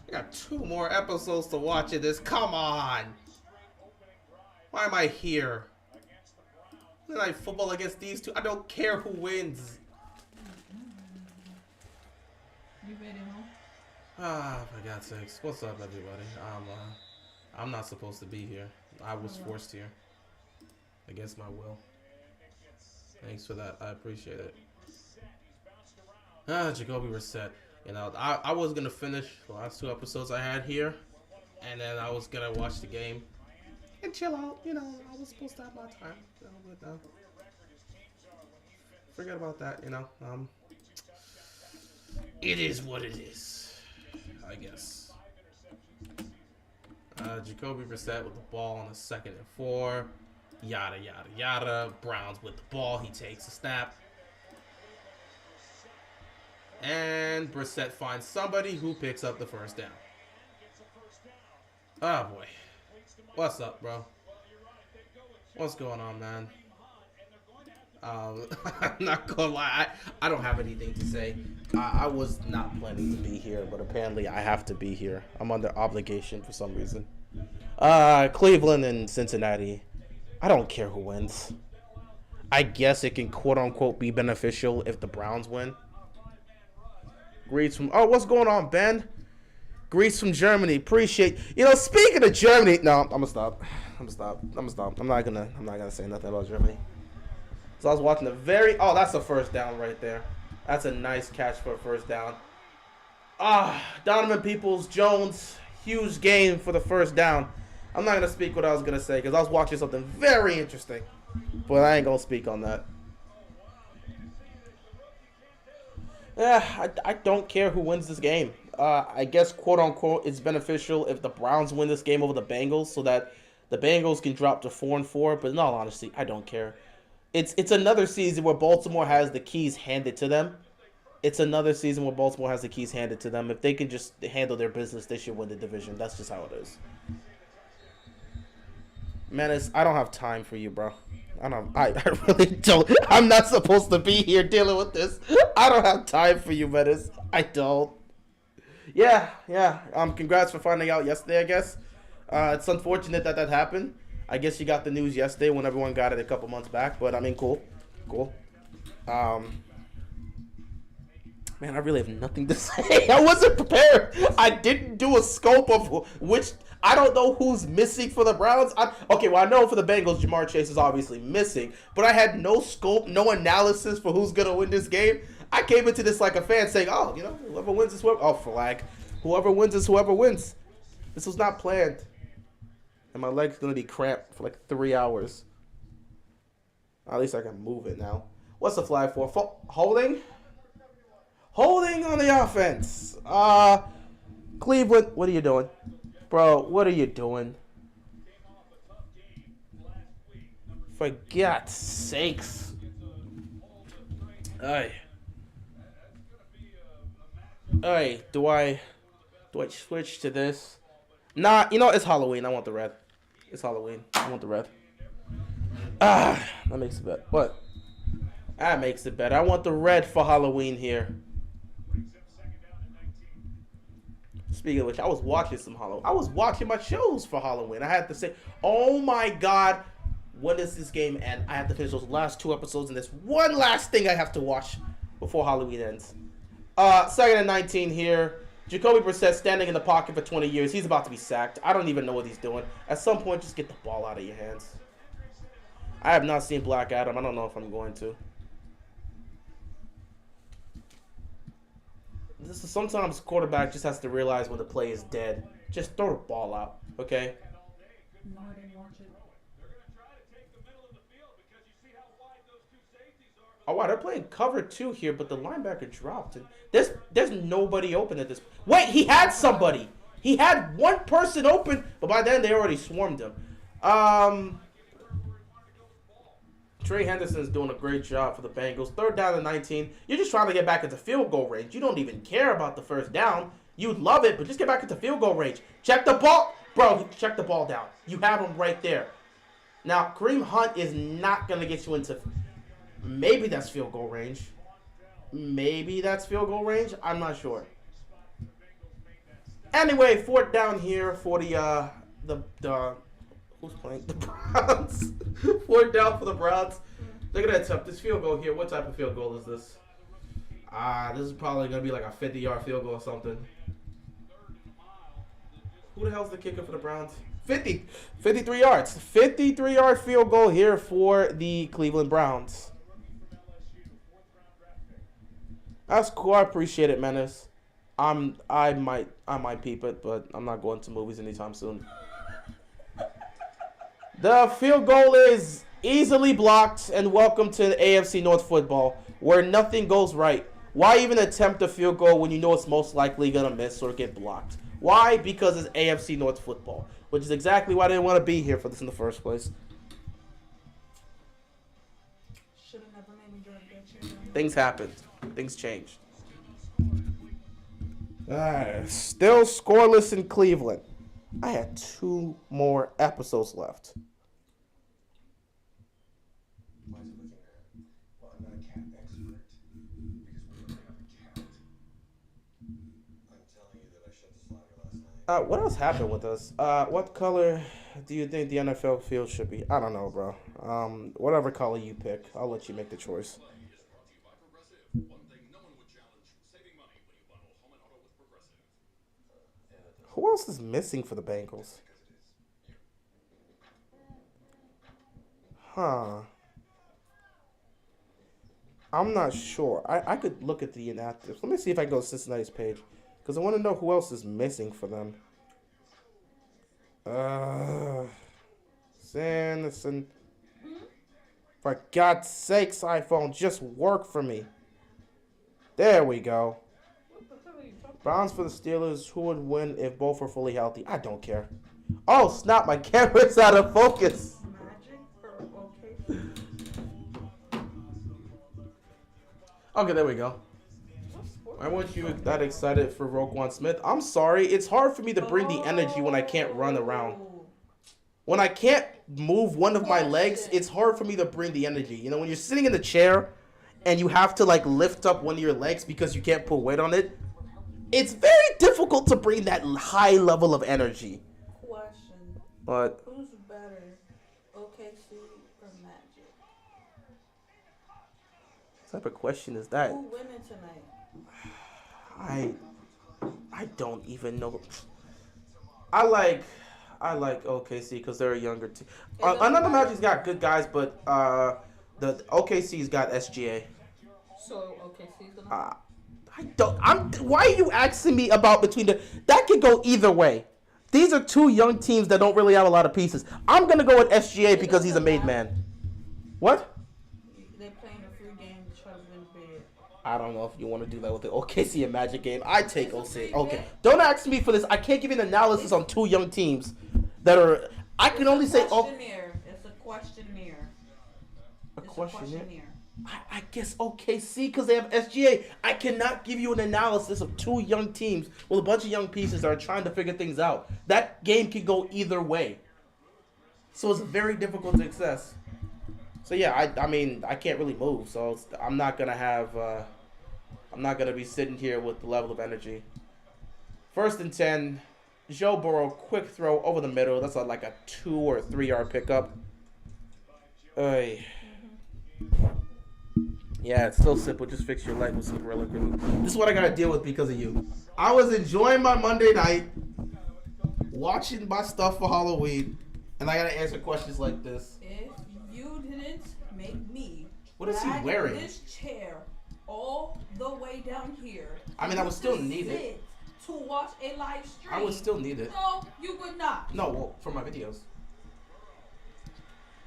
I got 2 more episodes to watch of this. Come on. Why am I here? Monday Night Football against these two. I don't care who wins. You made it home? Ah, for God's sakes. What's up, everybody? I'm not supposed to be here. I was forced here. Against my will. Thanks for that. I appreciate it. Jacoby Brissett. You know, I was going to finish the last 2 episodes I had here. And then I was going to watch the game. And chill out. You know, I was supposed to have my time. You know, but forget about that, you know. It is what it is, I guess. Jacoby Brissett with the ball on the 2nd and 4. Yada, yada, yada. Browns with the ball. He takes a snap. And Brissett finds somebody who picks up the first down. Oh, boy. What's up, bro? What's going on, man? I'm not gonna lie. I don't have anything to say. I was not planning to be here, but apparently I have to be here. I'm under obligation for some reason. Cleveland and Cincinnati. I don't care who wins. I guess it can quote-unquote be beneficial if the Browns win. Greets from... Oh, what's going on, Ben? Greets from Germany. Appreciate... You know, speaking of Germany... No, I'm gonna stop. I'm not gonna say nothing about Germany. So I was watching the very... Oh, that's a first down right there. That's a nice catch for a first down. Donovan Peoples-Jones. Huge game for the first down. I'm not going to speak what I was going to say because I was watching something very interesting. But I ain't going to speak on that. Yeah, I don't care who wins this game. I guess, quote-unquote, it's beneficial if the Browns win this game over the Bengals so that the Bengals can drop to 4-4. But in all honesty, I don't care. It's another season where Baltimore has the keys handed to them. It's another season where Baltimore has the keys handed to them. If they can just handle their business, they should win the division. That's just how it is. Menace, I don't have time for you, bro. I really don't. I'm not supposed to be here dealing with this. I don't have time for you, Menace. I don't. Yeah. Congrats for finding out yesterday, I guess. It's unfortunate that happened. I guess you got the news yesterday when everyone got it a couple months back. But, I mean, cool. Man, I really have nothing to say. I wasn't prepared. I didn't do a scope of which... I don't know who's missing for the Browns. I know for the Bengals, Jamar Chase is obviously missing. But I had no scope, no analysis for who's going to win this game. I came into this like a fan saying, oh, you know, whoever wins is whoever... Oh, flag. Whoever wins is whoever wins. This was not planned. And my leg's going to be cramped for like 3 hours. At least I can move it now. What's the flag for? Holding? Holding on the offense. Cleveland, what are you doing? Bro, what are you doing? For God's sakes. Hey, do I switch to this? Nah, you know, it's Halloween. I want the red. It's Halloween. I want the red. That makes it better. What? That makes it better. I want the red for Halloween here. Speaking of which, I was watching some Halloween. I was watching my shows for Halloween. I had to say, oh my God, when does this game end? I have to finish those last 2 episodes, and there's one last thing I have to watch before Halloween ends. 2nd and 19 here. Jacoby Brissett standing in the pocket for 20 years. He's about to be sacked. I don't even know what he's doing. At some point, just get the ball out of your hands. I have not seen Black Adam. I don't know if I'm going to. Sometimes quarterback just has to realize when the play is dead. Just throw the ball out, okay? No, I didn't watch it. Oh wow, they're playing cover 2 here, but the linebacker dropped. And there's nobody open at this. Wait, he had somebody. He had one person open, but by then they already swarmed him. Trey Henderson's doing a great job for the Bengals. 3rd down and 19. You're just trying to get back into field goal range. You don't even care about the first down. You'd love it, but just get back into field goal range. Check the ball. Bro, check the ball down. You have him right there. Now, Kareem Hunt is not going to get you into... Maybe that's field goal range. maybe that's field goal range. I'm not sure. Anyway, 4th down here for the who's playing the Browns? 4th down for the Browns. They're gonna attempt this field goal here. What type of field goal is this? This is probably gonna be like a 50-yard field goal or something. Who the hell's the kicker for the Browns? 53 yards. 53-yard field goal here for the Cleveland Browns. That's cool. I appreciate it, Menace. I might peep it, but I'm not going to movies anytime soon. The field goal is easily blocked, and welcome to the AFC North football, where nothing goes right. Why even attempt a field goal when you know it's most likely gonna miss or get blocked? Why? Because it's AFC North football, which is exactly why I didn't want to be here for this in the first place. Should have never made me drag that chair down. Things happened. Things changed. Still scoreless in Cleveland. I had 2 more episodes left. Why is he looking at? Well, I'm not a cat expert because we don't have a cat. I'm telling you that I shut the slaughter last night. What else happened with us? What color do you think the NFL field should be? I don't know, bro. Whatever color you pick, I'll let you make the choice. Who else is missing for the Bengals? Huh. I'm not sure. I could look at the inactives. Let me see if I can go to Cincinnati's page. Because I want to know who else is missing for them. Sanderson. For God's sakes, iPhone, just work for me. There we go. Browns for the Steelers. Who would win if both were fully healthy? I don't care. Oh, snap. My camera's out of focus. Magic for okay. Okay, there we go. Why weren't you that excited for Roquan Smith? I'm sorry. It's hard for me to bring the energy when I can't run around. When I can't move one of my legs, it's hard for me to bring the energy. You know, when you're sitting in the chair and you have to, like, lift up one of your legs because you can't put weight on it, it's very difficult to bring that high level of energy. Question. But Who's better, OKC or Magic? what type of question is that? Who winning tonight? I don't even know. I like OKC because they're a younger team. Another Magic's got good guys, but the OKC's got SGA. So OKC's gonna. Why are you asking me about between the? That could go either way. These are 2 young teams that don't really have a lot of pieces. I'm gonna go with SGA because he's a made man. What? They're playing a free game to try to win big. I don't know if you want to do that with the OKC and Magic game. I take OKC. Okay, don't ask me for this. I can't give you an analysis on 2 young teams that are. I can only say. It's a questionnaire. A questionnaire. I guess OKC because they have SGA. I cannot give you an analysis of 2 young teams with a bunch of young pieces that are trying to figure things out. That game can go either way. So it's very difficult to assess. So yeah, I mean, I can't really move. So I'm not going to have, I'm not going to be sitting here with the level of energy. 1st and 10, Joe Burrow, quick throw over the middle. That's like a 2 or 3 yard pickup. Yeah, it's so simple. Just fix your leg with some Gorilla Glue. This is what I gotta deal with because of you. I was enjoying my Monday night, watching my stuff for Halloween, and I gotta answer questions like this. If you didn't make me What is he drag wearing? this chair all the way down here. I mean, I would still to need it. sit to watch a live stream. I would still need it. No, you would not. No, well, for my videos.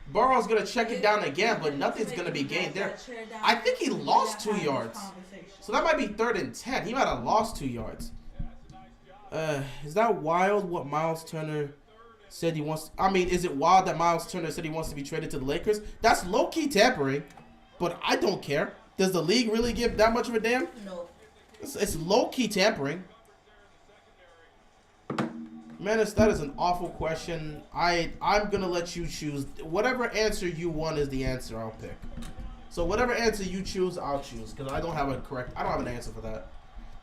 Burrow's gonna check it down again, but nothing's gonna be gained there. I think he lost 2 yards. So that might be 3rd and 10. He might have lost 2 yards. Is that wild what Miles Turner said he wants? I mean, is it wild that Miles Turner said he wants to be traded to the Lakers? That's low-key tampering, but I don't care. Does the league really give that much of a damn? No. It's low-key tampering. Menace, that is an awful question. I'm going to let you choose. Whatever answer you want is the answer I'll pick. So whatever answer you choose, I'll choose because I don't have an answer for that.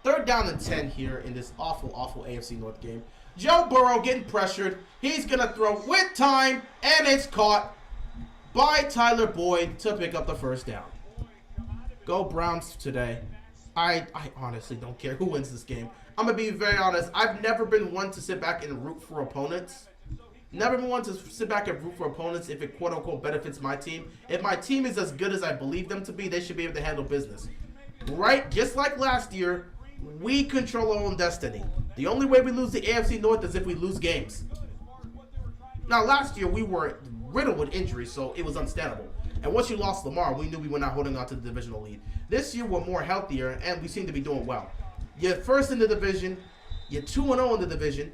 3rd down and 10 here in this awful, awful AFC North game. Joe Burrow getting pressured. He's going to throw with time, and it's caught by Tyler Boyd to pick up the 1st down. Go Browns today. I honestly don't care who wins this game. I'm going to be very honest. I've never been one to sit back and root for opponents. Never been one to sit back and root for opponents if it quote-unquote benefits my team. If my team is as good as I believe them to be, they should be able to handle business. Right? Just like last year, we control our own destiny. The only way we lose the AFC North is if we lose games. Now, last year, we were riddled with injuries, so it was unstandable. And once you lost Lamar, we knew we were not holding on to the divisional lead. This year, we're more healthier, and we seem to be doing well. You're first in the division. You're 2-0 in the division.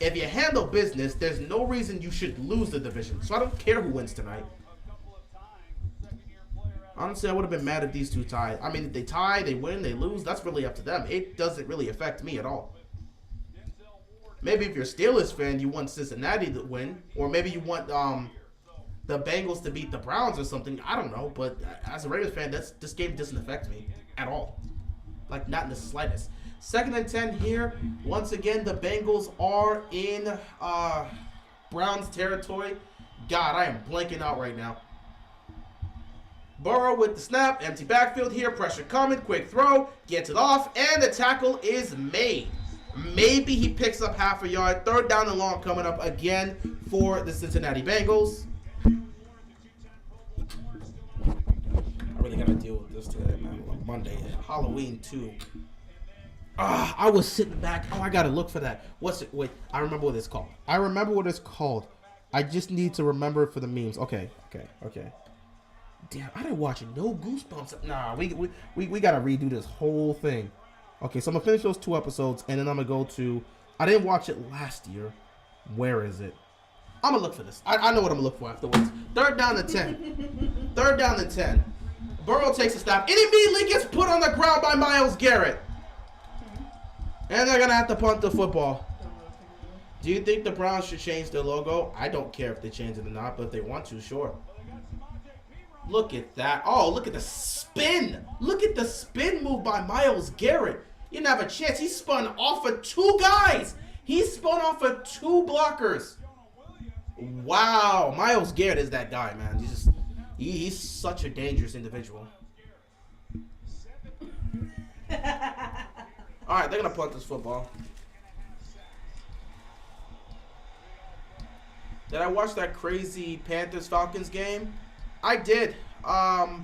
If you handle business, there's no reason you should lose the division. So I don't care who wins tonight. Honestly, I would have been mad if these two tied. I mean, if they tie, they win, they lose, that's really up to them. It doesn't really affect me at all. Maybe if you're a Steelers fan, you want Cincinnati to win. Or maybe you want the Bengals to beat the Browns or something. I don't know. But as a Ravens fan, this game doesn't affect me at all. Like, not in the slightest. 2nd and 10 here. Once again, the Bengals are in Browns territory. God, I am blanking out right now. Burrow with the snap. Empty backfield here. Pressure coming. Quick throw. Gets it off. And the tackle is made. Maybe he picks up half a yard. 3rd down and long coming up again for the Cincinnati Bengals. I really got to deal with this today, man. Monday. Halloween, too. I was sitting back. Oh, I gotta look for that. What's it? Wait, I remember what it's called. I just need to remember it for the memes. Okay. Damn, I didn't watch it. No Goosebumps. Nah, we gotta redo this whole thing. Okay, so I'm gonna finish those 2 episodes, and then I'm gonna go to. I didn't watch it last year. Where is it? I'm gonna look for this. I know what I'm gonna look for afterwards. 3rd down and 10. 3rd down and 10. Burrow takes a stop. It immediately gets put on the ground by Myles Garrett. And they're going to have to punt the football. Do you think the Browns should change their logo? I don't care if they change it or not, but if they want to, sure. Look at that. Oh, look at the spin. Look at the spin move by Myles Garrett. You didn't have a chance. He spun off of 2 guys. He spun off of 2 blockers. Wow. Myles Garrett is that guy, man. He's such a dangerous individual. All right, they're going to punt this football. Did I watch that crazy Panthers-Falcons game? I did. I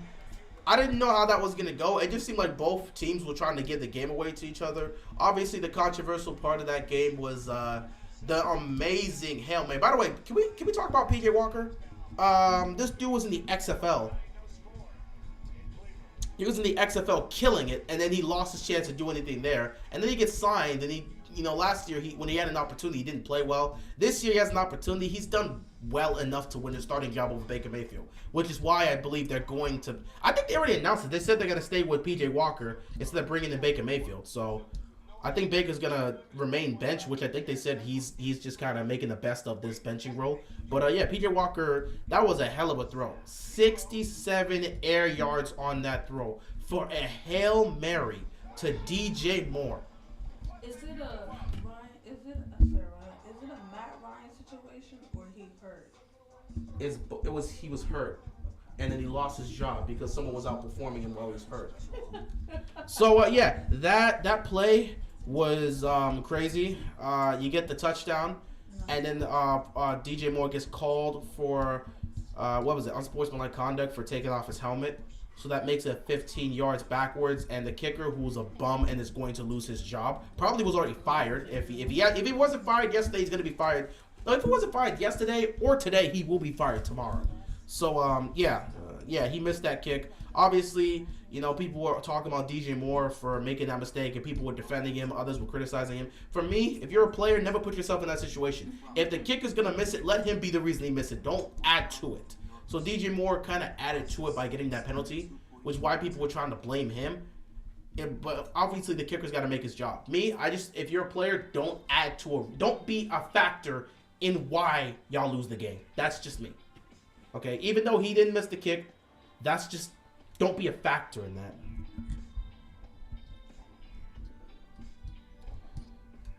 didn't know how that was going to go. It just seemed like both teams were trying to give the game away to each other. Obviously, the controversial part of that game was the amazing Hail Mary. By the way, can we talk about P.J. Walker? This dude was in the XFL. He was in the XFL killing it, and then he lost his chance to do anything there. And then he gets signed, and last year, when he had an opportunity, he didn't play well. This year, he has an opportunity. He's done well enough to win a starting job over Baker Mayfield, which is why I believe they're going to. I think they already announced it. They said they're going to stay with P.J. Walker instead of bringing in Baker Mayfield. So I think Baker's going to remain bench, which I think they said he's just kind of making the best of this benching role. But, yeah, P.J. Walker, that was a hell of a throw. 67 air yards on that throw for a Hail Mary to DJ Moore. Is it a Matt Ryan situation or he hurt? He was hurt, and then he lost his job because someone was outperforming him while he was hurt. So yeah, that play was crazy. You get the touchdown, and then DJ Moore gets called for what was it? Unsportsmanlike conduct for taking off his helmet. So that makes it 15 yards backwards, and the kicker, who's a bum and is going to lose his job, probably was already fired. If he wasn't fired yesterday, he's going to be fired. No, if he wasn't fired yesterday or today, he will be fired tomorrow. So yeah, he missed that kick. Obviously, people were talking about DJ Moore for making that mistake, and people were defending him. Others were criticizing him. For me, if you're a player, never put yourself in that situation. If the kicker's going to miss it, let him be the reason he missed it. Don't add to it. So DJ Moore kind of added to it by getting that penalty, which is why people were trying to blame him. But obviously the kicker's got to make his job. If you're a player, don't be a factor in why y'all lose the game. That's just me. Okay, even though he didn't miss the kick, that's just don't be a factor in that.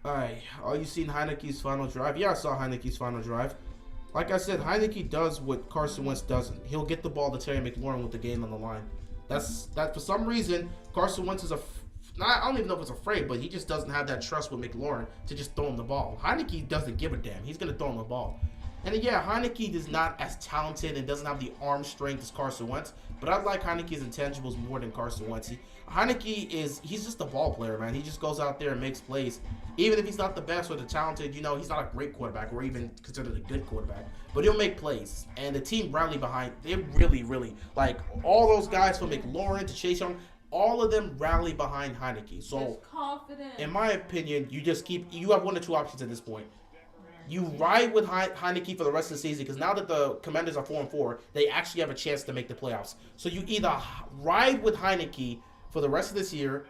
All right, are you seeing Heineke's final drive? Yeah, I saw Heineke's final drive. Like I said, Heineke does what Carson Wentz doesn't. He'll get the ball to Terry McLaurin with the game on the line. That for some reason, Carson Wentz is I don't even know if it's afraid, but he just doesn't have that trust with McLaurin to just throw him the ball. Heineke doesn't give a damn. He's going to throw him the ball. And yeah, Heineke is not as talented and doesn't have the arm strength as Carson Wentz, but I like Heineke's intangibles more than Carson Wentz. Heineke he's just a ball player, man. He just goes out there and makes plays. Even if he's not the best or the talented, he's not a great quarterback or even considered a good quarterback, but he'll make plays. And the team rally behind. They really, really, like all those guys from McLaurin to Chase Young, all of them rally behind Heineke. So, in my opinion, you have one or two options at this point. You ride with Heineke for the rest of the season because now that the Commanders are 4-4, they actually have a chance to make the playoffs. So you either ride with Heineke for the rest of this year,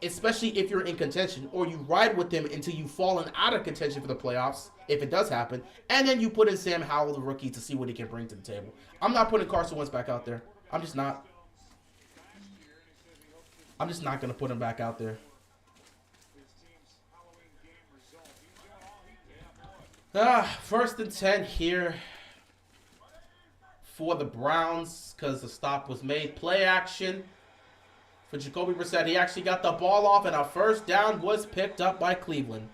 especially if you're in contention, or you ride with him until you've fallen out of contention for the playoffs, if it does happen, and then you put in Sam Howell, the rookie, to see what he can bring to the table. I'm not putting Carson Wentz back out there. I'm just not going to put him back out there. First and 10 here for the Browns because the stop was made. Play action for Jacoby Brissett. He actually got the ball off, and a first down was picked up by Cleveland.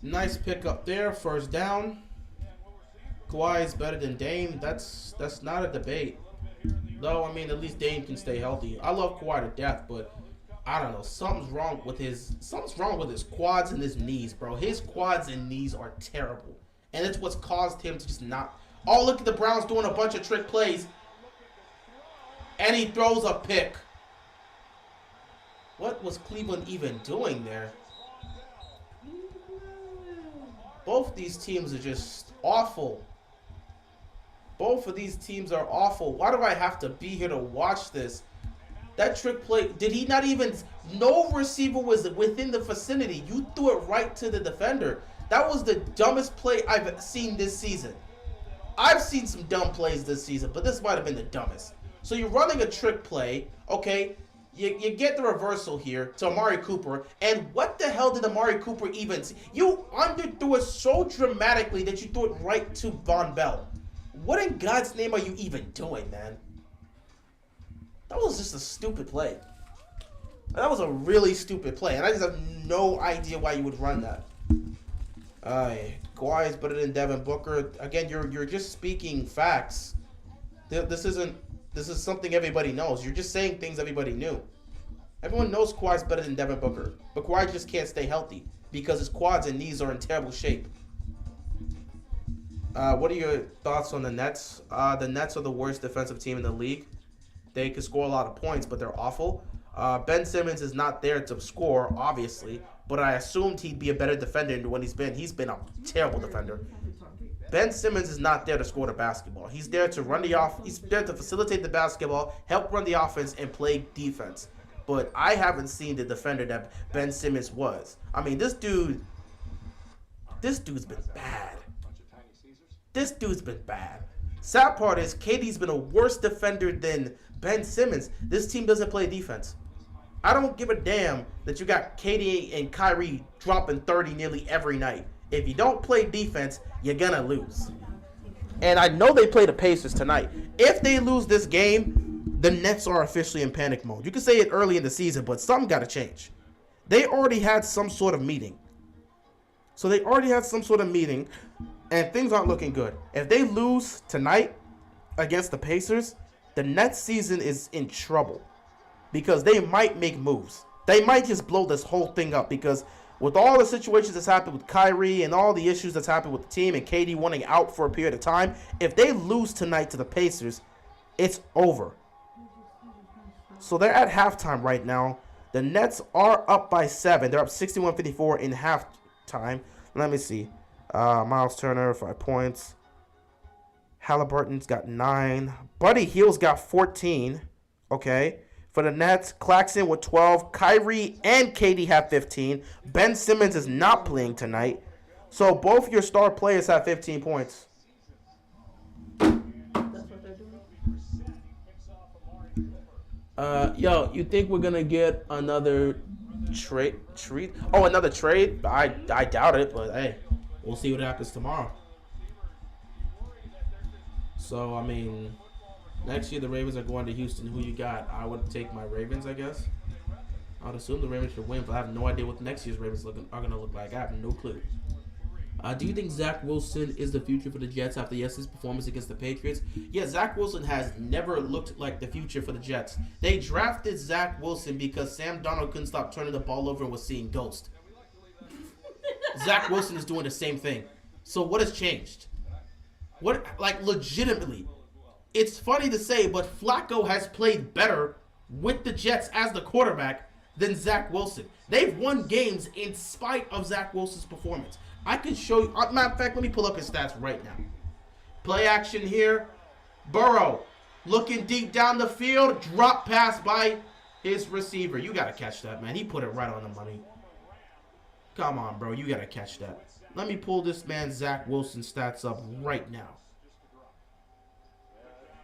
Nice pickup there, first down. Kawhi is better than Dame. That's not a debate. Though, I mean, at least Dame can stay healthy. I love Kawhi to death, but I don't know. Something's wrong with his quads and his knees, bro. His quads and knees are terrible. And it's what's caused him to just not. Oh, look at the Browns doing a bunch of trick plays. And he throws a pick. What was Cleveland even doing there? Both these teams are just awful. Both of these teams are awful. Why do I have to be here to watch this? That trick play, did he not even, no receiver was within the vicinity. You threw it right to the defender. That was the dumbest play I've seen this season. I've seen some dumb plays this season, but this might have been the dumbest. So you're running a trick play, okay? You get the reversal here to Amari Cooper, and what the hell did Amari Cooper even see? You underthrew it so dramatically that you threw it right to Von Bell. What in God's name are you even doing, man? That was just a stupid play. That was a really stupid play, and I just have no idea why you would run that. Kawhi is better than Devin Booker. Again, you're just speaking facts. This is something everybody knows. You're just saying things everybody knew. Everyone knows Kawhi's better than Devin Booker, but Kawhi just can't stay healthy because his quads and knees are in terrible shape. What are your thoughts on the Nets? The Nets are the worst defensive team in the league. They can score a lot of points, but they're awful. Ben Simmons is not there to score, obviously, but I assumed he'd be a better defender than what he's been. He's been a terrible defender. Ben Simmons is not there to score the basketball. He's there to run the off. He's there to facilitate the basketball, help run the offense, and play defense. But I haven't seen the defender that Ben Simmons was. I mean, this dude's been bad. This dude's been bad. Sad part is, KD's been a worse defender than Ben Simmons. This team doesn't play defense. I don't give a damn that you got KD and Kyrie dropping 30 nearly every night. If you don't play defense, you're going to lose. And I know they play the Pacers tonight. If they lose this game, the Nets are officially in panic mode. You can say it early in the season, but something got to change. They already had some sort of meeting. And things aren't looking good. If they lose tonight against the Pacers, the Nets season is in trouble because they might make moves. They might just blow this whole thing up because with all the situations that's happened with Kyrie and all the issues that's happened with the team and KD wanting out for a period of time, if they lose tonight to the Pacers, it's over. So they're at halftime right now. The Nets are up by 7. They're up 61-54 in halftime. Let me see. Miles Turner, 5 points. Halliburton's got 9. Buddy Hield's got 14. Okay. For the Nets, Claxton with 12. Kyrie and KD have 15. Ben Simmons is not playing tonight. So both your star players have 15 points. Yo, you think we're gonna get another trade? Treat? Oh, another trade? I doubt it, but hey, we'll see what happens tomorrow. So I mean, next year the Ravens are going to Houston. Who you got? I would take my Ravens, I guess. I would assume the Ravens should win, but I have no idea what next year's Ravens are gonna look like. I have no clue. Do you think Zach Wilson is the future for the Jets after yesterday's performance against the Patriots? Yeah, Zach Wilson has never looked like the future for the Jets. They drafted Zach Wilson because Sam Darnold couldn't stop turning the ball over and was seeing ghosts. Zach Wilson is doing the same thing. So what has changed? What, like, legitimately? It's funny to say, but Flacco has played better with the Jets as the quarterback than Zach Wilson. They've won games in spite of Zach Wilson's performance. I can show you. Matter of fact, let me pull up his stats right now. Play action here. Burrow looking deep down the field. Drop pass by his receiver. You got to catch that, man. He put it right on the money. Come on, bro. You got to catch that. Let me pull this man Zach Wilson stats up right now.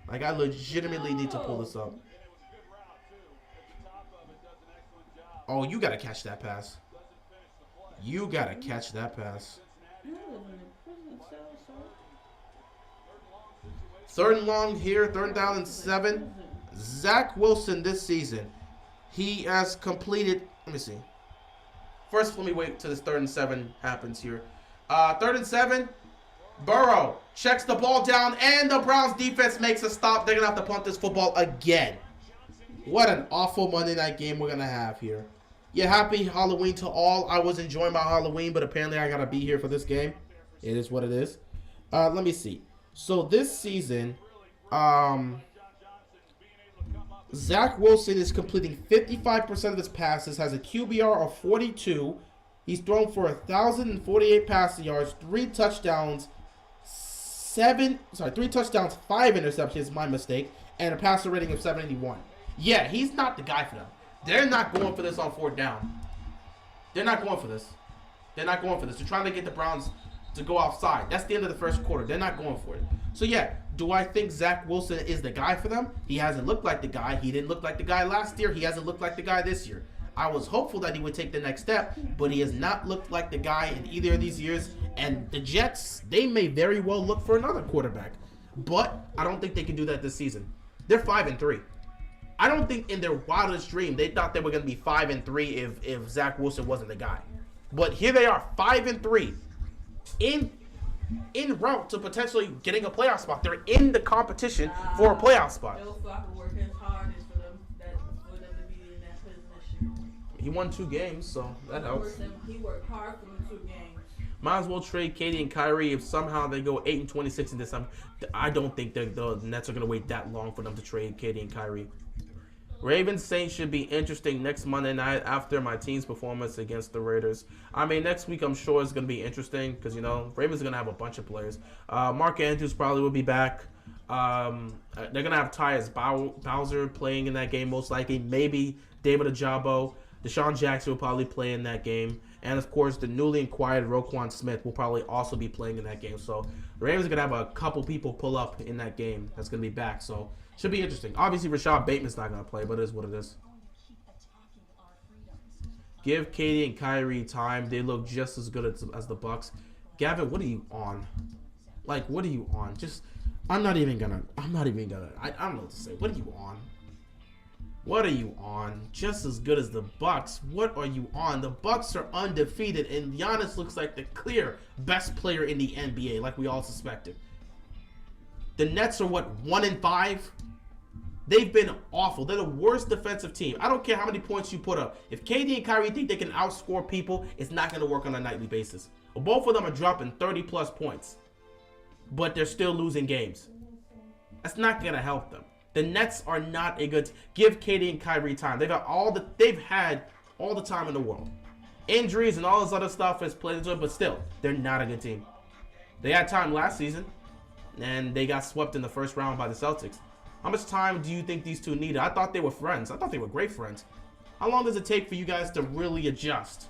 Like, I legitimately need to pull this up. Oh, you got to catch that pass. You got to catch that pass. Third and long here. Third down and 7. Zach Wilson this season, he has completed, let me see. First, let me wait till this 3rd and 7 happens here. 3rd and 7. Burrow checks the ball down, and the Browns defense makes a stop. They're going to have to punt this football again. What an awful Monday night game we're going to have here. Yeah, happy Halloween to all. I was enjoying my Halloween, but apparently I got to be here for this game. It is what it is. Let me see. So this season, Zach Wilson is completing 55% of his passes, has a QBR of 42. He's thrown for 1,048 passing yards, 3 touchdowns, 3 touchdowns, 5 interceptions, my mistake, and a passer rating of 71. Yeah, he's not the guy for them. They're not going for this on 4th down. They're not going for this. They're not going for this. They're trying to get the Browns to go outside. That's the end of the first quarter. They're not going for it. So, yeah, do I think Zach Wilson is the guy for them? He hasn't looked like the guy. He didn't look like the guy last year. He hasn't looked like the guy this year. I was hopeful that he would take the next step, but he has not looked like the guy in either of these years. And the Jets, they may very well look for another quarterback. But I don't think they can do that this season. They're 5-3. I don't think in their wildest dream they thought they were going to be 5-3 if Zach Wilson wasn't the guy. But here they are, 5-3, in route to potentially getting a playoff spot. They're in the competition for a playoff spot. Joe Flacco worked his hardest for them to be in that position. He won 2 games, so that helps. He worked hard for them 2 games. Might as well trade Katie and Kyrie if somehow they go 8-26 in this time. I don't think the Nets are going to wait that long for them to trade Katie and Kyrie. Ravens Saints should be interesting next Monday night after my team's performance against the Raiders. I mean, next week I'm sure it's going to be interesting because, Ravens are going to have a bunch of players. Mark Andrews probably will be back. They're going to have Tyus Bowser playing in that game most likely. Maybe David Ajabo. Deshaun Jackson will probably play in that game. And, of course, the newly acquired Roquan Smith will probably also be playing in that game. So the Ravens are going to have a couple people pull up in that game that's going to be back. So should be interesting. Obviously, Rashad Bateman's not going to play, but it is what it is. Give Katie and Kyrie time. They look just as good as the Bucks. Gavin, what are you on? Like, what are you on? I'm not even gonna, I don't know what to say. What are you on? What are you on? Just as good as the Bucks. What are you on? The Bucks are undefeated, and Giannis looks like the clear best player in the NBA, like we all suspected. The Nets are, 1-5? They've been awful. They're the worst defensive team. I don't care how many points you put up. If KD and Kyrie think they can outscore people, it's not going to work on a nightly basis. Well, both of them are dropping 30-plus points, but they're still losing games. That's not going to help them. The Nets are not a good team. Give KD and Kyrie time. They've had all the time in the world. Injuries and all this other stuff has played into it, but still, they're not a good team. They had time last season, and they got swept in the first round by the Celtics. How much time do you think these two needed? I thought they were friends. I thought they were great friends. How long does it take for you guys to really adjust?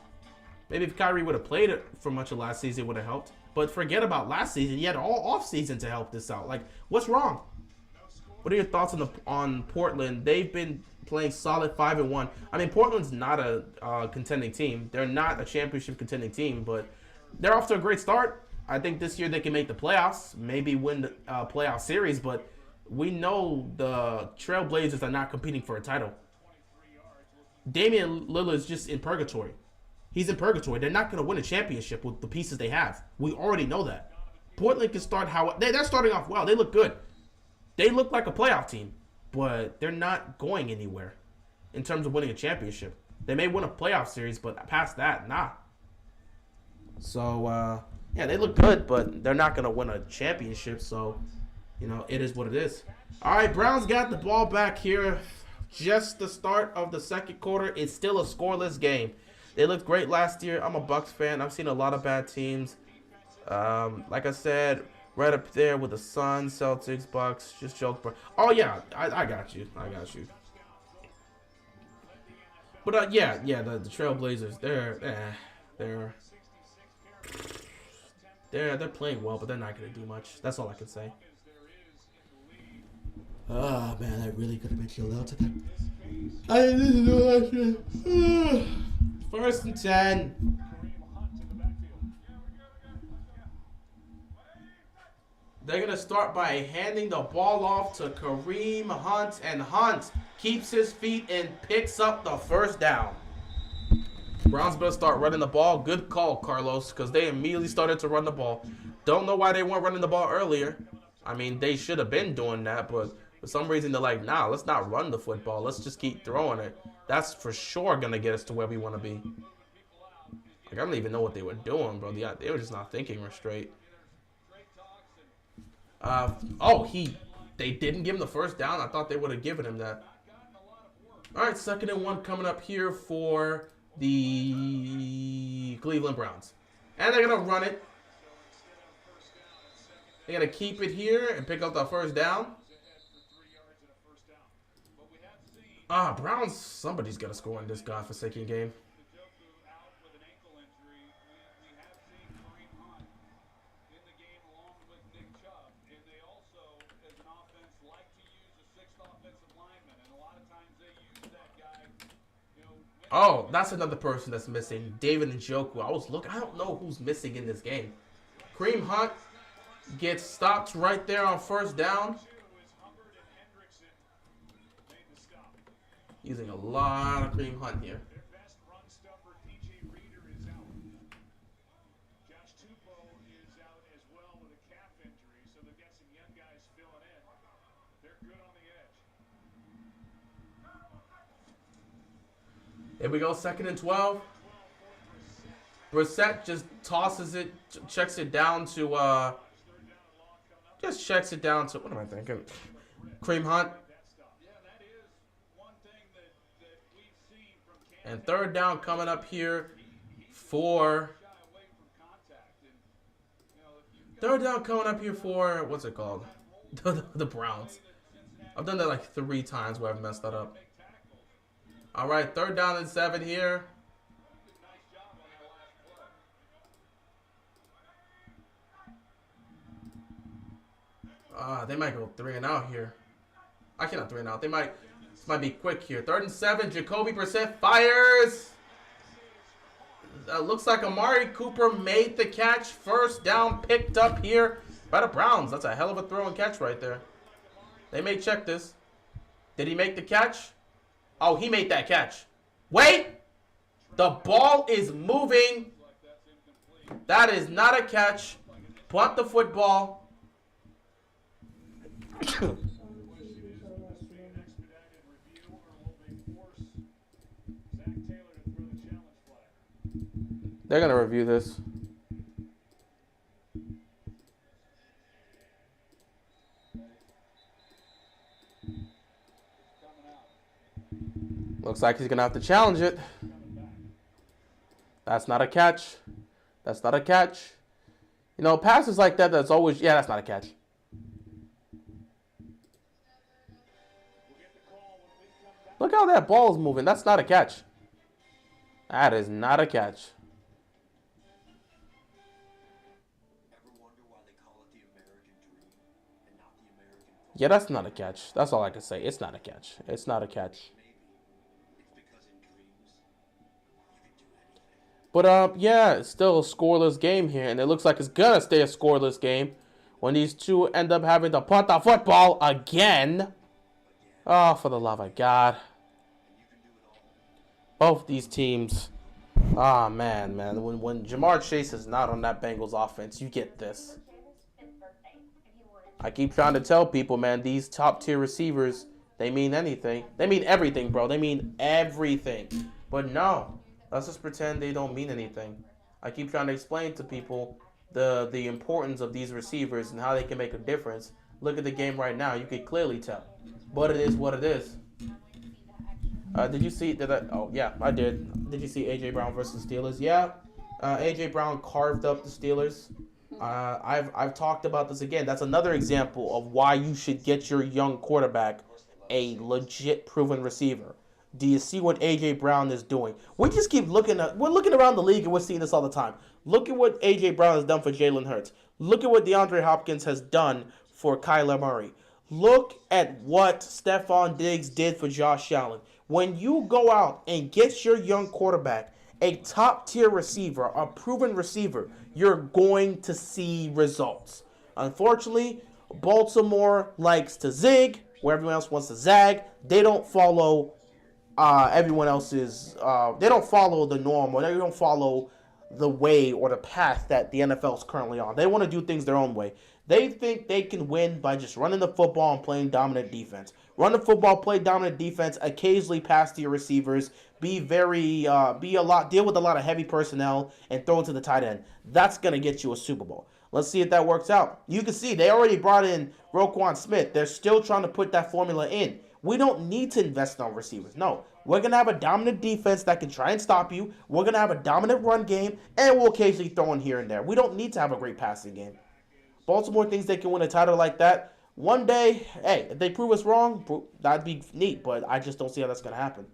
Maybe if Kyrie would have played it for much of last season, it would have helped. But forget about last season. You had all off season to help this out. Like, what's wrong? What are your thoughts on Portland? They've been playing solid 5-1. I mean, Portland's not a contending team. They're not a championship contending team, but they're off to a great start. I think this year they can make the playoffs, maybe win the playoff series, but we know the Trailblazers are not competing for a title. Damian Lillard's just in purgatory. He's in purgatory. They're not going to win a championship with the pieces they have. We already know that. Portland can start how they're starting off well. They look good. They look like a playoff team, but they're not going anywhere in terms of winning a championship. They may win a playoff series, but past that, nah. So, yeah, they look good, but they're not going to win a championship. So, you know, it is what it is. All right, Browns got the ball back here. Just the start of the second quarter. It's still a scoreless game. They looked great last year. I'm a Bucks fan. I've seen a lot of bad teams. Like I said, right up there with the Suns, Celtics, Bucks. Just joke, bro. Oh yeah, I got you. I got you. But yeah, the Trailblazers, they're playing well, but they're not gonna do much. That's all I can say. Oh man, I really could have been chilled out today. I didn't know that shit. 1st and 10. They're going to start by handing the ball off to Kareem Hunt, and Hunt keeps his feet and picks up the first down. Browns better start running the ball. Good call, Carlos, because they immediately started to run the ball. Don't know why they weren't running the ball earlier. I mean, they should have been doing that, but for some reason they're like, nah, let's not run the football. Let's just keep throwing it. That's for sure going to get us to where we want to be. Like, I don't even know what they were doing, bro. They were just not thinking straight. They didn't give him the first down. I thought they would have given him that. All right, 2nd and 1 coming up here for the Cleveland Browns. And they're going to run it. They're going to keep it here and pick up the first down. Browns, somebody's got to score in this godforsaken game. Oh, that's another person that's missing. David Njoku. I don't know who's missing in this game. Kareem Hunt gets stopped right there on 1st down. Using a lot of Kareem Hunt here. Here we go, 2nd and 12. Brissett just tosses it, checks it down to, what am I thinking? Kareem Hunt. And 3rd down coming up here for, what's it called? the Browns. I've done that like 3 times where I've messed that up. All right, 3rd down and 7 here. They might go 3 and out here. Actually, not 3 and out. This might be quick here. 3rd and 7. Jacoby Brissett fires. Looks like Amari Cooper made the catch. 1st down picked up here by the Browns. That's a hell of a throw and catch right there. They may check this. Did he make the catch? Oh, he made that catch. Wait! The ball is moving. That is not a catch. Punt the football. They're going to review this. Looks like he's going to have to challenge it. That's not a catch. That's not a catch. You know, passes like that, that's always... Yeah, that's not a catch. Look how that ball is moving. That's not a catch. That is not a catch. Yeah, that's not a catch. That's all I can say. It's not a catch. It's not a catch. But yeah, it's still a scoreless game here, and it looks like it's gonna stay a scoreless game when these two end up having to punt the football again. Oh, for the love of God! Both these teams. Ah, man. When Jamar Chase is not on that Bengals offense, you get this. I keep trying to tell people, man, these top tier receivers, they mean anything. They mean everything, bro. They mean everything. But no, let's just pretend they don't mean anything. I keep trying to explain to people the importance of these receivers and how they can make a difference. Look at the game right now. You can clearly tell. But it is what it is. Did you see? Oh yeah, I did. Did you see AJ Brown versus Steelers? Yeah, AJ Brown carved up the Steelers. I've talked about this again. That's another example of why you should get your young quarterback a legit proven receiver. Do you see what AJ Brown is doing? We just keep we're looking around the league and we're seeing this all the time. Look at what AJ Brown has done for Jalen Hurts. Look at what DeAndre Hopkins has done for Kyler Murray. Look at what Stephon Diggs did for Josh Allen. When you go out and get your young quarterback a top tier receiver, a proven receiver, you're going to see results. Unfortunately, Baltimore likes to zig where everyone else wants to zag. They don't follow everyone else's. They don't follow the norm, or they don't follow the way or the path that the NFL is currently on. They want to do things their own way. They think they can win by just running the football and playing dominant defense. Run the football, play dominant defense, occasionally pass to your receivers, deal with a lot of heavy personnel, and throw it to the tight end. That's gonna get you a Super Bowl. Let's see if that works out. You can see they already brought in Roquan Smith. They're still trying to put that formula in. We don't need to invest in our receivers. No, we're going to have a dominant defense that can try and stop you. We're going to have a dominant run game, and we'll occasionally throw in here and there. We don't need to have a great passing game. Baltimore thinks they can win a title like that. One day, hey, if they prove us wrong, that'd be neat, but I just don't see how that's going to happen.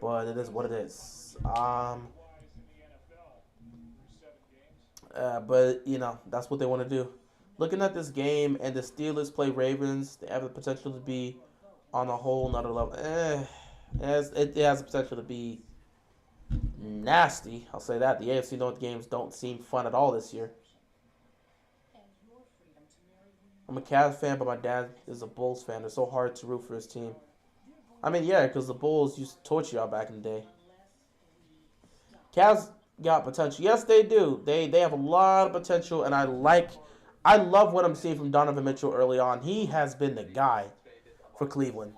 But it is what it is. But, that's what they want to do. Looking at this game, and the Steelers play Ravens, they have the potential to be on a whole nother level. It has the potential to be nasty. I'll say that. The AFC North games don't seem fun at all this year. I'm a Cavs fan, but my dad is a Bulls fan. It's so hard to root for his team. I mean, yeah, because the Bulls used to torture y'all back in the day. Cavs got potential. Yes, they do. They have a lot of potential, and I love what I'm seeing from Donovan Mitchell early on. He has been the guy for Cleveland.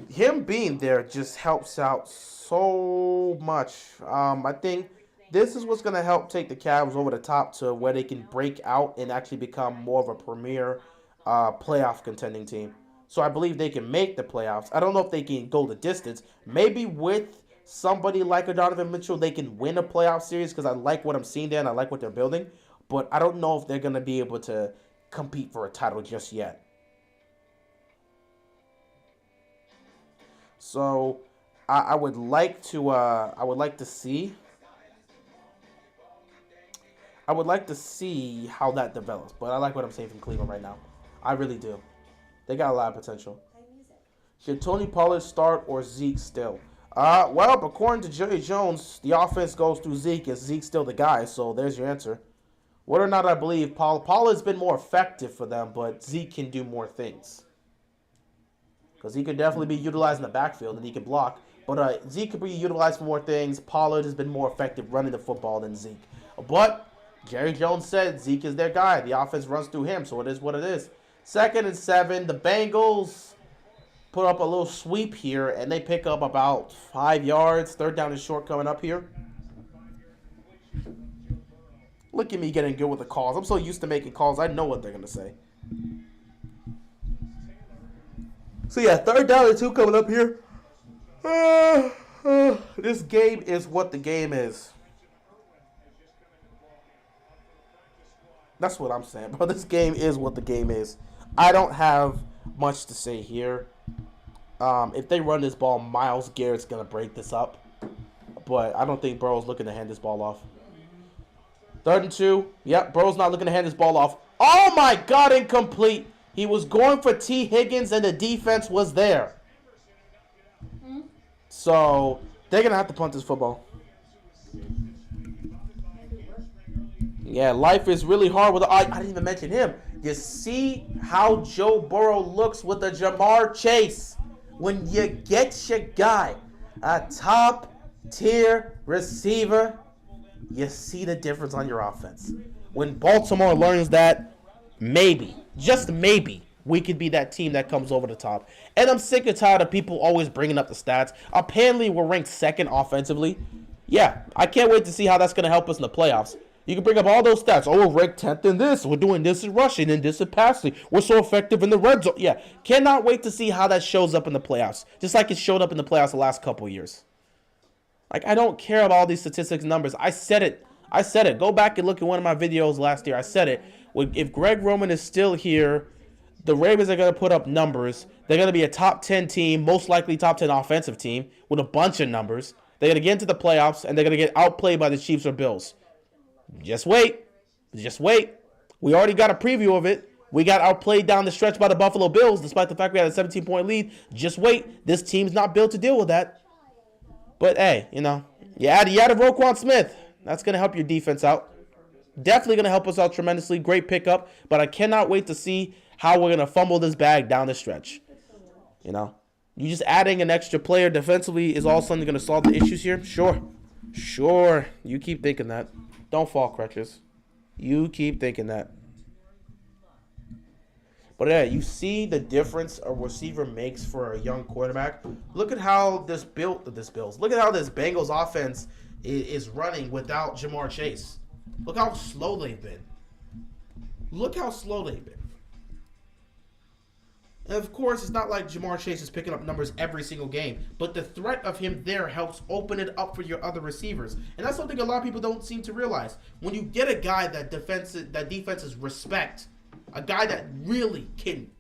Him being there just helps out so much. I think this is what's going to help take the Cavs over the top to where they can break out and actually become more of a premier playoff contending team. So I believe they can make the playoffs. I don't know if they can go the distance. Maybe with somebody like a Donovan Mitchell, they can win a playoff series because I like what I'm seeing there and I like what they're building. But I don't know if they're going to be able to compete for a title just yet. So I would like to see how that develops. But I like what I'm seeing from Cleveland right now. I really do. They got a lot of potential. Should Tony Pollard start or Zeke still? Well, according to Jerry Jones, the offense goes through Zeke, and Zeke's still the guy. So there's your answer. Whether or not I believe Pollard's been more effective for them, but Zeke can do more things. Because he could definitely be utilized in the backfield and he can block. But Zeke could be utilized for more things. Pollard has been more effective running the football than Zeke. But Jerry Jones said Zeke is their guy. The offense runs through him, so it is what it is. 2nd and 7. The Bengals put up a little sweep here, and they pick up about 5 yards. 3rd down is short coming up here. Look at me getting good with the calls. I'm so used to making calls. I know what they're going to say. So, yeah, 3rd down and 2 coming up here. This game is what the game is. That's what I'm saying, bro. This game is what the game is. I don't have much to say here. If they run this ball, Myles Garrett's going to break this up. But I don't think Burrow's looking to hand this ball off. 3rd and 2. Yep, Burrow's not looking to hand this ball off. Oh, my God, incomplete. He was going for T. Higgins, and the defense was there. So, they're going to have to punt this football. Yeah, life is really hard with. I didn't even mention him. You see how Joe Burrow looks with the Jamar Chase. When you get your guy, a top tier receiver, you see the difference on your offense. When Baltimore learns that, maybe, just maybe, we could be that team that comes over the top. And I'm sick and tired of people always bringing up the stats. Apparently, we're ranked second offensively. Yeah, I can't wait to see how that's going to help us in the playoffs. You can bring up all those stats. Oh, we're ranked 10th in this. We're doing this in rushing and this in passing. We're so effective in the red zone. Yeah, cannot wait to see how that shows up in the playoffs. Just like it showed up in the playoffs the last couple of years. Like, I don't care about all these statistics and numbers. I said it. Go back and look at one of my videos last year. I said it. If Greg Roman is still here, the Ravens are going to put up numbers. They're going to be a top 10 team, most likely top 10 offensive team with a bunch of numbers. They're going to get into the playoffs, and they're going to get outplayed by the Chiefs or Bills. Just wait. Just wait. We already got a preview of it. We got outplayed down the stretch by the Buffalo Bills, despite the fact we had a 17-point lead. Just wait. This team's not built to deal with that. But, hey, you added Roquan Smith. That's going to help your defense out. Definitely going to help us out tremendously. Great pickup. But I cannot wait to see how we're going to fumble this bag down the stretch. You just adding an extra player defensively is all of a sudden going to solve the issues here? Sure. You keep thinking that. Don't fall, Crutches. You keep thinking that. But yeah, you see the difference a receiver makes for a young quarterback. Look at how Look at how this Bengals offense is running without Jamar Chase. Look how slow they've been. And of course, it's not like Jamar Chase is picking up numbers every single game, but the threat of him there helps open it up for your other receivers. And that's something a lot of people don't seem to realize. When you get a guy that defenses respect, a guy that really can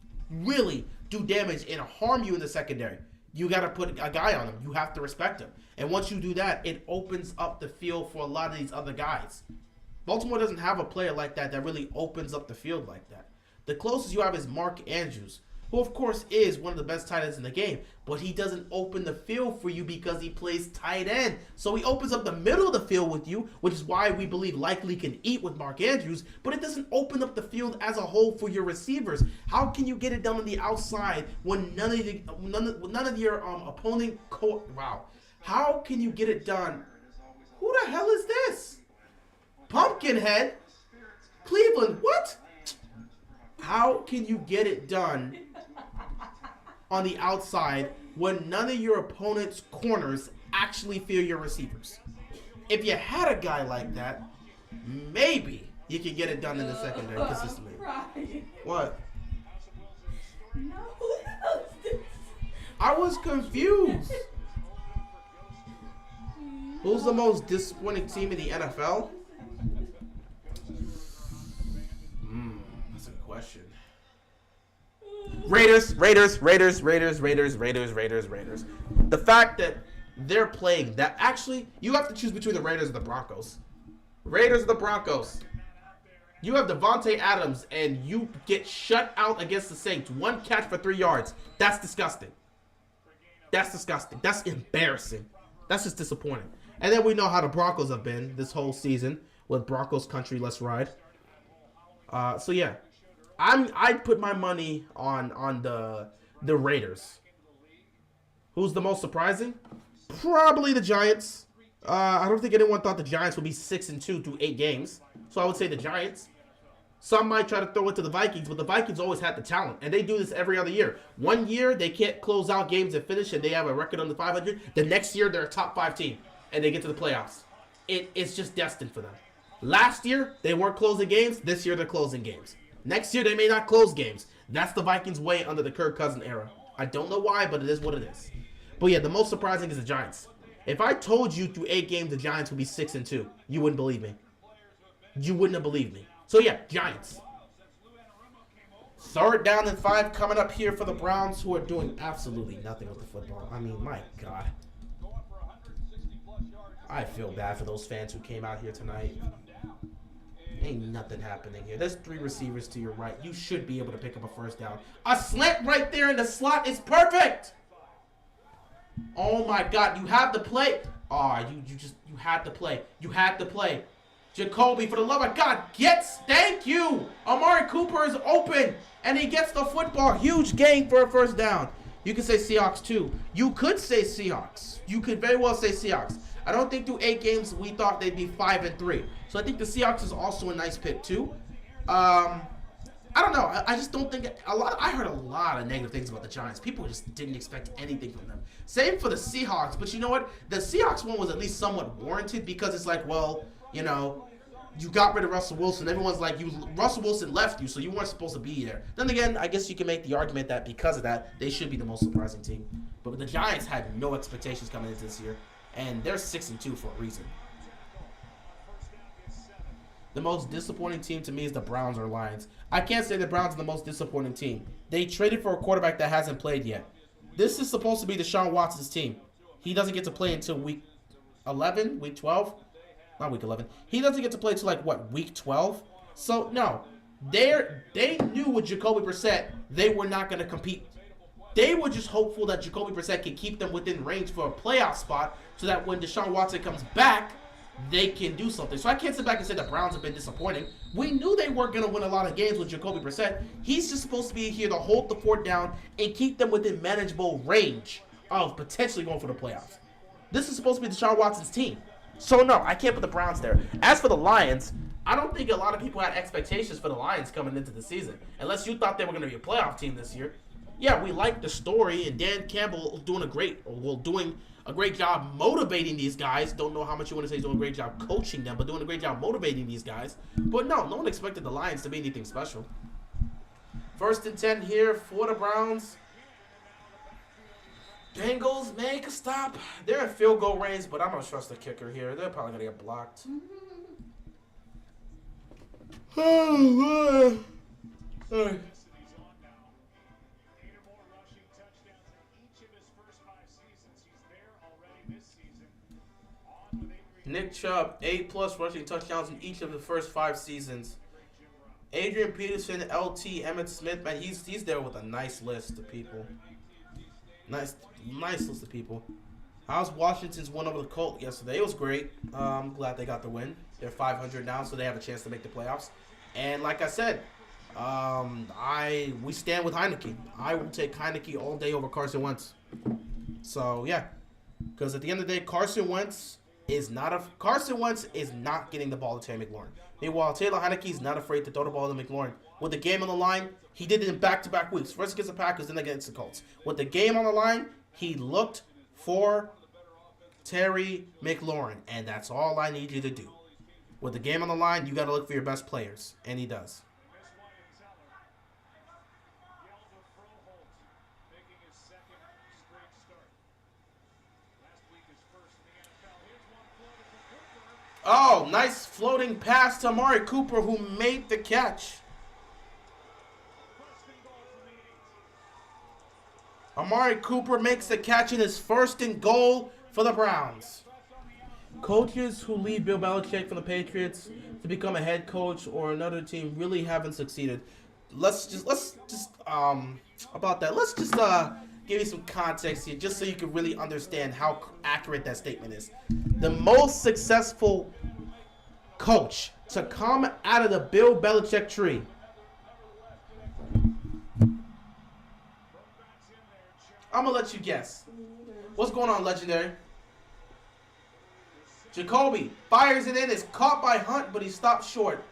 do damage and harm you in the secondary, you got to put a guy on him. You have to respect him. And once you do that, it opens up the field for a lot of these other guys. Baltimore doesn't have a player like that really opens up the field like that. The closest you have is Mark Andrews, who of course is one of the best tight ends in the game, but he doesn't open the field for you because he plays tight end. So he opens up the middle of the field with you, which is why we believe likely can eat with Mark Andrews, but it doesn't open up the field as a whole for your receivers. How can you get it done on the outside when none of your opponent wow. How can you get it done? Who the hell is this? Pumpkinhead? Cleveland, what? How can you get it done on the outside when none of your opponent's corners actually fear your receivers? If you had a guy like that, maybe you could get it done in the secondary consistently. What? No, I was confused. Who's the most disappointing team in the NFL? That's a good question. Raiders. The fact that they're playing that, actually, you have to choose between the Raiders and the Broncos. Raiders and the Broncos. You have Devontae Adams and you get shut out against the Saints. 1 catch for 3 yards. That's disgusting. That's embarrassing. That's just disappointing. And then we know how the Broncos have been this whole season with Broncos country. Let's ride. So yeah, I'd put my money on the Raiders. Who's the most surprising? Probably the Giants. I don't think anyone thought the Giants would be 6-2 through 8 games. So I would say the Giants. Some might try to throw it to the Vikings, but the Vikings always had the talent, and they do this every other year. One year, they can't close out games and finish, and they have a record under 500. The next year, they're a top 5 team, and they get to the playoffs. It's just destined for them. Last year, they weren't closing games. This year, they're closing games. Next year, they may not close games. That's the Vikings' way under the Kirk Cousins era. I don't know why, but it is what it is. But yeah, the most surprising is the Giants. If I told you through 8 games the Giants would be 6-2, you wouldn't believe me. You wouldn't have believed me. So yeah, Giants. 3rd down and 5 coming up here for the Browns, who are doing absolutely nothing with the football. I mean, my God. I feel bad for those fans who came out here tonight. Ain't nothing happening here. There's 3 receivers to your right. You should be able to pick up a 1st down. A slant right there in the slot is perfect. Oh my God, you have to play. Oh, you had to play. You had to play. Jacoby, for the love of God, thank you. Amari Cooper is open, and he gets the football. Huge gain for a first down. You could say Seahawks too. You could say Seahawks. You could very well say Seahawks. I don't think through 8 games we thought they'd be 5-3. So I think the Seahawks is also a nice pick too. I don't know. I just don't think I heard a lot of negative things about the Giants. People just didn't expect anything from them. Same for the Seahawks, but you know what? The Seahawks one was at least somewhat warranted because it's like, well, you know, you got rid of Russell Wilson. Everyone's like, Russell Wilson left you, so you weren't supposed to be there. Then again, I guess you can make the argument that because of that, they should be the most surprising team. But the Giants had no expectations coming into this year, and they're 6-2 for a reason. The most disappointing team to me is the Browns or Lions. I can't say the Browns are the most disappointing team. They traded for a quarterback that hasn't played yet. This is supposed to be Deshaun Watson's team. He doesn't get to play until week 11, week 12. Not week 11. He doesn't get to play until week 12? So, no. They knew with Jacoby Brissett, they were not going to compete. They were just hopeful that Jacoby Brissett could keep them within range for a playoff spot so that when Deshaun Watson comes back, they can do something. So I can't sit back and say the Browns have been disappointing. We knew they weren't going to win a lot of games with Jacoby Brissett. He's just supposed to be here to hold the fort down and keep them within manageable range of potentially going for the playoffs. This is supposed to be Deshaun Watson's team. So no, I can't put the Browns there. As for the Lions, I don't think a lot of people had expectations for the Lions coming into the season. Unless you thought they were going to be a playoff team this year. Yeah, we like the story, and Dan Campbell doing a great job motivating these guys. Don't know how much you want to say he's doing a great job coaching them, but doing a great job motivating these guys. But no one expected the Lions to be anything special. 1st and 10 here for the Browns. Bengals make a stop. They're in field goal range, but I'm going to trust the kicker here. They're probably going to get blocked. Oh, man. Nick Chubb, 8+ rushing touchdowns in each of the first 5 seasons. Adrian Peterson, LT, Emmitt Smith, man, he's there with a nice list of people. Nice list of people. How's Washington's win over the Colts yesterday? It was great. I'm glad they got the win. They're 500 now, so they have a chance to make the playoffs. And like I said, we stand with Heineke. I will take Heineke all day over Carson Wentz. So yeah, because at the end of the day, Carson Wentz is not getting the ball to Terry McLaurin. Meanwhile, Taylor Heineke is not afraid to throw the ball to McLaurin. With the game on the line, he did it in back-to-back weeks. First against the Packers, then against the Colts. With the game on the line, he looked for Terry McLaurin, and that's all I need you to do. With the game on the line, you got to look for your best players, and he does. Oh, nice floating pass to Amari Cooper, who made the catch. Amari Cooper makes the catch in his 1st and goal for the Browns. Coaches who leave Bill Belichick from the Patriots to become a head coach or another team really haven't succeeded. Let's just about that. Let's just give you some context here, just so you can really understand how accurate that statement is. The most successful coach to come out of the Bill Belichick tree. I'm going to let you guess. What's going on, Legendary? Jacoby fires it in. It's caught by Hunt, but he stopped short.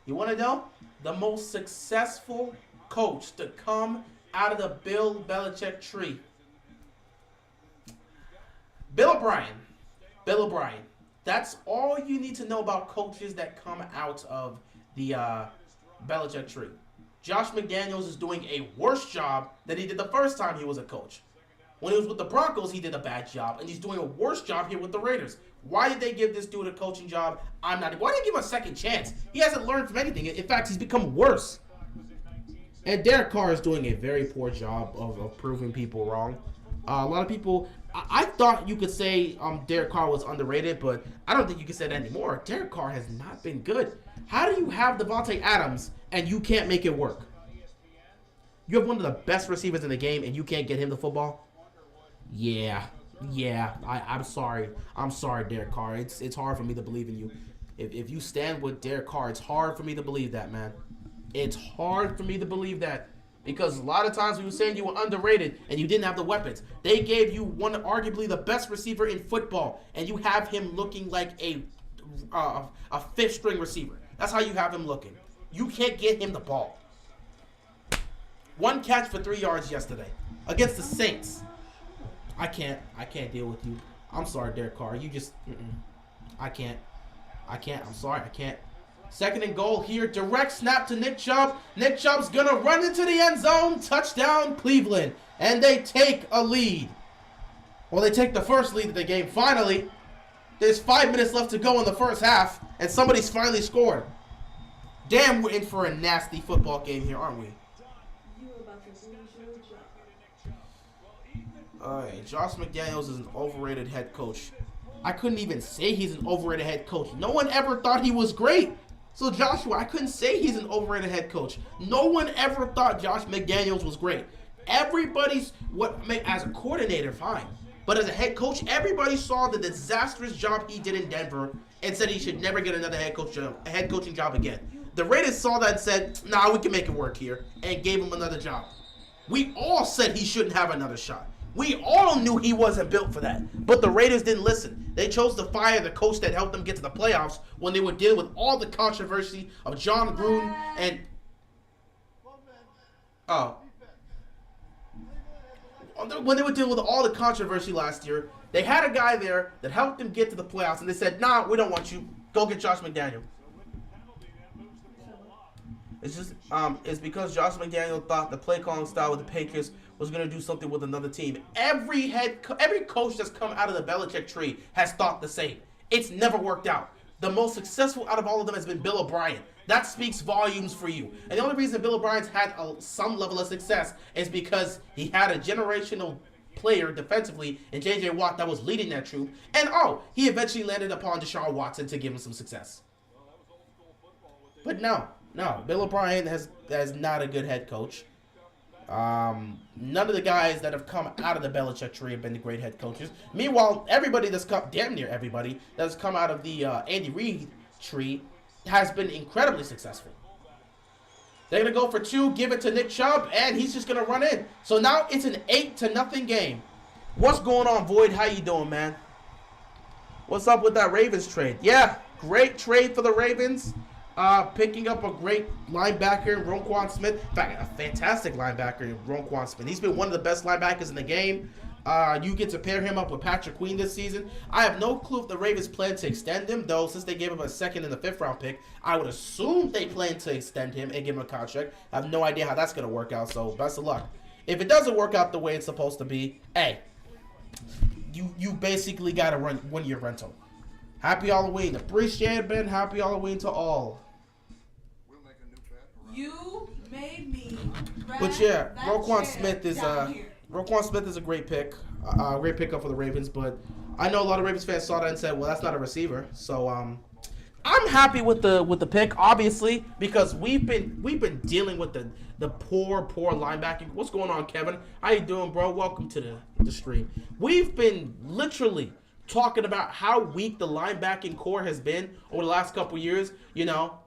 You want to know? The most successful coach to come out of the Bill Belichick tree. Bill O'Brien. Bill O'Brien. That's all you need to know about coaches that come out of the Belichick tree. Josh McDaniels is doing a worse job than he did the first time he was a coach. When he was with the Broncos, he did a bad job, and he's doing a worse job here with the Raiders. Why did they give this dude a coaching job? Why did they give him a second chance? He hasn't learned from anything. In fact, he's become worse. And Derek Carr is doing a very poor job of proving people wrong. A lot of people, I thought you could say Derek Carr was underrated, but I don't think you can say that anymore. Derek Carr has not been good. How do you have Devontae Adams and you can't make it work? You have one of the best receivers in the game, and you can't get him the football? Yeah. Yeah. I'm sorry. I'm sorry, Derek Carr. It's hard for me to believe in you. If you stand with Derek Carr, it's hard for me to believe that, man. It's hard for me to believe that. Because a lot of times we were saying you were underrated and you didn't have the weapons. They gave you one arguably the best receiver in football, and you have him looking like a fifth string receiver. That's how you have him looking. You can't get him the ball. One catch for 3 yards yesterday against the Saints. I can't deal with you. I'm sorry, Derek Carr. You just, I can't. I'm sorry, I can't. Second and goal here. Direct snap to Nick Chubb. Nick Chubb's going to run into the end zone. Touchdown, Cleveland. And they take a lead. Well, they take the first lead of the game. Finally, there's 5 minutes left to go in the first half, and somebody's finally scored. Damn, we're in for a nasty football game here, aren't we? Alright, Josh McDaniels is an overrated head coach. I couldn't even say he's an overrated head coach. No one ever thought he was great. So Joshua, I couldn't say he's an overrated head coach. No one ever thought Josh McDaniels was great. Everybody's as a coordinator, fine. But as a head coach, everybody saw the disastrous job he did in Denver and said he should never get another head coaching job again. The Raiders saw that and said, nah, we can make it work here, and gave him another job. We all said he shouldn't have another shot. We all knew he wasn't built for that. But the Raiders didn't listen. They chose to fire the coach that helped them get to the playoffs when they were dealing with all the controversy of John Gruden and... When they were dealing with all the controversy last year, they had a guy there that helped them get to the playoffs, and they said, nah, we don't want you. Go get Josh McDaniel. It's because Josh McDaniel thought the play calling style with the Patriots was going to do something with another team. Every coach that's come out of the Belichick tree has thought the same. It's never worked out. The most successful out of all of them has been Bill O'Brien. That speaks volumes for you. And the only reason Bill O'Brien's had some level of success is because he had a generational player defensively in J.J. Watt that was leading that troop. And he eventually landed upon Deshaun Watson to give him some success. But no, Bill O'Brien has not a good head coach. None of the guys that have come out of the Belichick tree have been the great head coaches. Meanwhile, everybody that's come, damn near everybody that's come out of the Andy Reid tree has been incredibly successful. They're going to go for 2, give it to Nick Chubb, and he's just going to run in. So now it's an 8-0 game. What's going on, Void? How you doing, man? What's up with that Ravens trade? Yeah, great trade for the Ravens. Picking up a great linebacker in Roquan Smith. In fact, a fantastic linebacker in Roquan Smith. He's been one of the best linebackers in the game. You get to pair him up with Patrick Queen this season. I have no clue if the Ravens plan to extend him, though, since they gave him a 2nd and a 5th round pick. I would assume they plan to extend him and give him a contract. I have no idea how that's going to work out, so best of luck. If it doesn't work out the way it's supposed to be, hey, you basically got a 1-year rental. Happy Halloween. Appreciate it, Ben. Happy Halloween to all. You made me. But yeah, Roquan Smith is a great pick, great pickup for the Ravens. But I know a lot of Ravens fans saw that and said, "Well, that's not a receiver." So I'm happy with the pick, obviously, because we've been dealing with the poor linebacking. What's going on, Kevin? How you doing, bro? Welcome to the stream. We've been literally talking about how weak the linebacking core has been over the last couple years. You know.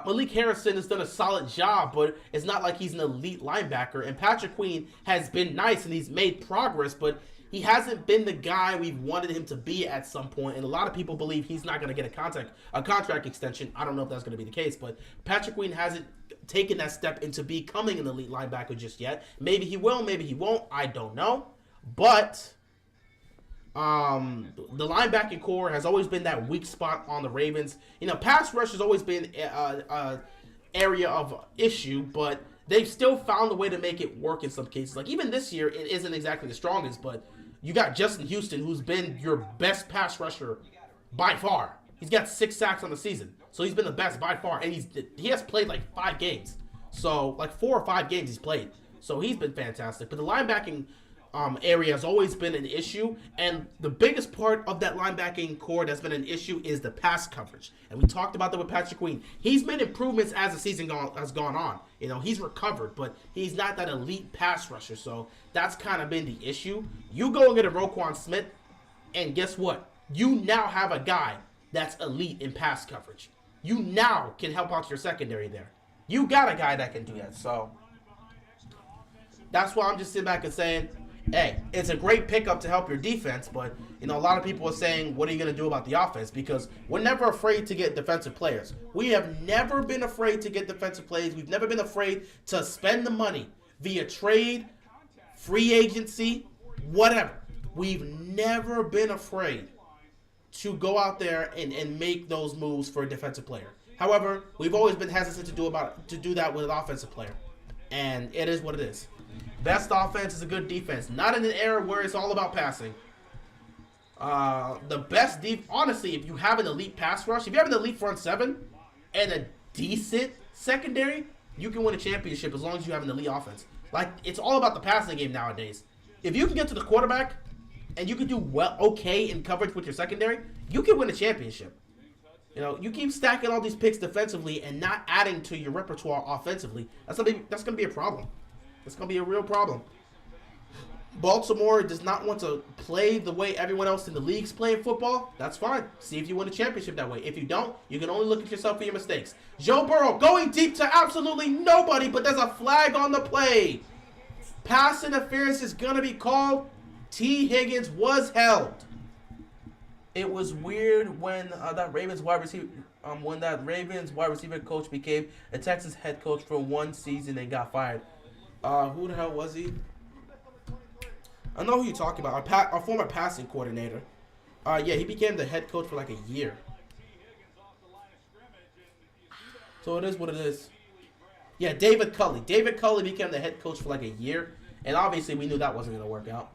Malik Harrison has done a solid job, but it's not like he's an elite linebacker. And Patrick Queen has been nice and he's made progress, but he hasn't been the guy we've wanted him to be at some point. And a lot of people believe he's not going to get a contract extension. I don't know if that's going to be the case, but Patrick Queen hasn't taken that step into becoming an elite linebacker just yet. Maybe he will, maybe he won't. I don't know. But the linebacking core has always been that weak spot on the Ravens. You know, pass rush has always been a area of issue, but they've still found a way to make it work in some cases. Like even this year, it isn't exactly the strongest, but you got Justin Houston, who's been your best pass rusher by far. He's got 6 sacks on the season, so he's been the best by far, and he has played like 5 games. So like 4 or 5 games he's played. So he's been fantastic. But the linebacking area has always been an issue, and the biggest part of that linebacking core that's been an issue is the pass coverage. And we talked about that with Patrick Queen. He's made improvements as the season has gone on. You know, he's recovered, but he's not that elite pass rusher, so that's kind of been the issue. You go and get a Roquan Smith, and guess what? You now have a guy that's elite in pass coverage. You now can help out your secondary there. You got a guy that can do that, so that's why I'm just sitting back and saying, hey, it's a great pickup to help your defense, but, you know, a lot of people are saying, what are you going to do about the offense? Because we're never afraid to get defensive players. We have never been afraid to get defensive players. We've never been afraid to spend the money via trade, free agency, whatever. We've never been afraid to go out there and make those moves for a defensive player. However, we've always been hesitant to do that with an offensive player. And it is what it is. Best offense is a good defense. Not in an era where it's all about passing. The best honestly, if you have an elite pass rush, if you have an elite front seven and a decent secondary, you can win a championship as long as you have an elite offense. Like, it's all about the passing game nowadays. If you can get to the quarterback and you can do okay in coverage with your secondary, you can win a championship. You know, you keep stacking all these picks defensively and not adding to your repertoire offensively. That's gonna be a problem. It's going to be a real problem. Baltimore does not want to play the way everyone else in the league's playing football. That's fine. See if you win a championship that way. If you don't, you can only look at yourself for your mistakes. Joe Burrow going deep to absolutely nobody, but there's a flag on the play. Pass interference is going to be called. T. Higgins was held. It was weird when that Ravens wide receiver coach became a Texas head coach for one season and got fired. Who the hell was he? I know who you're talking about. Our former passing coordinator. Yeah, he became the head coach for like a year. So it is what it is. Yeah, David Culley. David Culley became the head coach for like a year, and obviously we knew that wasn't going to work out.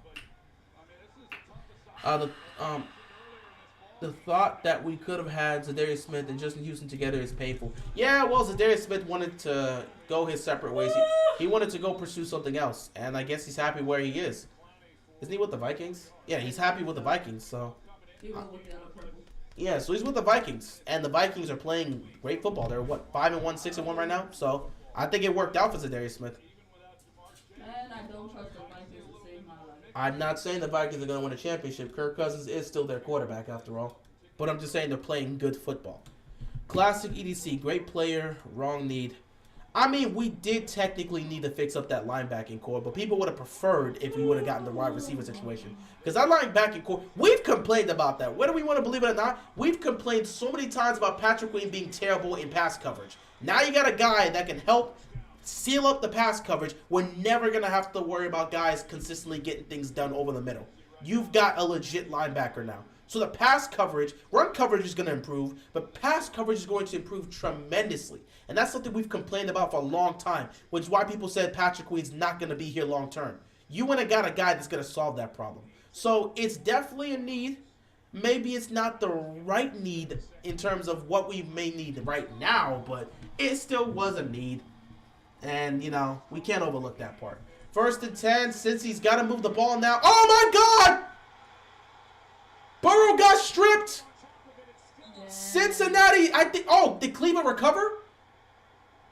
The thought that we could have had Zadarius Smith and Justin Houston together is painful. Yeah, well, Zadarius Smith wanted to go his separate ways. He wanted to go pursue something else, and I guess he's happy where he is. Isn't he with the Vikings? Yeah, he's happy with the Vikings, so. Yeah, so he's with the Vikings, and the Vikings are playing great football. They're, 5-1, 6-1 right now? So I think it worked out for Zadarius Smith. And I don't trust the Vikings to save my life. I'm not saying the Vikings are going to win a championship. Kirk Cousins is still their quarterback after all. But I'm just saying they're playing good football. Classic EDC, great player, wrong need. I mean, we did technically need to fix up that linebacking core, but people would have preferred if we would have gotten the wide receiver situation. Because that linebacking core, we've complained about that. Whether we want to believe it or not, we've complained so many times about Patrick Queen being terrible in pass coverage. Now you got a guy that can help seal up the pass coverage. We're never going to have to worry about guys consistently getting things done over the middle. You've got a legit linebacker now. So the pass coverage, run coverage is going to improve, but pass coverage is going to improve tremendously. And that's something we've complained about for a long time, which is why people said Patrick Queen's not going to be here long term. You went and got a guy that's going to solve that problem. So it's definitely a need. Maybe it's not the right need in terms of what we may need right now, but it still was a need. And, you know, we can't overlook that part. 1st and 10, since he's got to move the ball now. Oh, my God! Burrow got stripped. Yeah. Cincinnati, I think. Oh, did Cleveland recover?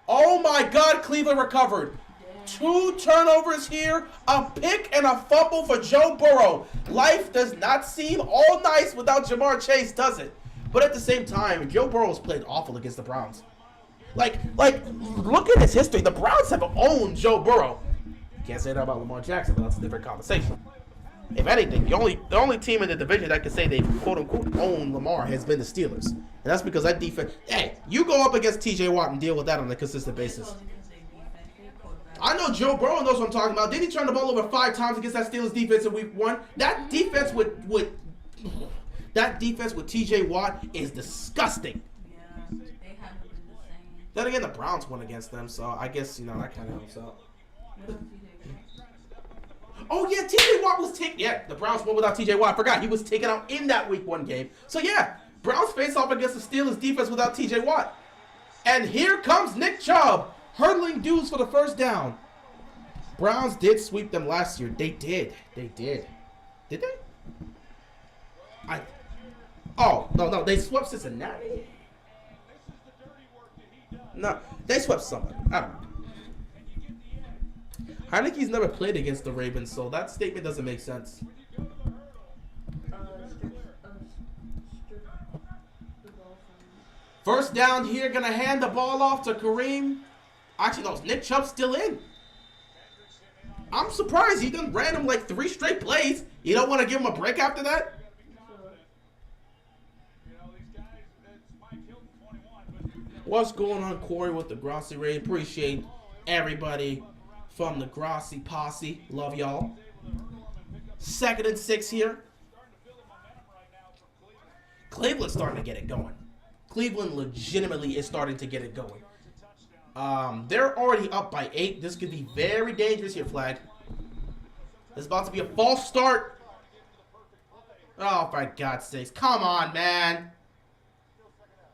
Oh my God, Cleveland recovered. Yeah. 2 turnovers here, a pick and a fumble for Joe Burrow. Life does not seem all nice without Jamar Chase, does it? But at the same time, Joe Burrow's played awful against the Browns. Like, look at his history. The Browns have owned Joe Burrow. Can't say that about Lamar Jackson, but that's a different conversation. If anything, the only team in the division that can say they've quote-unquote owned Lamar has been the Steelers. And that's because that defense... Hey, you go up against T.J. Watt and deal with that on a consistent basis. I know Joe Burrow knows what I'm talking about. Didn't he turn the ball over 5 times against that Steelers defense in week 1? That defense with T.J. Watt is disgusting. Yeah, they haven't been the same. Then again, the Browns won against them, so I guess, you know, that kind of helps out. Oh, yeah, T.J. Watt was taken. Yeah, the Browns won without T.J. Watt. I forgot. He was taken out in that week 1 game. So, yeah, Browns face off against the Steelers defense without T.J. Watt. And here comes Nick Chubb, hurdling dudes for the first down. Browns did sweep them last year. They did. They did. Did they? Oh, no. They swept Cincinnati? No. They swept somebody. I don't know. Heineke's never played against the Ravens, so that statement doesn't make sense. First down here, gonna hand the ball off to Kareem. Actually, no, Nick Chubb's still in. I'm surprised he done ran him like 3 straight plays. You don't want to give him a break after that? What's going on, Corey, with the Grossi Raid? Appreciate everybody from the Grossi posse. Love y'all. 2nd and 6 here. Cleveland's starting to get it going. Cleveland legitimately is starting to get it going. They're already up by 8. This could be very dangerous here, Flag. This is about to be a false start. Oh, for God's sakes. Come on, man.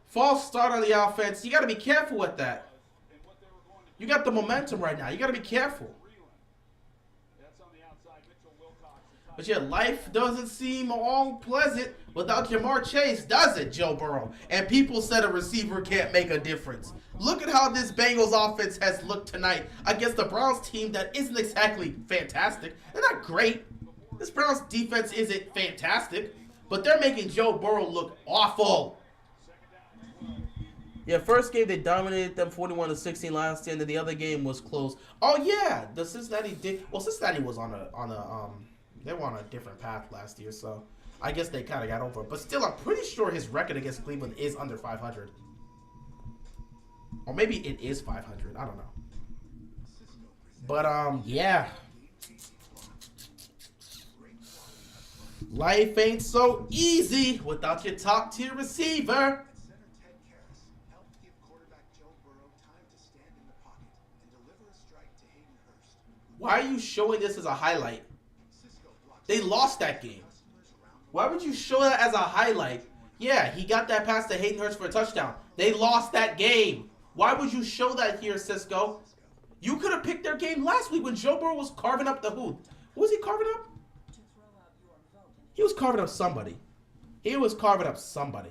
False start on the offense. You got to be careful with that. You got the momentum right now. You got to be careful. But yeah, life doesn't seem all pleasant without Jamar Chase, does it, Joe Burrow? And people said a receiver can't make a difference. Look at how this Bengals offense has looked tonight against the Browns team that isn't exactly fantastic. They're not great. This Browns defense isn't fantastic, but they're making Joe Burrow look awful. Yeah, first game they dominated them 41-16 last year, and then the other game was close. Oh yeah, the Cincinnati did. Well, Cincinnati was on a they were on a different path last year, so I guess they kind of got over it. But still, I'm pretty sure his record against Cleveland is under 500. Or maybe it is 500. I don't know. But, yeah. Life ain't so easy without your top-tier receiver. Why are you showing this as a highlight? They lost that game. Why would you show that as a highlight? Yeah, he got that pass to Hayden Hurst for a touchdown. They lost that game. Why would you show that here, Cisco? You could have picked their game last week when Joe Burrow was carving up the who? Who was he carving up? He was carving up somebody. He was carving up somebody.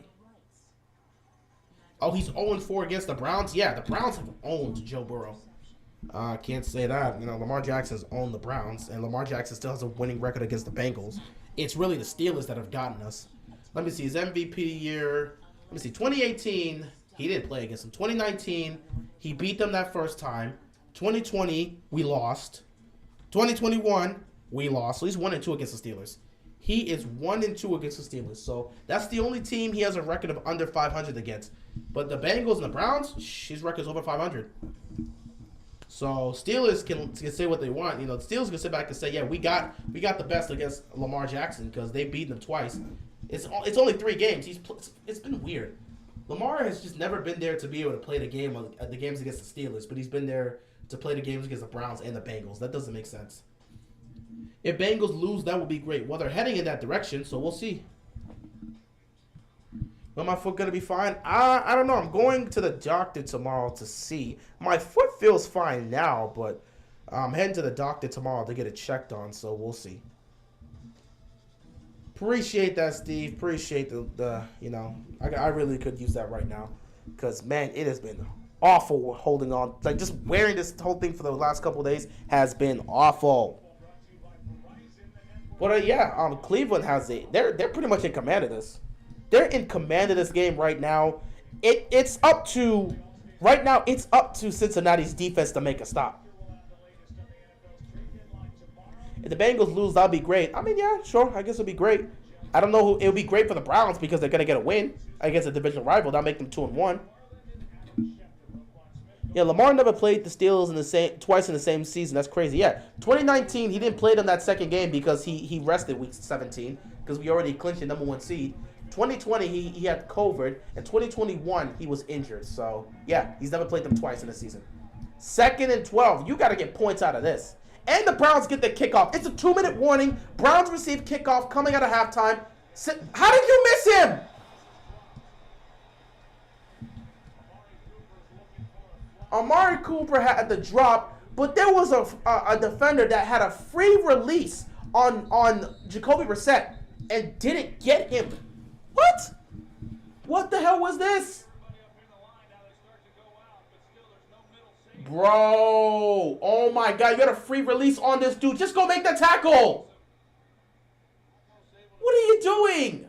Oh, he's 0-4 against the Browns? Yeah, the Browns have owned Joe Burrow. Can't say that. You know, Lamar Jackson's owned the Browns, and Lamar Jackson still has a winning record against the Bengals. It's really the Steelers that have gotten us. Let me see. His MVP year. Let me see. 2018, he didn't play against them. 2019, he beat them that first time. 2020, we lost. 2021, we lost. So he's 1-2 against the Steelers. He is 1-2 against the Steelers. So that's the only team he has a record of under 500 against. But the Bengals and the Browns, his record's over 500. So Steelers can say what they want. You know, the Steelers can sit back and say, yeah, we got the best against Lamar Jackson because they beat them twice. It's only 3 games. It's been weird. Lamar has just never been there to be able to play the games against the Steelers, but he's been there to play the games against the Browns and the Bengals. That doesn't make sense. If Bengals lose, that would be great. Well, they're heading in that direction, so we'll see. Am my foot gonna be fine? I don't know. I'm going to the doctor tomorrow to see. My foot feels fine now, but I'm heading to the doctor tomorrow to get it checked on, so we'll see. Appreciate that, Steve. Appreciate the you know, I really could use that right now. Because, man, it has been awful holding on. Like, just wearing this whole thing for the last couple of days has been awful. But, yeah, Cleveland has it. They're pretty much in command of this. They're in command of this game right now. It's up to Cincinnati's defense to make a stop. If the Bengals lose, that'll be great. I mean, yeah, sure. I guess it'll be great. I don't know who it'll be great for the Browns because they're gonna get a win against a divisional rival. That'll make them 2-1. Yeah, Lamar never played the Steelers twice in the same season. That's crazy. Yeah, 2019 he didn't play them that second game because he rested week 17 because we already clinched the number 1 seed. 2020, he had COVID, and 2021, he was injured. So, yeah, he's never played them twice in a season. 2nd and 12. You got to get points out of this. And the Browns get the kickoff. It's a 2-minute warning. Browns receive kickoff coming out of halftime. How did you miss him? Amari Cooper had the drop. but there was a defender that had a free release on Jacoby Brissett and didn't get him. What? What the hell was this? Bro, oh my God, you got a free release on this dude. Just go make the tackle. What are you doing?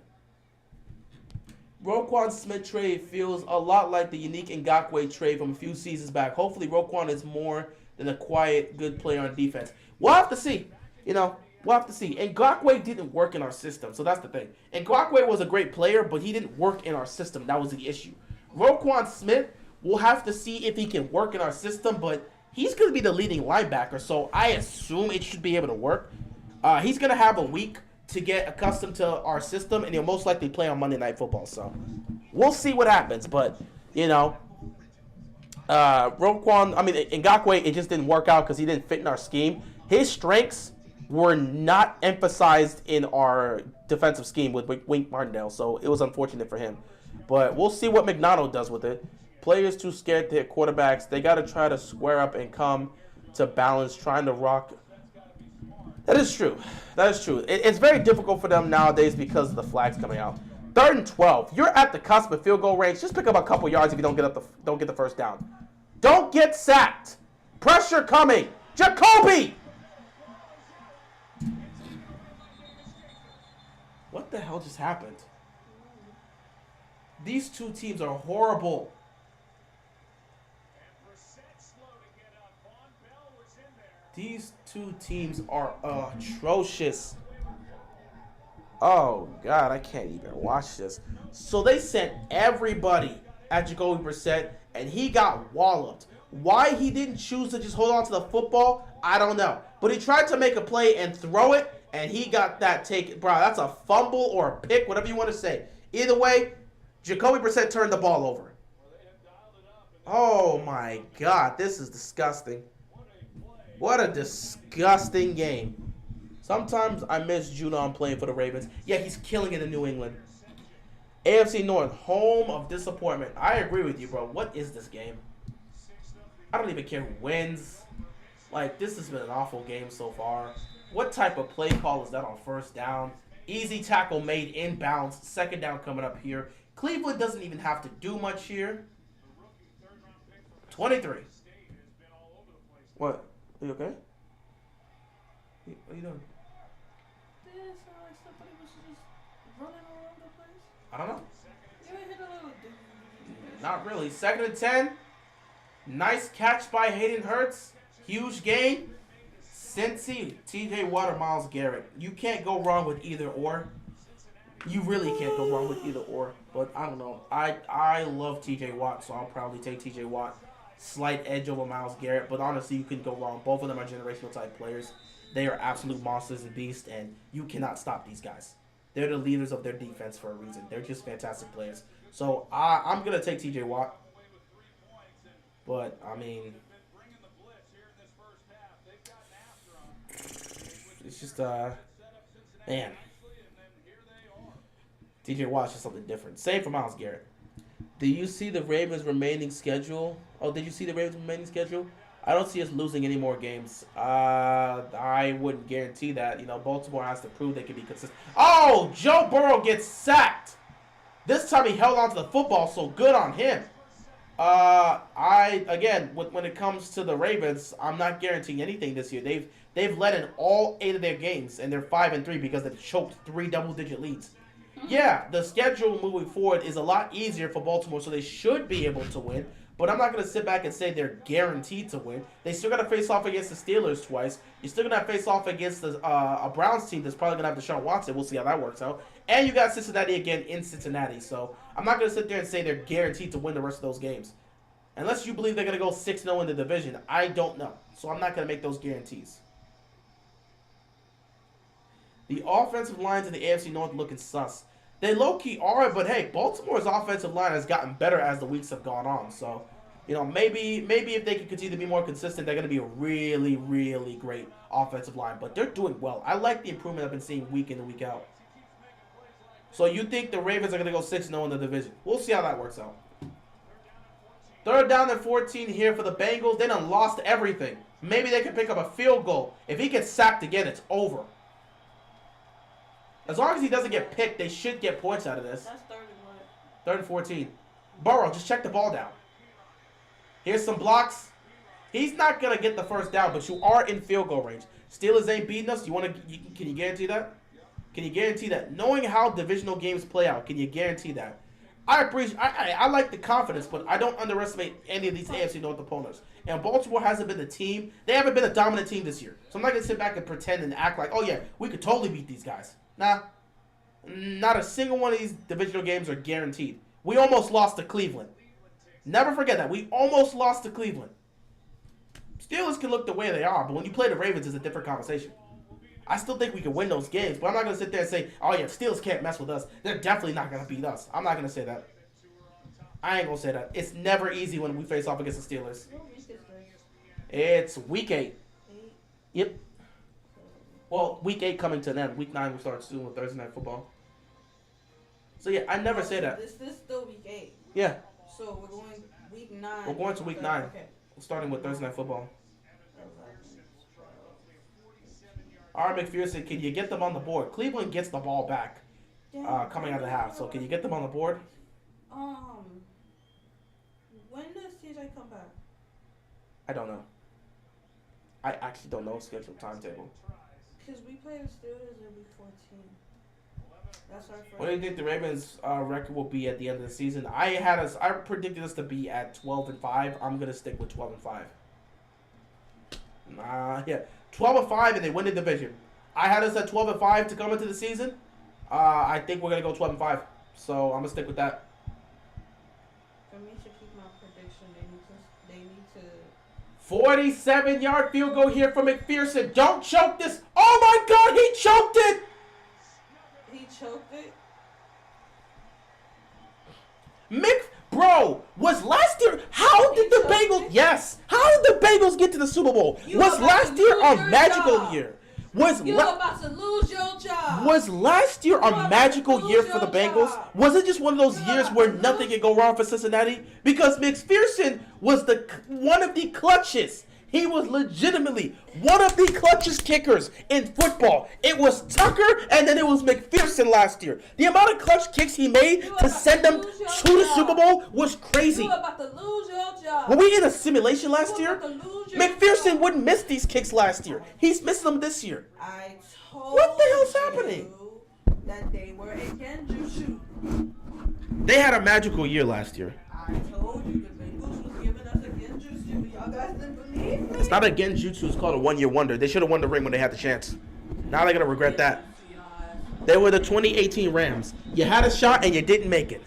Roquan Smith trade feels a lot like the unique Ngakoue trade from a few seasons back. Hopefully Roquan is more than a quiet, good player on defense. We'll have to see. We'll have to see. Ngakoue didn't work in our system, so that's the thing. Ngakoue was a great player, but he didn't work in our system. That was the issue. Roquan Smith, we'll have to see if he can work in our system, but he's going to be the leading linebacker, so I assume it should be able to work. He's going to have a week to get accustomed to our system, and he'll most likely play on Monday Night Football. So we'll see what happens. But, Ngakoue, it just didn't work out because he didn't fit in our scheme. His strengths were not emphasized in our defensive scheme with Wink Martindale, so it was unfortunate for him. But we'll see what McDonald does with it. Players too scared to hit quarterbacks. They got to try to square up and come to balance, trying to rock. That is true. That is true. It's very difficult for them nowadays because of the flags coming out. 3rd and 12. You're at the cusp of field goal range. Just pick up a couple yards if you don't get the first down. Don't get sacked. Pressure coming. Jacoby. What the hell just happened? These two teams are horrible. These two teams are atrocious. Oh, God, I can't even watch this. So they sent everybody at Jacoby Brissett, and he got walloped. Why he didn't choose to just hold on to the football, I don't know. But he tried to make a play and throw it, and he got that taken. Bro, that's a fumble or a pick, whatever you want to say. Either way, Jacoby Brissett turned the ball over. Oh, my God, this is disgusting. What a disgusting game. Sometimes I miss Judon playing for the Ravens. Yeah, he's killing it in New England. AFC North, home of disappointment. I agree with you, bro. What is this game? I don't even care who wins. Like, this has been an awful game so far. What type of play call is that on first down? Easy tackle made inbounds. 2nd down coming up here. Cleveland doesn't even have to do much here. 23. What? Are you okay? What are you doing? Did sound like somebody was just running all over the place? I don't know. You ain't hit a little Not really. 2nd and 10. Nice catch by Hayden Hurts. Huge gain. Cincy, TJ Watt, or Myles Garrett. You can't go wrong with either or. You really can't go wrong with either or. But I don't know. I love TJ Watt, so I'll probably take TJ Watt. Slight edge over Myles Garrett, but honestly, you couldn't go wrong. Both of them are generational type players. They are absolute monsters and beasts, and you cannot stop these guys. They're the leaders of their defense for a reason. They're just fantastic players. So I'm going to take TJ Watt. But, I mean, it's just, man. TJ Watt's just something different. Same for Myles Garrett. Do you see the Ravens' remaining schedule? Oh, did you see the Ravens' remaining schedule? I don't see us losing any more games. I wouldn't guarantee that. Baltimore has to prove they can be consistent. Oh, Joe Burrow gets sacked. This time he held on to the football, so good on him. When it comes to the Ravens, I'm not guaranteeing anything this year. They've led in all 8 of their games, and they're 5-3 because they've choked 3 double-digit leads. Yeah, the schedule moving forward is a lot easier for Baltimore, so they should be able to win. But I'm not going to sit back and say they're guaranteed to win. They still got to face off against the Steelers twice. You're still going to face off against a Browns team that's probably going to have Deshaun Watson. We'll see how that works out. And you got Cincinnati again in Cincinnati. So I'm not going to sit there and say they're guaranteed to win the rest of those games. Unless you believe they're going to go 6-0 in the division. I don't know. So I'm not going to make those guarantees. The offensive lines in the AFC North looking sus. They low-key are, but hey, Baltimore's offensive line has gotten better as the weeks have gone on. So, maybe if they can continue to be more consistent, they're going to be a really, really great offensive line. But they're doing well. I like the improvement I've been seeing week in and week out. So you think the Ravens are going to go 6-0 in the division? We'll see how that works out. Third down and 14 here for the Bengals. They done lost everything. Maybe they can pick up a field goal. If he gets sacked again, it's over. As long as he doesn't get picked, they should get points out of this. That's third and what? Third and 14. Burrow, just check the ball down. Here's some blocks. He's not going to get the first down, but you are in field goal range. Steelers ain't beating us. Can you guarantee that? Can you guarantee that? Knowing how divisional games play out, can you guarantee that? I like the confidence, but I don't underestimate any of these AFC North opponents. And Baltimore hasn't been the team. They haven't been a dominant team this year. So I'm not going to sit back and pretend and act like, oh yeah, we could totally beat these guys. Nah. Not a single one of these divisional games are guaranteed. We almost lost to Cleveland. Never forget that. We almost lost to Cleveland. Steelers can look the way they are, but when you play the Ravens, it's a different conversation. I still think we can win those games, but I'm not going to sit there and say, oh yeah, Steelers can't mess with us. They're definitely not going to beat us. I'm not going to say that. I ain't going to say that. It's never easy when we face off against the Steelers. It's week 8. Yep. Well, week 8 coming to an end. Week 9 we start soon with Thursday Night Football. So yeah, I never say that. This is still week 8. Yeah. So we're going week 9. We're going to week 9. Okay. Starting with Thursday Night Football. All right, McPherson, can you get them on the board? Cleveland gets the ball back coming out of the half. So can you get them on the board? When does TJ come back? I don't know. I actually don't know schedule timetable. Because we play the Steelers in week 14. That's our first. What do you think the Ravens' record will be at the end of the season? I predicted us to be at 12-5. I'm gonna stick with 12-5. Yeah, 12-5, and they win the division. I had us at 12-5 to come into the season. I think we're gonna go 12-5. So I'm gonna stick with that. For me to keep my prediction, they need to 47-yard field goal here from McPherson. Don't choke this. Oh my God, he choked it. He choked it. Bro, was last year? How did the Bengals? Yes. How did the Bengals get to the Super Bowl? Was last year a magical year? You're about to lose your job. Was last year a magical year for the Bengals? Was it just one of those years where nothing could go wrong for Cincinnati? Because McPherson was one of the clutches. He was legitimately one of the clutchest kickers in football. It was Tucker, and then it was McPherson last year. The amount of clutch kicks he made to send them to the Super Bowl was crazy. You're about to lose your job. Were we in a simulation last year? McPherson wouldn't miss these kicks last year. He's missed them this year. I told What the hell's happening? That they were a genjutsu. They had a magical year last year. I told you the Bengals was giving us a genjutsu. Y'all guys didn't believe me. It's not a genjutsu, it's called a one-year wonder. They should have won the ring when they had the chance. Now they're going to regret that. They were the 2018 Rams. You had a shot and you didn't make it.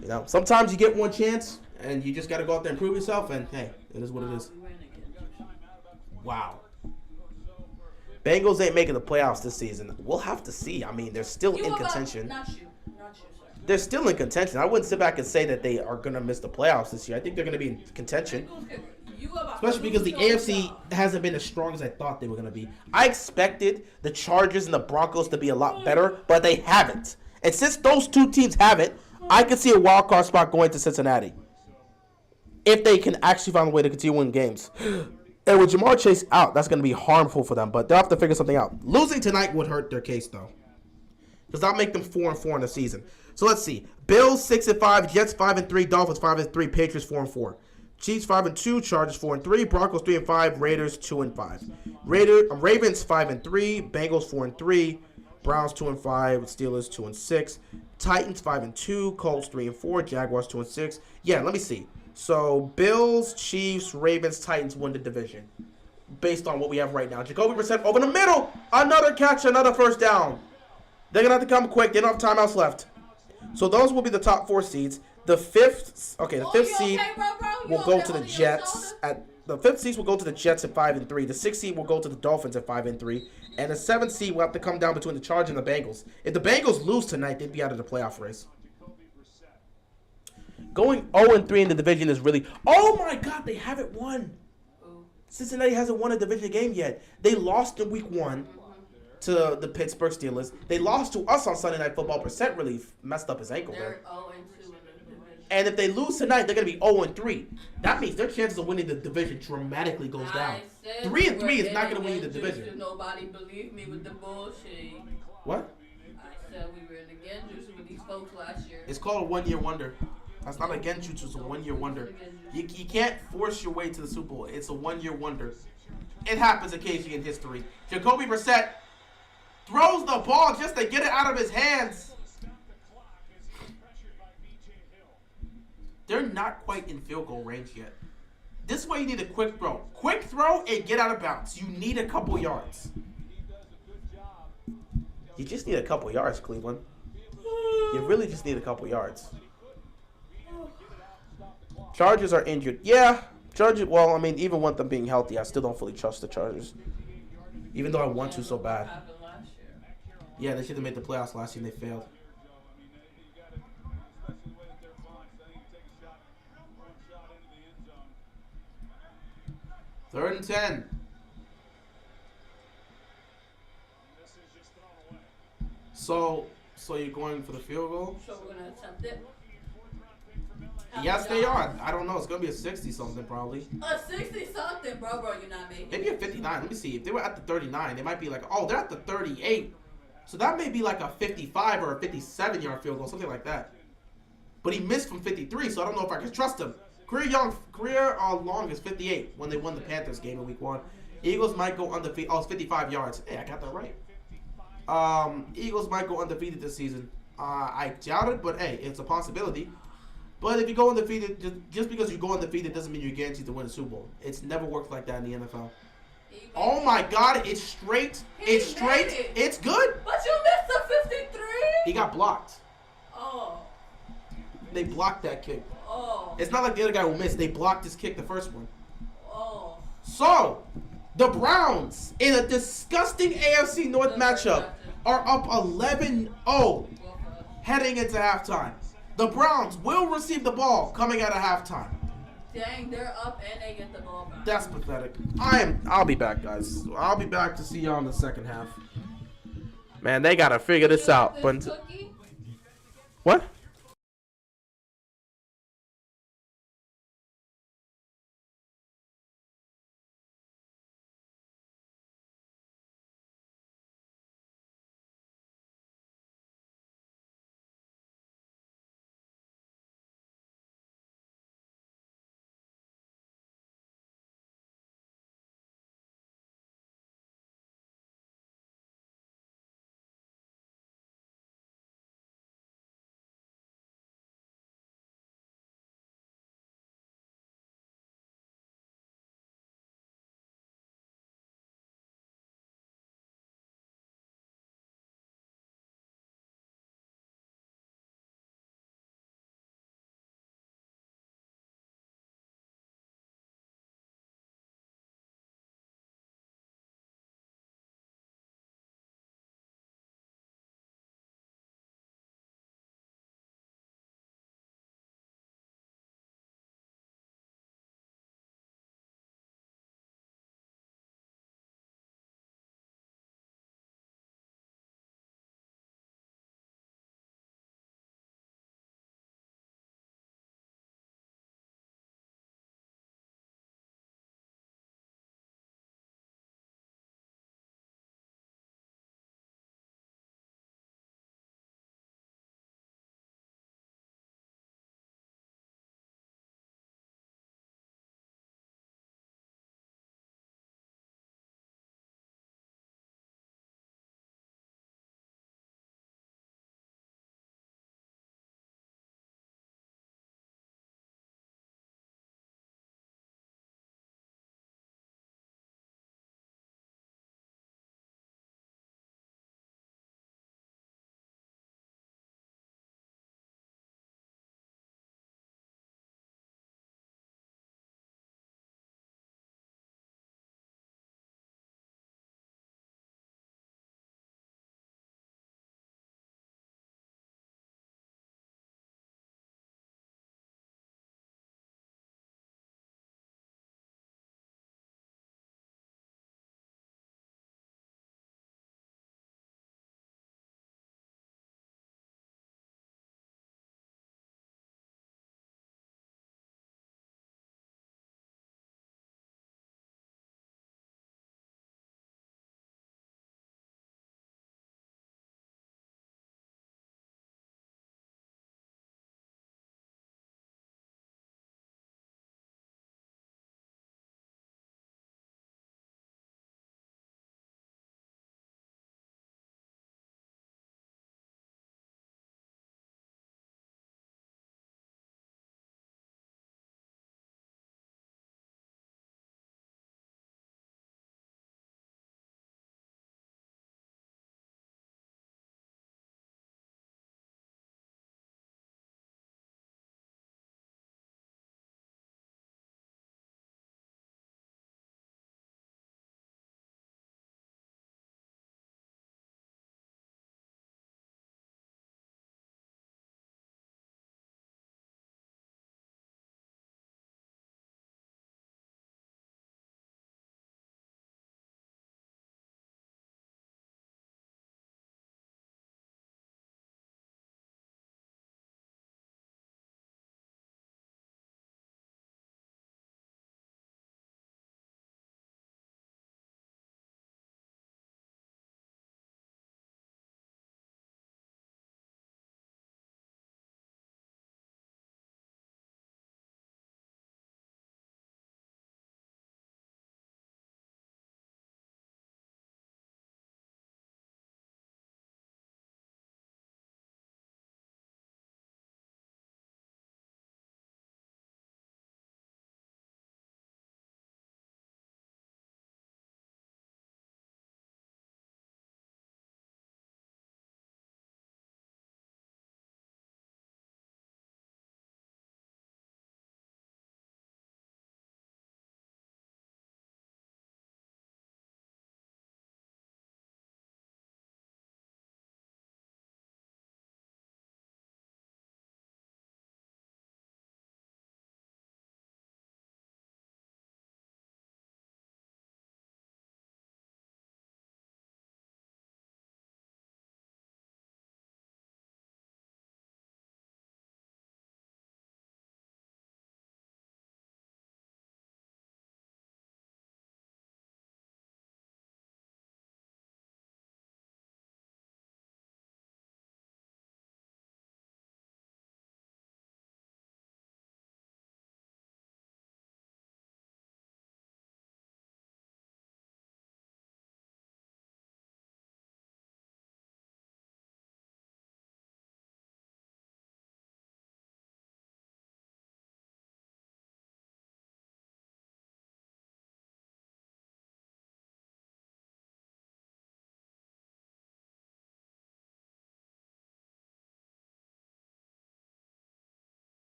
You know, sometimes you get one chance and you just got to go out there and prove yourself, and hey, it is what it is. Wow. Bengals ain't making the playoffs this season. We'll have to see. I mean, they're still in contention. Not you, sir. They're still in contention. I wouldn't sit back and say that they are going to miss the playoffs this year. I think they're going to be in contention. Especially because the AFC hasn't been as strong as I thought they were going to be. I expected the Chargers and the Broncos to be a lot better, but they haven't. And since those two teams haven't, I can see a wild card spot going to Cincinnati. If they can actually find a way to continue winning games. And with Jamar Chase out, that's going to be harmful for them. But they'll have to figure something out. Losing tonight would hurt their case, though. Does that make them 4-4 in the season? So let's see. Bills 6-5, Jets 5-3, Dolphins 5-3, Patriots 4-4, Chiefs 5-2, Chargers 4-3, Broncos 3-5, Raiders 2-5, Ravens 5-3, Bengals 4-3, Browns 2-5, Steelers 2-6, Titans 5-2, Colts 3-4, Jaguars 2-6. Yeah, let me see. So Bills, Chiefs, Ravens, Titans win the division based on what we have right now. Jacoby Brissett over the middle, another catch, another first down. They're gonna have to come quick. They don't have timeouts left. So those will be the top 4 seeds. The fifth seed will go to the Jets. The 5th seed will go to the Jets at 5-3. The 6th seed will go to the Dolphins at 5-3. And the 7th seed will have to come down between the Chargers and the Bengals. If the Bengals lose tonight, they'd be out of the playoff race. Going 0-3 in the division is really... Oh my God, they haven't won. Cincinnati hasn't won a division game yet. They lost in week 1 to the Pittsburgh Steelers. They lost to us on Sunday Night Football. Brissett really messed up his ankle there. They're 0-2 in the division. And if they lose tonight, they're gonna be 0-3. That means their chances of winning the division dramatically goes down. I said 3-3 we is were not in gonna win you the again division. jutsu. Nobody believed me with the bullshit. What? I said we were in again jutsu with these folks last year. It's called a 1-year wonder. That's not a genjutsu, it's a 1-year wonder. You can't force your way to the Super Bowl. It's a 1-year wonder. It happens occasionally in history. Jacoby Brissett throws the ball just to get it out of his hands. They're not quite in field goal range yet. This is why you need a quick throw. Quick throw and get out of bounds. You need a couple yards. You just need a couple yards, Cleveland. You really just need a couple yards. Chargers are injured. Yeah, Chargers. Well, I mean, even with them being healthy, I still don't fully trust the Chargers. Even though I want to so bad. Yeah, they should have made the playoffs last year and they failed. Third and 10. So you're going for the field goal? So we're gonna attempt it. Yes, they are. I don't know. It's gonna be a 60-something probably. A 60-something, bro. You're not making. Maybe a 59. Let me see. If they were at the 39, they might be like, oh, they're at the 38. So that may be like a 55 or a 57-yard field goal, something like that. But he missed from 53, so I don't know if I can trust him. Career long is 58 when they won the Panthers game in Week 1. Eagles might go undefeated. Oh, it's 55 yards. Hey, I got that right. Eagles might go undefeated this season. I doubt it, but hey, it's a possibility. But if you go undefeated, just because you go undefeated doesn't mean you're guaranteed to win a Super Bowl. It's never worked like that in the NFL. Oh my God, it's straight. It's straight. It's good. But you missed the 53. He got blocked. Oh. They blocked that kick. Oh. It's not like the other guy who missed. They blocked his kick, the first one. Oh. So, the Browns, in a disgusting AFC North matchup, are up 11-0 heading into halftime. The Browns will receive the ball coming out of halftime. Dang, they're up and they get the ball back. That's pathetic. I'll be back, guys. I'll be back to see y'all in the second half. Man, they gotta figure this out. But what?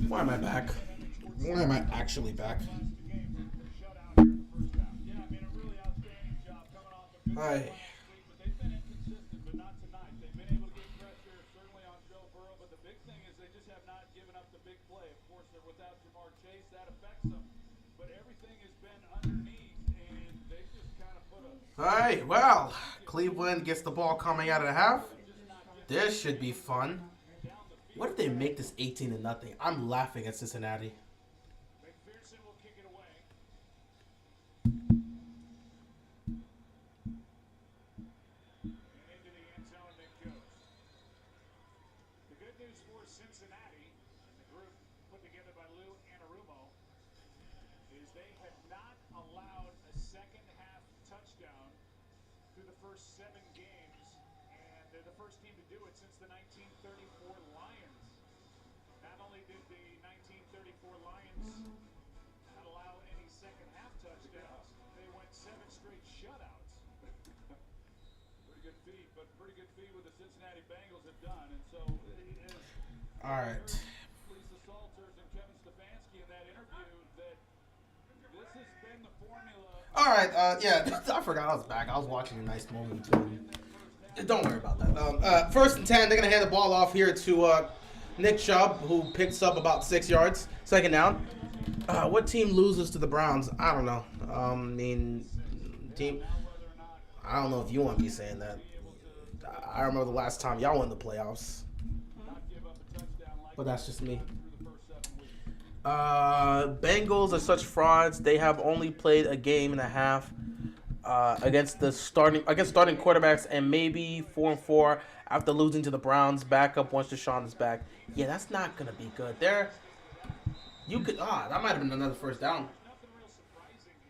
Why am I back? Why am I actually back? Hi. Alright, well, Cleveland gets the ball coming out of the half. This should be fun. What if they make this 18-0? I'm laughing at Cincinnati. All right. All right. Yeah, I forgot I was back. I was watching a nice moment between. Don't worry about that. First and 10, they're gonna hand the ball off here to Nick Chubb, who picks up about 6 yards. Second down. What team loses to the Browns? I don't know. Team. I don't know if you want me saying that. I remember the last time y'all won the playoffs. But that's just me. Bengals are such frauds. They have only played a game and a half against starting quarterbacks, and maybe 4-4 after losing to the Browns. Back up once Deshaun is back. Yeah, that's not gonna be good. That might have been another first down.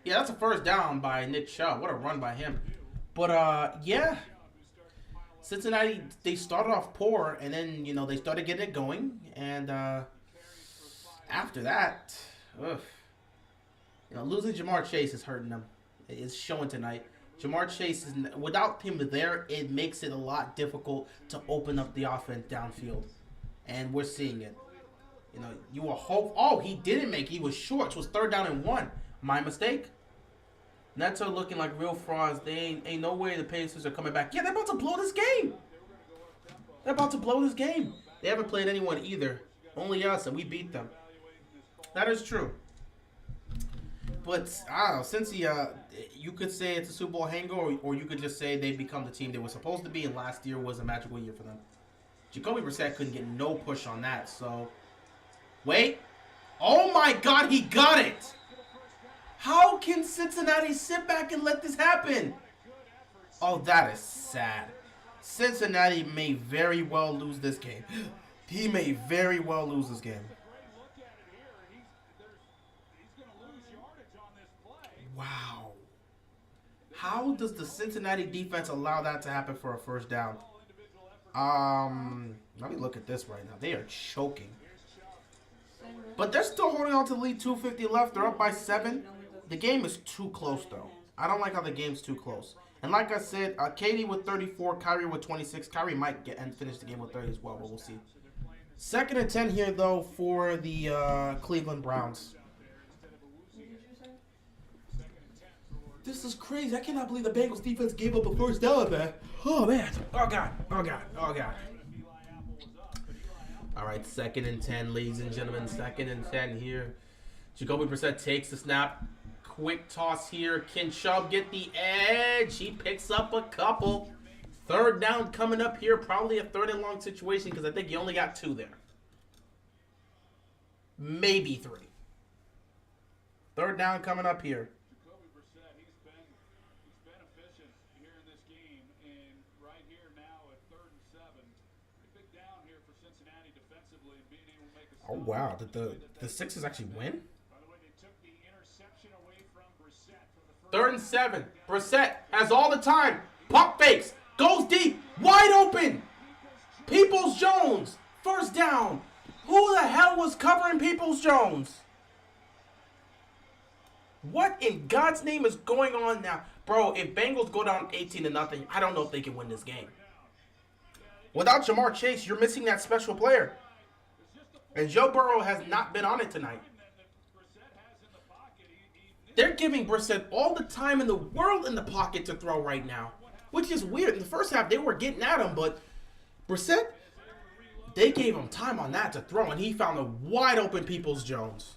Yeah, that's a first down by Nick Chubb. What a run by him. But yeah. Cincinnati, they started off poor, and then, they started getting it going. And after that, losing Jamar Chase is hurting them. It's showing tonight. Jamar Chase, without him there, it makes it a lot difficult to open up the offense downfield. And we're seeing it. You will hope. Oh, he didn't make it. He was short. So it was 3rd down and 1. My mistake. Nets are looking like real frauds. They ain't no way the Pacers are coming back. Yeah, they're about to blow this game. They haven't played anyone either. Only us, and we beat them. That is true. But, I don't know, since you could say it's a Super Bowl hangover, or you could just say they've become the team they were supposed to be, and last year was a magical year for them. Jacoby Brissett couldn't get no push on that, so. Wait. Oh my God, he got it! How can Cincinnati sit back and let this happen? Oh, that is sad. Cincinnati may very well lose this game. He may very well lose this game. Wow. How does the Cincinnati defense allow that to happen for a first down? Let me look at this right now. They are choking. But they're still holding on to the lead. 2:50 left. They're up by 7. The game is too close, though. I don't like how the game's too close. And like I said, Katie with 34, Kyrie with 26. Kyrie might get and finish the game with 30 as well, but we'll see. 2nd and 10 here, though, for the Cleveland Browns. This is crazy. I cannot believe the Bengals defense gave up a first down, man. Oh, man. Oh, God. All right, 2nd and 10, ladies and gentlemen. 2nd and 10 here. Jacoby Brissett takes the snap. Quick toss here. Can Chubb get the edge? He picks up a couple. 3rd down coming up here. Probably a 3rd and long situation because I think you only got 2 there. Maybe 3. 3rd down coming up here. Jacoby Brissett, he's been efficient here in this game, and right here now at 3rd and 7, a big down here for Cincinnati defensively and being able to make a stop. Oh wow, did the Sixers actually win? 3rd and 7. Brissett has all the time. Pump fakes. Goes deep. Wide open. Peoples-Jones. First down. Who the hell was covering Peoples-Jones? What in God's name is going on now? Bro, if Bengals go down 18-0, I don't know if they can win this game. Without Jamar Chase, you're missing that special player. And Joe Burrow has not been on it tonight. They're giving Brissett all the time in the world in the pocket to throw right now, which is weird. In the first half, they were getting at him, but Brissett, they gave him time on that to throw, and he found a wide open Peoples-Jones.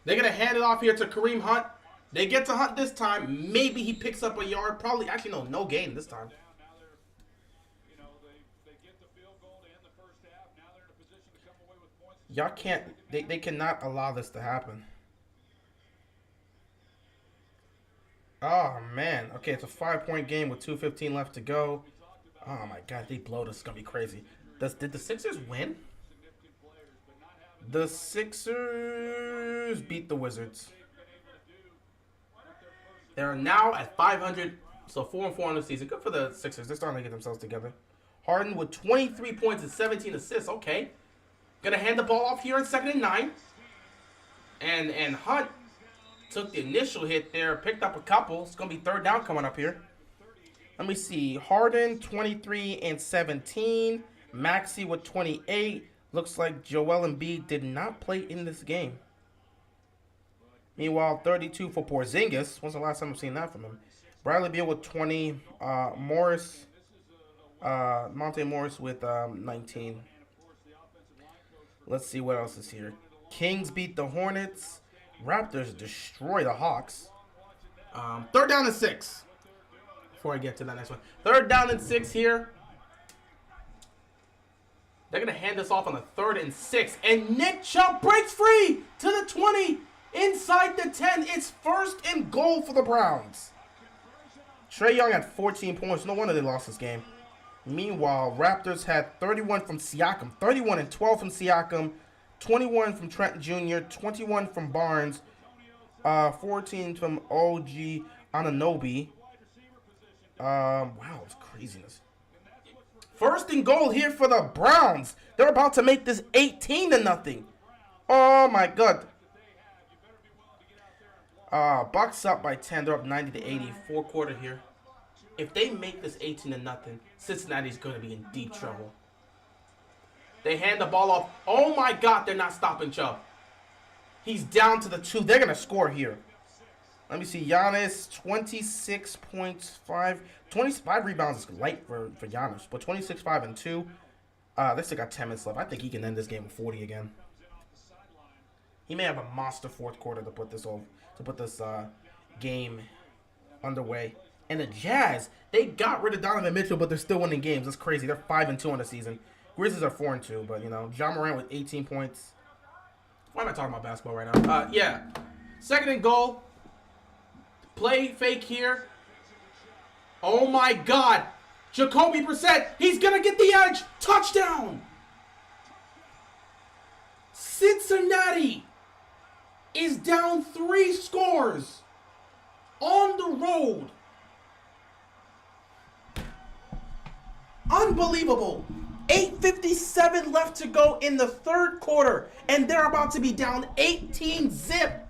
They're going to hand it off here to Kareem Hunt. They get to Hunt this time. Maybe he picks up a yard. Probably, actually, no gain this time. Y'all can't, they cannot allow this to happen. Oh, man. Okay, it's a 5-point game with 2:15 left to go. Oh, my God, they blow this. It's going to be crazy. Did the Sixers win? The Sixers beat the Wizards. They're now at 500, so 4-4 on the season. Good for the Sixers. They're starting to get themselves together. Harden with 23 points and 17 assists. Okay. Gonna hand the ball off here in 2nd and 9. And Hunt took the initial hit there, picked up a couple. It's gonna be 3rd down coming up here. Let me see. Harden 23 and 17. Maxey with 28. Looks like Joel Embiid did not play in this game. Meanwhile, 32 for Porzingis. When's the last time I've seen that from him? Bradley Beal with 20. Monte Morris with 19. Let's see what else is here. Kings beat the Hornets. Raptors destroy the Hawks. 3rd down and 6. Before I get to that next one. 3rd down and 6 here. They're going to hand this off on the 3rd and 6. And Nick Chubb breaks free to the 20. Inside the 10. It's 1st and goal for the Browns. Trae Young had 14 points. No wonder they lost this game. Meanwhile, Raptors had 31 from Siakam. 31 and 12 from Siakam. 21 from Trent Jr. 21 from Barnes. 14 from OG Anunoby. Wow, it's craziness. 1st and goal here for the Browns. They're about to make this 18-0. Oh my God. Bucks up by 10. They're up 90-80. 4th quarter here. If they make this 18-0, Cincinnati's going to be in deep trouble. They hand the ball off. Oh my God, they're not stopping Chubb. He's down to the 2. They're going to score here. Let me see. Giannis, 26 points, 25 rebounds is light for Giannis, but 26, 5, and 2. They still got 10 minutes left. I think he can end this game with 40 again. He may have a monster 4th quarter to put this game underway. And the Jazz, they got rid of Donovan Mitchell, but they're still winning games. That's crazy. They're 5-2 on the season. Grizzlies are 4-2, but Ja Morant with 18 points. Why am I talking about basketball right now? Yeah. 2nd and goal. Play fake here. Oh my God. Jacoby Brissett, he's going to get the edge. Touchdown. Cincinnati is down 3 scores on the road. Unbelievable. 8:57 left to go in the 3rd quarter, and they're about to be down 18-zip.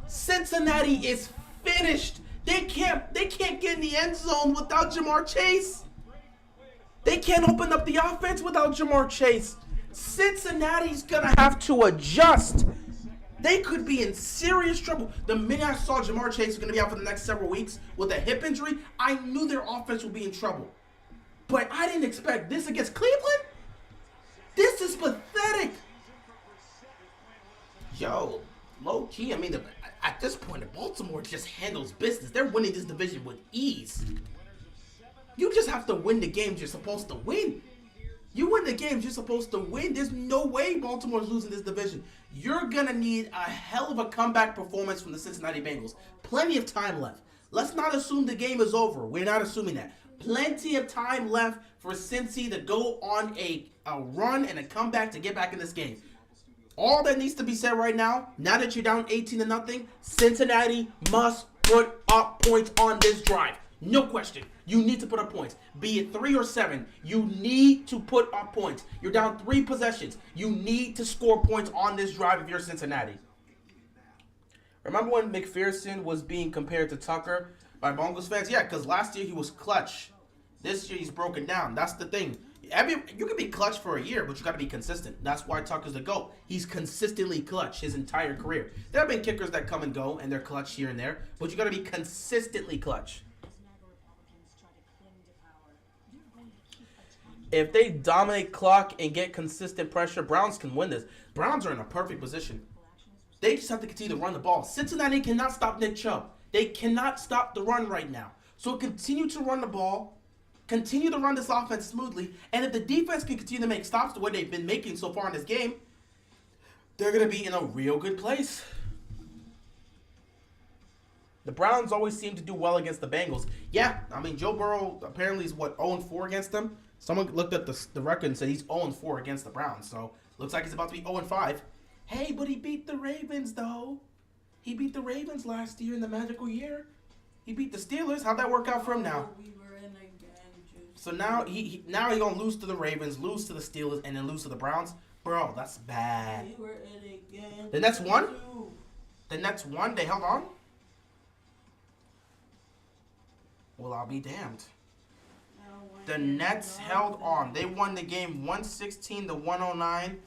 Cincinnati is finished. They can't get in the end zone without Jamar Chase. They can't open up the offense without Jamar Chase. Cincinnati's gonna have to adjust. They could be in serious trouble. The minute I saw Jamar Chase was gonna be out for the next several weeks with a hip injury, I knew their offense would be in trouble. But I didn't expect this against Cleveland. This is pathetic. Yo, low key, I mean, at this point, Baltimore just handles business. They're winning this division with ease. You just have to win the games you're supposed to win. You win the games you're supposed to win. There's no way Baltimore's losing this division. You're going to need a hell of a comeback performance from the Cincinnati Bengals. Plenty of time left. Let's not assume the game is over. We're not assuming that. Plenty of time left for Cincy to go on a run and a comeback to get back in this game. All that needs to be said right now that you're down 18-0, Cincinnati must put up points on this drive. No question. You need to put up points. Be it 3 or 7, you need to put up points. You're down 3 possessions. You need to score points on this drive if you're Cincinnati. Remember when McPherson was being compared to Tucker by Bengals fans? Yeah, because last year he was clutch. This year he's broken down. That's the thing. You can be clutch for a year, but you got to be consistent. That's why Tucker's the GOAT. He's consistently clutch his entire career. There have been kickers that come and go, and they're clutch here and there, but you got to be consistently clutch. If they dominate clock and get consistent pressure, Browns can win this. Browns are in a perfect position. They just have to continue to run the ball. Cincinnati cannot stop Nick Chubb. They cannot stop the run right now. So continue to run the ball. Continue to run this offense smoothly. And if the defense can continue to make stops the way they've been making so far in this game, they're going to be in a real good place. The Browns always seem to do well against the Bengals. Yeah, I mean, Joe Burrow apparently is, 0-4 against them? Someone looked at the record and said he's 0-4 against the Browns. So, looks like he's about to be 0-5. Hey, but he beat the Ravens, though. He beat the Ravens last year in the magical year. He beat the Steelers. How'd that work out for him now? We were in again, So now he's going to lose to the Ravens, lose to the Steelers, and then lose to the Browns? Bro, that's bad. We were in again. The Nets won? The Nets won? They held on? Well, I'll be damned. The Nets held on. They won the game 116-109.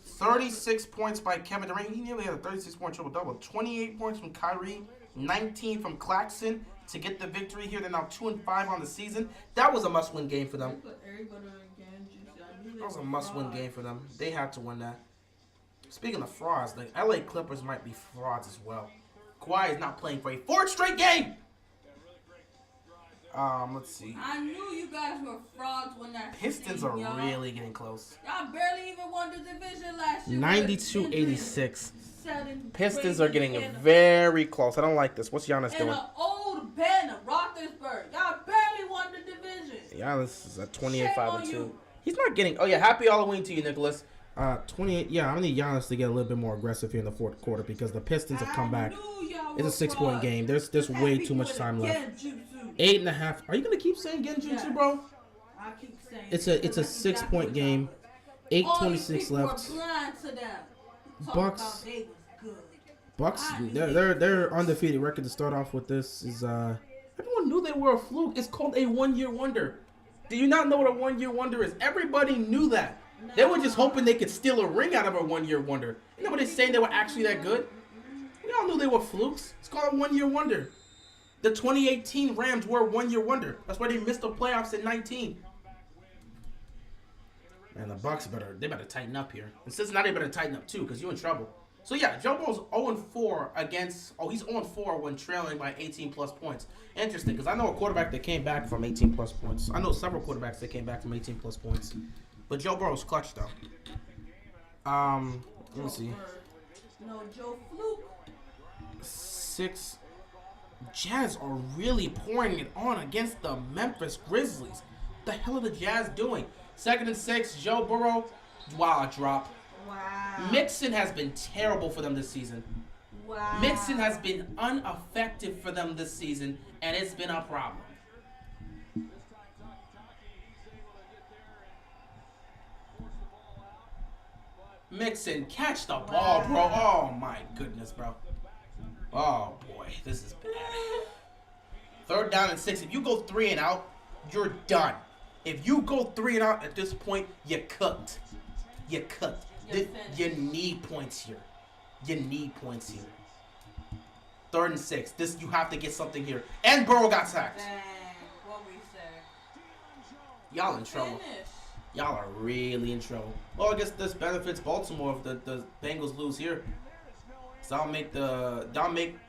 36 points by Kevin Durant. He nearly had a 36-point triple-double. 28 points from Kyrie. 19 from Claxton to get the victory here. They're now 2-5 on the season. That was a must-win game for them. That was a must-win game for them. They had to win that. Speaking of frauds, the LA Clippers might be frauds as well. Kawhi is not playing for a fourth straight game. Let's see. I knew you guys were frauds when that Pistons are really getting close. Y'all barely even won the division last year. 92-86. Pistons are getting very close. I don't like this. What's Giannis doing? And an old Ben Roethlisberger. Y'all barely won the division. Giannis is at 28-5-2. He's not getting. Oh yeah, happy Halloween to you, Nicholas. 28. Yeah, I need Giannis to get a little bit more aggressive here in the fourth quarter because the Pistons have come back. It's a 6-point game. There's way too much time left. 8.5. Are you gonna keep saying Genjutsu, bro? I keep saying it's a 6-point game. 8:26 left. Bucks. Their undefeated record to start off with this is everyone knew they were a fluke. It's called a 1-year wonder. Do you not know what a 1-year wonder is? Everybody knew that. They were just hoping they could steal a ring out of a 1-year wonder. Nobody's saying they were actually that good. We all knew they were flukes. It's called a 1-year wonder. The 2018 Rams were a 1-year wonder. That's why they missed the playoffs in 19. And the Bucks better tighten up here. And Cincinnati better tighten up too, because you're in trouble. So yeah, Joe Burrow's 0-4 against. Oh, he's 0-4 when trailing by 18 plus points. Interesting, because I know a quarterback that came back from 18 plus points. I know several quarterbacks that came back from 18 plus points. But Joe Burrow's clutch though. Let me see. No, Joe Fluke. 6. Jazz are really pouring it on against the Memphis Grizzlies. What the hell are the Jazz doing? 2nd and 6, Joe Burrow. Wow, drop. Wow. Mixon has been terrible for them this season. Wow. Mixon has been ineffective for them this season, and it's been a problem. Mixon, catch the ball, bro. Oh, my goodness, bro. Oh, boy. This is bad. 3rd down and 6. If you go 3 and out, you're done. If you go 3 and out at this point, you're cooked. You're cooked. You need points here. You need points here. 3rd and 6. You have to get something here. And Burrow got sacked. Dang, what we say? Y'all in trouble. Y'all are really in trouble. Well, I guess this benefits Baltimore if the Bengals lose here. So that'll make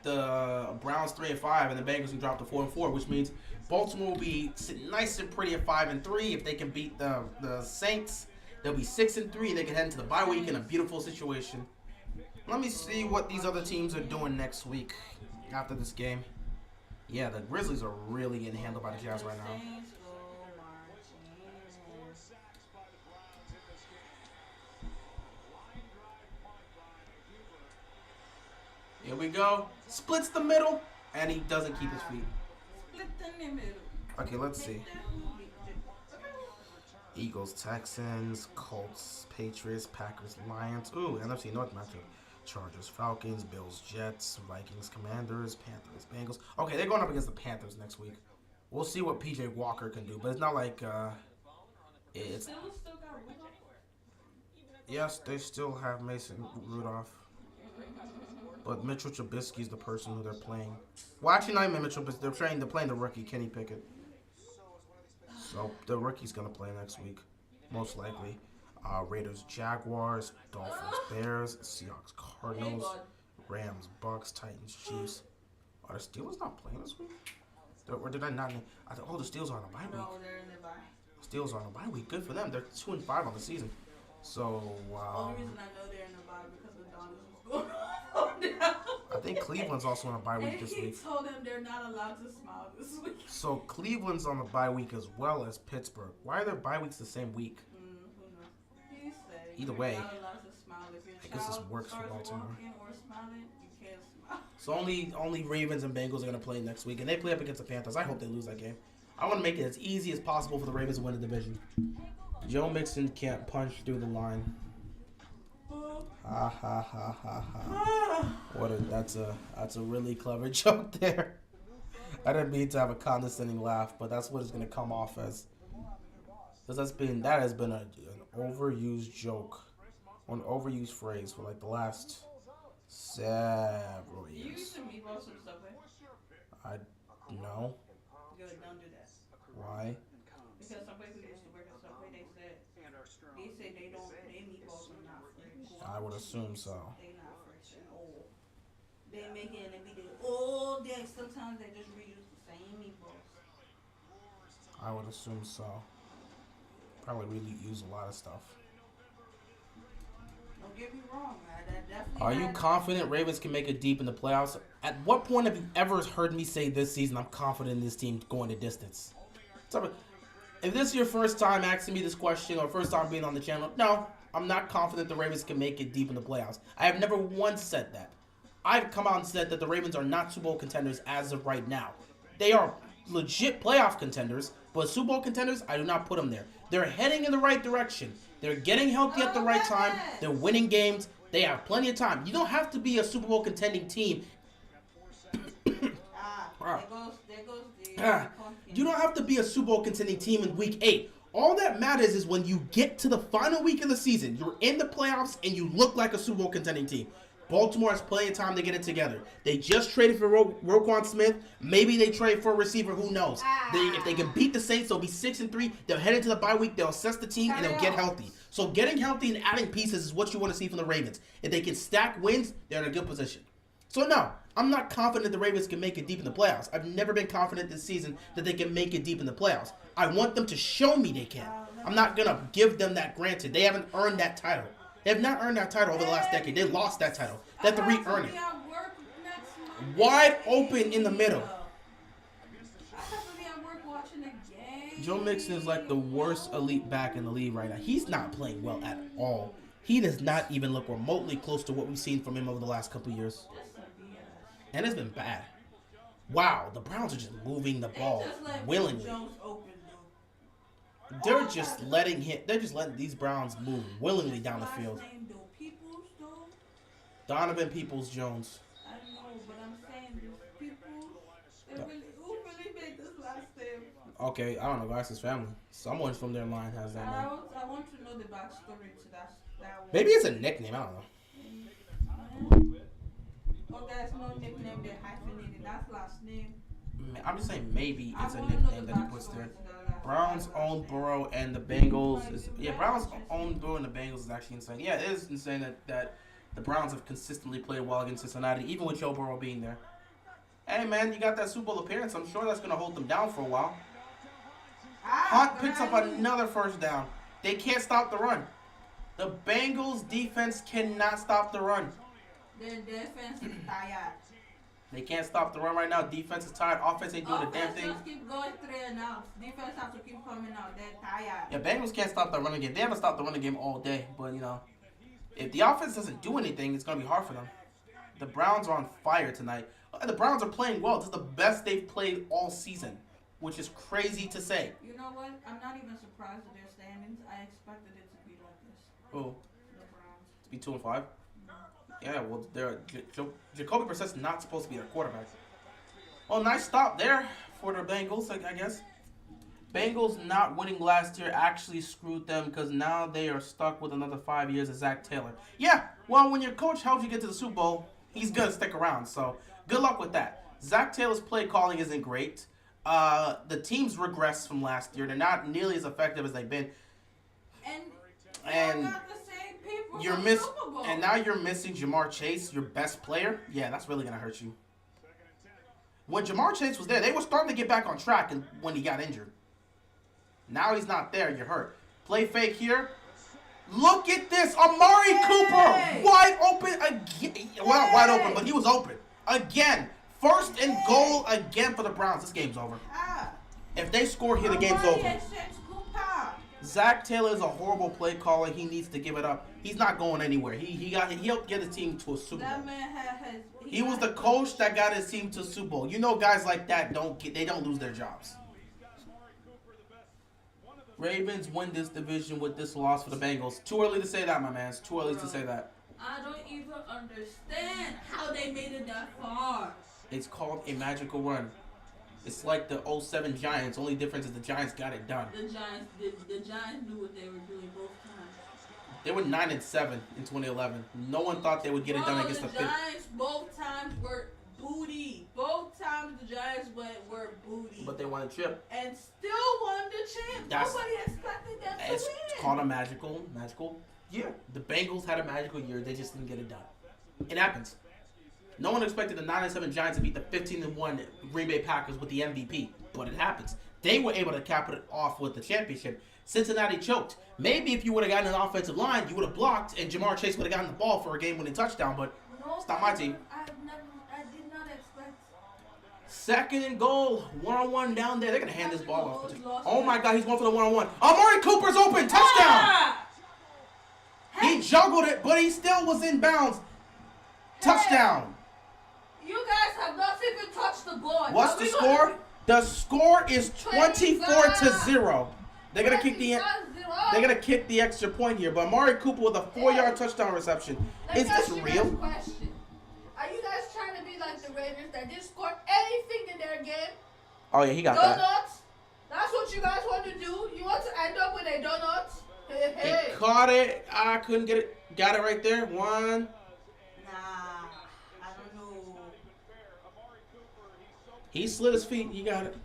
the Browns 3-5 and the Bengals can drop to 4-4, which means Baltimore will be sitting nice and pretty at 5-3. If they can beat the Saints, they'll be 6-3. They can head into the bye week in a beautiful situation. Let me see what these other teams are doing next week after this game. Yeah, the Grizzlies are really getting handled by the Jazz right now. Here we go. Splits the middle, and he doesn't keep his feet. Split in the middle. Okay, let's see. Eagles, Texans, Colts, Patriots, Packers, Lions. Ooh, NFC North matchup. Chargers, Falcons, Bills, Jets, Vikings, Commanders, Panthers, Bengals. Okay, they're going up against the Panthers next week. We'll see what PJ Walker can do, but it's not like It's Still got Rudolph. yes, they still have Mason Rudolph, but Mitchell Trubisky is the person who they're playing. Well, actually, not even Mitchell Trubisky. They're playing the rookie Kenny Pickett. So the rookie's gonna play next week, most likely. Raiders, Jaguars, Dolphins, Bears, Seahawks, Cardinals, Rams, Bucks, Titans, Chiefs. Are the Steelers not playing this week? Or did I not? I thought, oh, the Steelers are on a bye week. No, they're in the bye. Steelers are on a bye week. Good for them. They're 2-5 on the season. So Only reason I know they're in the bye because of Donald was going on. I think Cleveland's also on a bye week this And he week. told them they're not allowed to smile this week. So Cleveland's on the bye week as well as Pittsburgh. Why are their bye weeks the same week? Who knows? He said Either you're way, not allowed to smile if your I guess this child works for starts Baltimore. walking or smiling, you can't smile. So only Ravens and Bengals are gonna play next week, and they play up against the Panthers. I hope they lose that game. I want to make it as easy as possible for the Ravens to win the division. Joe Mixon can't punch through the line. Ha ha ha ha ha. That's a really clever joke there. I didn't mean to have a condescending laugh, but that's what it's gonna come off as. Because that has been an overused joke, an overused phrase for like the last several You years. used to meatball some Subway. I no. Good, don't do that. Why? Because somebody who used to work at Subway, they say they don't, their meatballs are not fresh. I would assume so. They not fresh at all. They make it and they be there all day. Sometimes they just reuse the same meatballs. I would assume so. Probably really use a lot of stuff. Don't get me wrong, man. That definitely. Are you confident Ravens can make it deep in the playoffs? At what point have you ever heard me say this season I'm confident in this team going the distance? If this is your first time asking me this question or first time being on the channel, no, I'm not confident the Ravens can make it deep in the playoffs. I have never once said that. I've come out and said that the Ravens are not Super Bowl contenders as of right now. They are legit playoff contenders, but Super Bowl contenders, I do not put them there. They're heading in the right direction. They're getting healthy at the right time. They're winning games. They have plenty of time. You don't have to be a Super Bowl contending team. There goes the You don't have to be a Super Bowl contending team in week 8. All that matters is when you get to the final week of the season, you're in the playoffs and you look like a Super Bowl contending team. Baltimore has plenty of time to get it together. They just traded for Roquan Smith. Maybe they trade for a receiver. Who knows? If they can beat the Saints, they'll be 6-3. They'll head into the bye week. They'll assess the team and they'll get healthy. So getting healthy and adding pieces is what you want to see from the Ravens. If they can stack wins, they're in a good position. So no, I'm not confident the Ravens can make it deep in the playoffs. I've never been confident this season that they can make it deep in the playoffs. I want them to show me they can. I'm not going to give them that granted. They haven't earned that title. They have not earned that title over the last decade. They lost that title. They have to re-earn it. Wide open in the middle. Joe Mixon is like the worst elite back in the league right now. He's not playing well at all. He does not even look remotely close to what we've seen from him over the last couple of years. And it's been bad. Wow, the Browns are just moving the ball willingly. They're just letting these Browns move willingly down the field. Donovan Peoples-Jones. I know, but I'm saying these people, who really made this last name? Okay, I don't know. That's his family. Someone from their line has that name. I want to know the backstory to that one. Maybe it's a nickname. I don't know. Oh, there's no nickname. They're hyphenated. That's last name. I'm just saying maybe it's a nickname that he puts there. Browns own Burrow and the Bengals Browns own Burrow and the Bengals is actually insane. Yeah, it is insane that the Browns have consistently played well against Cincinnati, even with Joe Burrow being there. Hey man, you got that Super Bowl appearance. I'm sure that's gonna hold them down for a while. Hunt picks up another first down. They can't stop the run. The Bengals defense cannot stop the run. Their defense is tired. They can't stop the run right now. Defense is tired. Offense ain't doing a damn thing. Just keep going 3 and out. Defense have to keep coming out. They're tired. Yeah, Bengals can't stop the running game. They haven't stopped the running game all day. But, you know, if the offense doesn't do anything, it's going to be hard for them. The Browns are on fire tonight. The Browns are playing well. This is the best they've played all season, which is crazy to say. You know what? I'm not even surprised at their standings. I expected it to be like this. Who? The Browns. To be 2-5? Yeah, well, Jacoby Brissett's not supposed to be their quarterback. Well, nice stop there for the Bengals, I guess. Bengals not winning last year actually screwed them because now they are stuck with another 5 years of Zach Taylor. Yeah, well, when your coach helps you get to the Super Bowl, he's going to stick around. So good luck with that. Zach Taylor's play calling isn't great. The team's regressed from last year. They're not nearly as effective as they've been. And got the same people you're from miss Super Bowl. and now you're missing Jamar Chase, your best player. Yeah, that's really going to hurt you. When Jamar Chase was there, they were starting to get back on track when he got injured. Now he's not there. You're hurt. Play fake here. Look at this. Amari Cooper. Wide open again. Well, not wide open, but he was open. Again. First and goal again for the Browns. This game's over. If they score here, the game's over. Zach Taylor is a horrible play caller. He needs to give it up. He's not going anywhere. He helped get his team to a Super Bowl. That man had He was the coach that got his team to a Super Bowl. You know, guys like that don't lose their jobs. Ravens win this division with this loss for the Bengals. Too early to say that, my man. It's too early to say that. I don't even understand how they made it that far. It's called a magical run. It's like the 07 Giants. Only difference is the Giants got it done. The Giants knew what they were doing both times. They were 9-7 in 2011. No one thought they would get it done against the Giants both times were booty. Both times the Giants were booty. But they won a chip. And still won the chip. Nobody expected them to It's win. called a magical year. The Bengals had a magical year. They just didn't get it done. It happens. No one expected the 9-7 Giants to beat the 15-1 Green Bay Packers with the MVP, but it happens. They were able to cap it off with the championship. Cincinnati choked. Maybe if you would have gotten an offensive line, you would have blocked, and Jamar Chase would have gotten the ball for a game-winning touchdown, but it's not my team. I did not expect. Second and goal, one-on-one down there. They're going to hand this ball off. Oh, my God, he's going for the one-on-one. Amari Cooper's open. Touchdown. He juggled it, but he still was in bounds. Touchdown. You guys have not even touched the ball. What's the score? The score is 24-0. They're gonna kick the extra point here, but Amari Cooper with a 4-yard touchdown reception. Is this real? Question. Are you guys trying to be like the Raiders that didn't score anything in their game? Oh yeah, he got that. Donuts? That's what you guys want to do? You want to end up with a donut? Hey. He caught it. I couldn't get it. Got it right there. One. He slid his feet. He got it.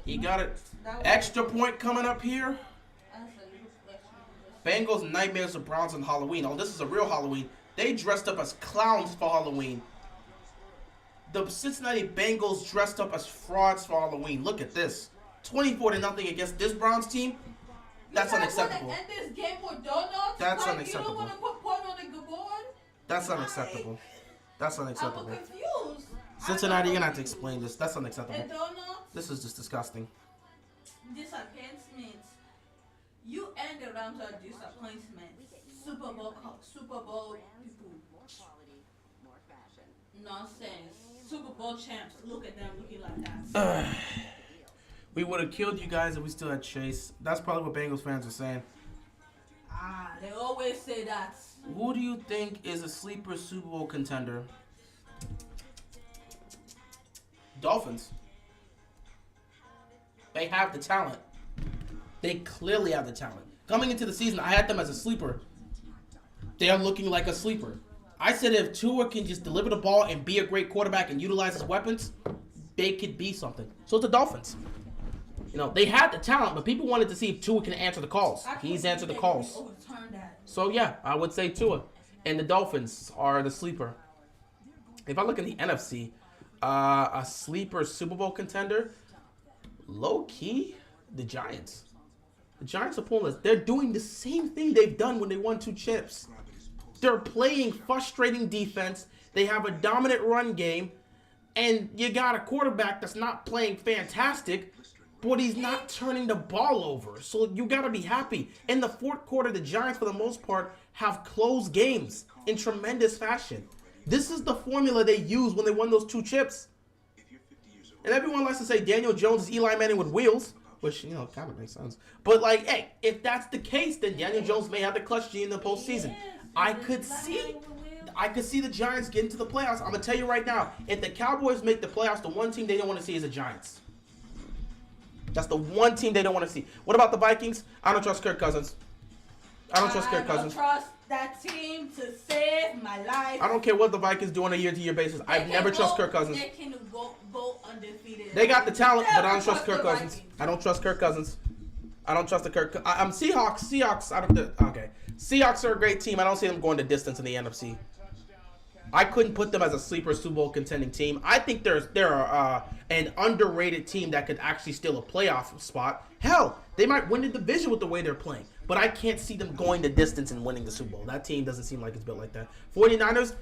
He got it. Extra point coming up here. Bengals nightmares of Browns on Halloween. Oh, this is a real Halloween. They dressed up as clowns for Halloween. The Cincinnati Bengals dressed up as frauds for Halloween. Look at this. 24-0 against this Browns team. That's unacceptable. You guys want to end this game with donuts? That's like, unacceptable. You don't want to put point on the board? That's unacceptable. That's unacceptable. I'm confused. Cincinnati, you're gonna have to explain this. That's unacceptable. And donuts? This is just disgusting. Disappointment. You and the Rams are disappointment. Super Bowl people. Nonsense. Super Bowl champs. Look at them looking like that. We would have killed you guys if we still had Chase. That's probably what Bengals fans are saying. They always say that. Who do you think is a sleeper Super Bowl contender? Dolphins. They have the talent. They clearly have the talent. Coming into the season, I had them as a sleeper. They're looking like a sleeper. I said if Tua can just deliver the ball and be a great quarterback and utilize his weapons, they could be something. So it's the Dolphins. You know, they had the talent, but people wanted to see if Tua can answer the calls. He's answered the calls. So yeah, I would say Tua. And the Dolphins are the sleeper. If I look in the NFC, a sleeper Super Bowl contender, low key, the Giants. The Giants are pulling us. They're doing the same thing they've done when they won 2 chips. They're playing frustrating defense. They have a dominant run game. And you got a quarterback that's not playing fantastic, but he's not turning the ball over. So you got to be happy. In the fourth quarter, the Giants, for the most part, have closed games in tremendous fashion. This is the formula they used when they won those 2 chips. And everyone likes to say Daniel Jones is Eli Manning with wheels, which, you know, kind of makes sense. But, like, hey, if that's the case, then Daniel Jones may have the clutch gene in the postseason. I could see the Giants get into the playoffs. I'm going to tell you right now, if the Cowboys make the playoffs, the one team they don't want to see is the Giants. That's the one team they don't want to see. What about the Vikings? I don't trust Kirk Cousins. I don't trust Kirk Cousins. I don't trust that team to save my life. I don't care what the Vikings do on a year-to-year basis. I've never trust Kirk Cousins. They can go undefeated. They got the talent, but I don't trust the Kirk Cousins. Vikings. I don't trust Kirk Cousins. I don't trust the Kirk. Seahawks. Seahawks. Okay. Seahawks are a great team. I don't see them going the distance in the NFC. I couldn't put them as a sleeper Super Bowl contending team. I think they're an underrated team that could actually steal a playoff spot. Hell, they might win the division with the way they're playing. But I can't see them going the distance and winning the Super Bowl. That team doesn't seem like it's built like that. 49ers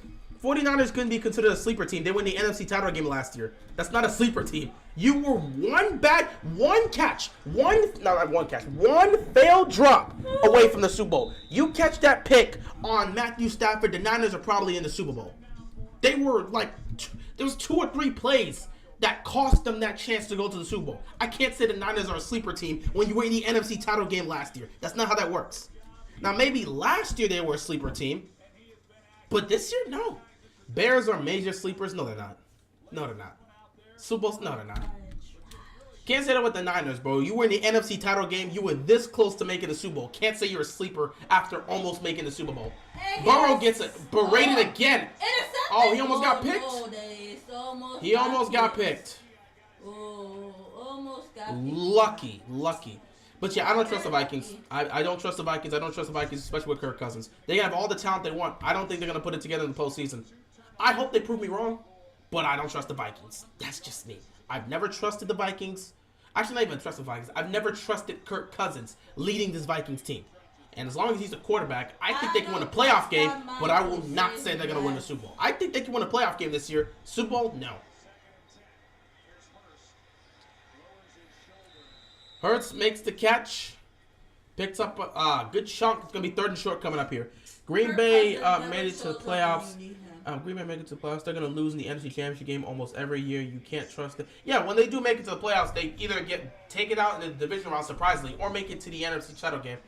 couldn't be considered a sleeper team. They won the NFC title game last year. That's not a sleeper team. You were one failed drop away from the Super Bowl. You catch that pick on Matthew Stafford, the Niners are probably in the Super Bowl. They were like, there was 2 or 3 plays that cost them that chance to go to the Super Bowl. I can't say the Niners are a sleeper team when you were in the NFC title game last year. That's not how that works. Now, maybe last year they were a sleeper team, but this year, no. Bears are major sleepers? No, they're not. No, they're not. Super Bowls? No, they're not. Can't say that with the Niners, bro. You were in the NFC title game. You were this close to making the Super Bowl. Can't say you're a sleeper after almost making the Super Bowl. Burrow gets berated again. Oh, he almost got picked. He almost got picked. Almost got picked. Lucky. But yeah, I don't trust the Vikings. I don't trust the Vikings. I don't trust the Vikings, especially with Kirk Cousins. They have all the talent they want. I don't think they're going to put it together in the postseason. I hope they prove me wrong, but I don't trust the Vikings. That's just me. I've never trusted the Vikings. Actually, not even trust the Vikings. I've never trusted Kirk Cousins leading this Vikings team. And as long as he's the quarterback, I think they can win a playoff game, but I will not say they're going to win the Super Bowl. I think they can win a playoff game this year. Super Bowl, no. Hurts makes the catch. Picks up a good chunk. It's going to be 3rd and short coming up here. Green Bay made it to the playoffs. Green Bay made it to the playoffs. They're going to lose in the NFC Championship game almost every year. You can't trust it. Yeah, when they do make it to the playoffs, they either get taken out in the division round surprisingly or make it to the NFC title game.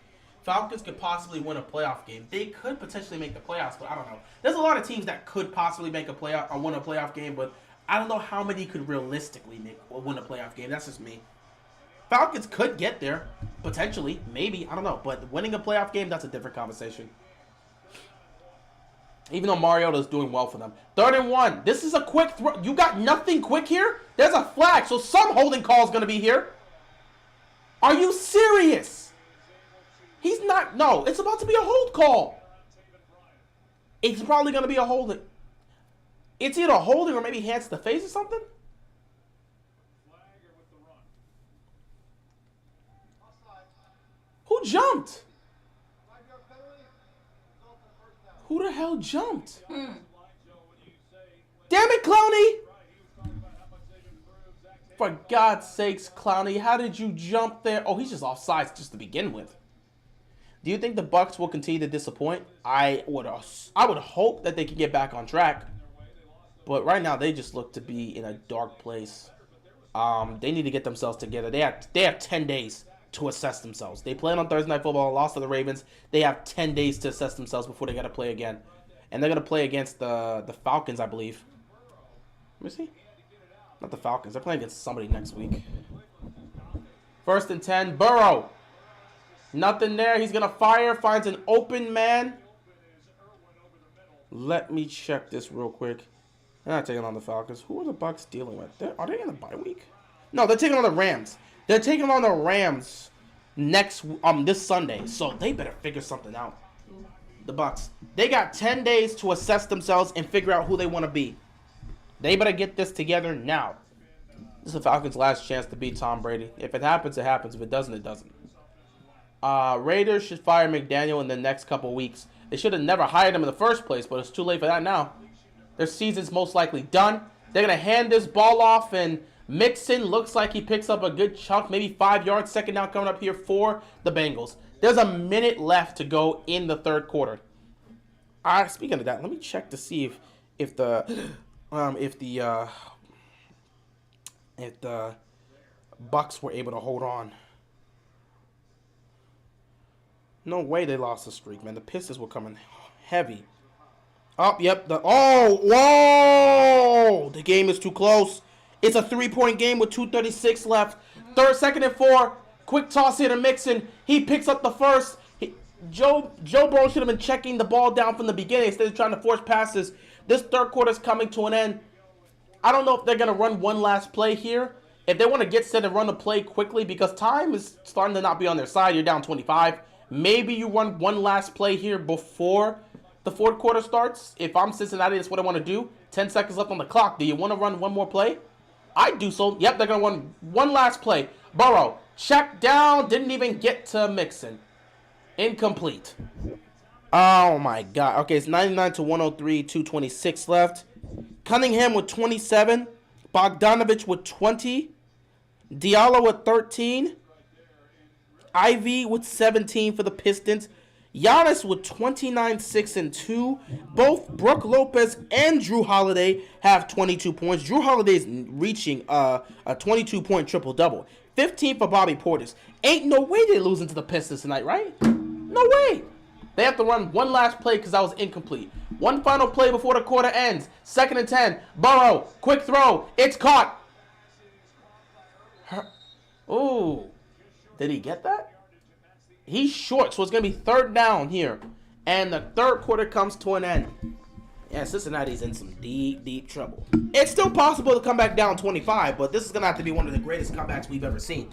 Falcons could possibly win a playoff game. They could potentially make the playoffs, but I don't know. There's a lot of teams that could possibly make a playoff or win a playoff game, but I don't know how many could realistically win a playoff game. That's just me. Falcons could get there, potentially, maybe, I don't know. But winning a playoff game, that's a different conversation. Even though Mariota's doing well for them. 3rd and 1. This is a quick throw. You got nothing quick here? There's a flag, so some holding call is going to be here. Are you serious? He's not. No, it's about to be a hold call. It's probably going to be a holding. It's either holding or maybe hands to the face or something. Who jumped? Who the hell jumped? Damn it, Clowney! For God's sakes, Clowney, how did you jump there? Oh, he's just offsides just to begin with. Do you think the Bucs will continue to disappoint? I would hope that they can get back on track. But right now, they just look to be in a dark place. They need to get themselves together. They have 10 days to assess themselves. They played on Thursday Night Football, lost to the Ravens. They have 10 days to assess themselves before they got to play again. And they're going to play against the Falcons, I believe. Let me see. Not the Falcons. They're playing against somebody next week. 1st and 10. Burrow. Nothing there. He's going to fire. Finds an open man. Let me check this real quick. They're not taking on the Falcons. Who are the Bucs dealing with? Are they in the bye week? No, they're taking on the Rams. They're taking on the Rams this Sunday. So they better figure something out. The Bucs. They got 10 days to assess themselves and figure out who they want to be. They better get this together now. This is the Falcons' last chance to beat Tom Brady. If it happens, it happens. If it doesn't, it doesn't. Raiders should fire McDaniel in the next couple weeks. They should have never hired him in the first place, but it's too late for that now. Their season's most likely done. They're going to hand this ball off, and Mixon looks like he picks up a good chunk, maybe 5 yards. 2nd down coming up here for the Bengals. There's a minute left to go in the 3rd quarter. Speaking of that, let me check to see if the Bucs were able to hold on. No way they lost the streak, man. The Pistons were coming heavy. Oh, yep. Whoa! The game is too close. It's a 3-point game with 2:36 left. Second and 4. Quick toss here to Mixon. He picks up the first. Joe Burrow should have been checking the ball down from the beginning instead of trying to force passes. This third quarter is coming to an end. I don't know if they're going to run one last play here. If they want to get set and run the play quickly, because time is starting to not be on their side. You're down 25. Maybe you run one last play here before the fourth quarter starts. If I'm Cincinnati, that's what I want to do. 10 seconds left on the clock. Do you want to run one more play? I do so. Yep, they're going to run one last play. Burrow, check down. Didn't even get to Mixon. Incomplete. Oh, my God. Okay, it's 99 to 103, 2:26 left. Cunningham with 27. Bogdanovich with 20. Diallo with 13. Ivy with 17 for the Pistons. Giannis with 29, 6, and 2. Both Brook Lopez and Drew Holiday have 22 points. Drew Holiday is reaching a 22-point triple-double. 15 for Bobby Portis. Ain't no way they're losing to the Pistons tonight, right? No way. They have to run one last play because that was incomplete. One final play before the quarter ends. 2nd and 10. Burrow, quick throw. It's caught. Ooh. Did he get that? He's short, so it's going to be 3rd down here. And the third quarter comes to an end. Yeah, Cincinnati's in some deep, deep trouble. It's still possible to come back down 25, but this is going to have to be one of the greatest comebacks we've ever seen.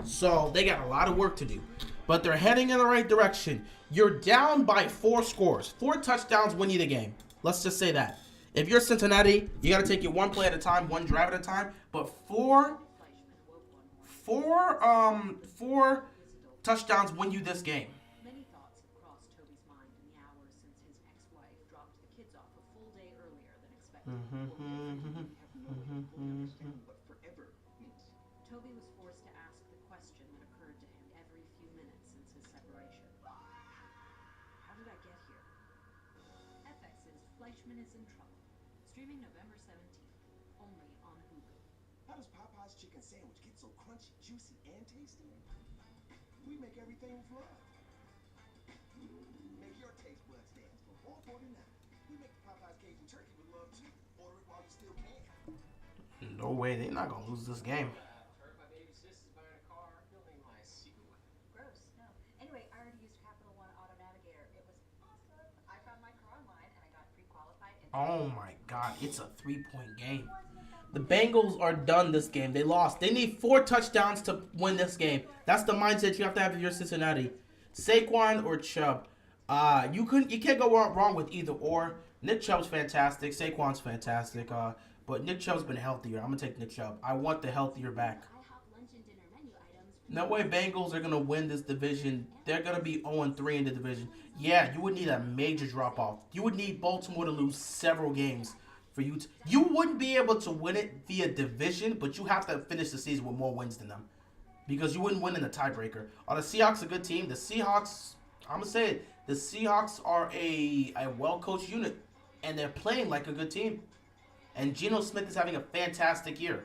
So they got a lot of work to do. But they're heading in the right direction. You're down by 4 scores. 4 touchdowns win you the game. Let's just say that. If you're Cincinnati, you got to take it one play at a time, one drive at a time. But four touchdowns win you this game. Many thoughts have crossed Toby's mind in the hours since his ex-wife dropped the kids off a full day earlier than expected. What forever means. Toby was forced to ask the question that occurred to him every few minutes since his separation. How did I get here? FX's Fleischman is in Trouble. Streaming November 17th. Only on Hulu. How does Popeye's chicken sandwich get so crunchy, juicy, and tasty? We make everything with love. Make your taste buds dance for $4.49. We make the Popeye's Cajun turkey with love too. Order it while you still can. No way, they're not going to lose this game. Heard my baby sis is buying a car. Building my secret weapon. Gross. No. Anyway, I already used Capital One Auto Navigator. It was awesome. I found my car online and I got pre-qualified. Oh my God, it's a 3-point game. The Bengals are done this game. They lost. They need 4 touchdowns to win this game. That's the mindset you have to have if you're Cincinnati. Saquon or Chubb. You can't go wrong with either or. Nick Chubb's fantastic. Saquon's fantastic. But Nick Chubb's been healthier. I'm gonna take Nick Chubb. I want the healthier back. lunch and dinner menu items. No way Bengals are gonna win this division. They're gonna be 0-3 in the division. Yeah, you would need a major drop off. You would need Baltimore to lose several games. You wouldn't be able to win it via division, but you have to finish the season with more wins than them. Because you wouldn't win in the tiebreaker. Are the Seahawks a good team? The Seahawks, I'm going to say it, the Seahawks are a well-coached unit. And they're playing like a good team. And Geno Smith is having a fantastic year.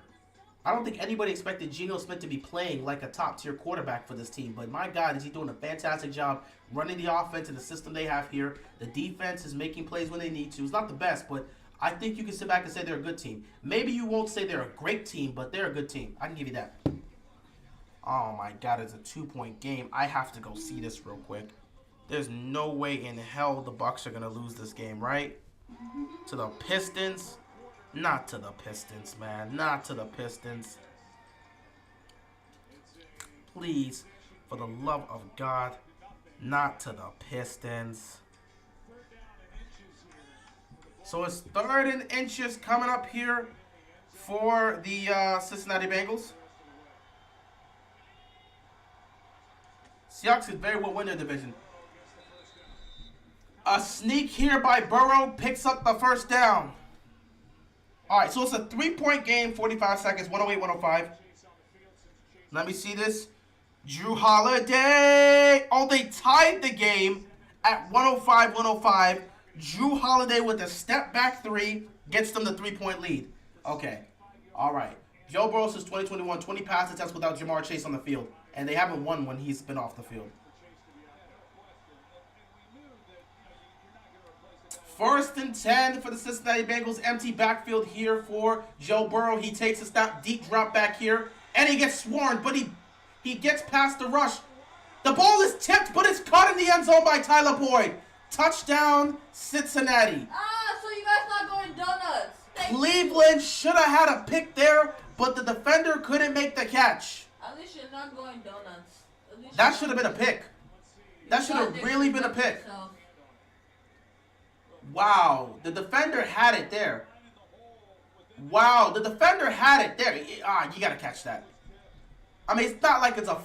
I don't think anybody expected Geno Smith to be playing like a top-tier quarterback for this team. But my God, is he doing a fantastic job running the offense and the system they have here. The defense is making plays when they need to. It's not the best, but I think you can sit back and say they're a good team. Maybe you won't say they're a great team, but they're a good team. I can give you that. Oh my God, it's a 2-point game. I have to go see this real quick. There's no way in hell the Bucks are going to lose this game, right? To the Pistons? Not to the Pistons, man. Not to the Pistons. Please, for the love of God, not to the Pistons. So it's 3rd and inches coming up here for the Cincinnati Bengals. Seahawks could very well win their division. A sneak here by Burrow picks up the 1st down. All right, so it's a 3-point game, 45 seconds, 108-105. Let me see this. Drew Holiday. Oh, they tied the game at 105-105. Drew Holiday with a step-back 3 gets them the 3-point lead. Okay. All right. Joe Burrow since 2021, 20 pass attempts without Jamar Chase on the field. And they haven't won when he's been off the field. 1st and 10 for the Cincinnati Bengals. Empty backfield here for Joe Burrow. He takes a stop, deep drop back here. And he gets swarmed, but he gets past the rush. The ball is tipped, but it's caught in the end zone by Tyler Boyd. Touchdown, Cincinnati. So you guys not going donuts. Cleveland should have had a pick there, but the defender couldn't make the catch. At least you're not going donuts. That should have been a pick. That should have really been a pick. Wow, the defender had it there. Wow, the defender had it there. You gotta catch that. I mean, it's not like it's a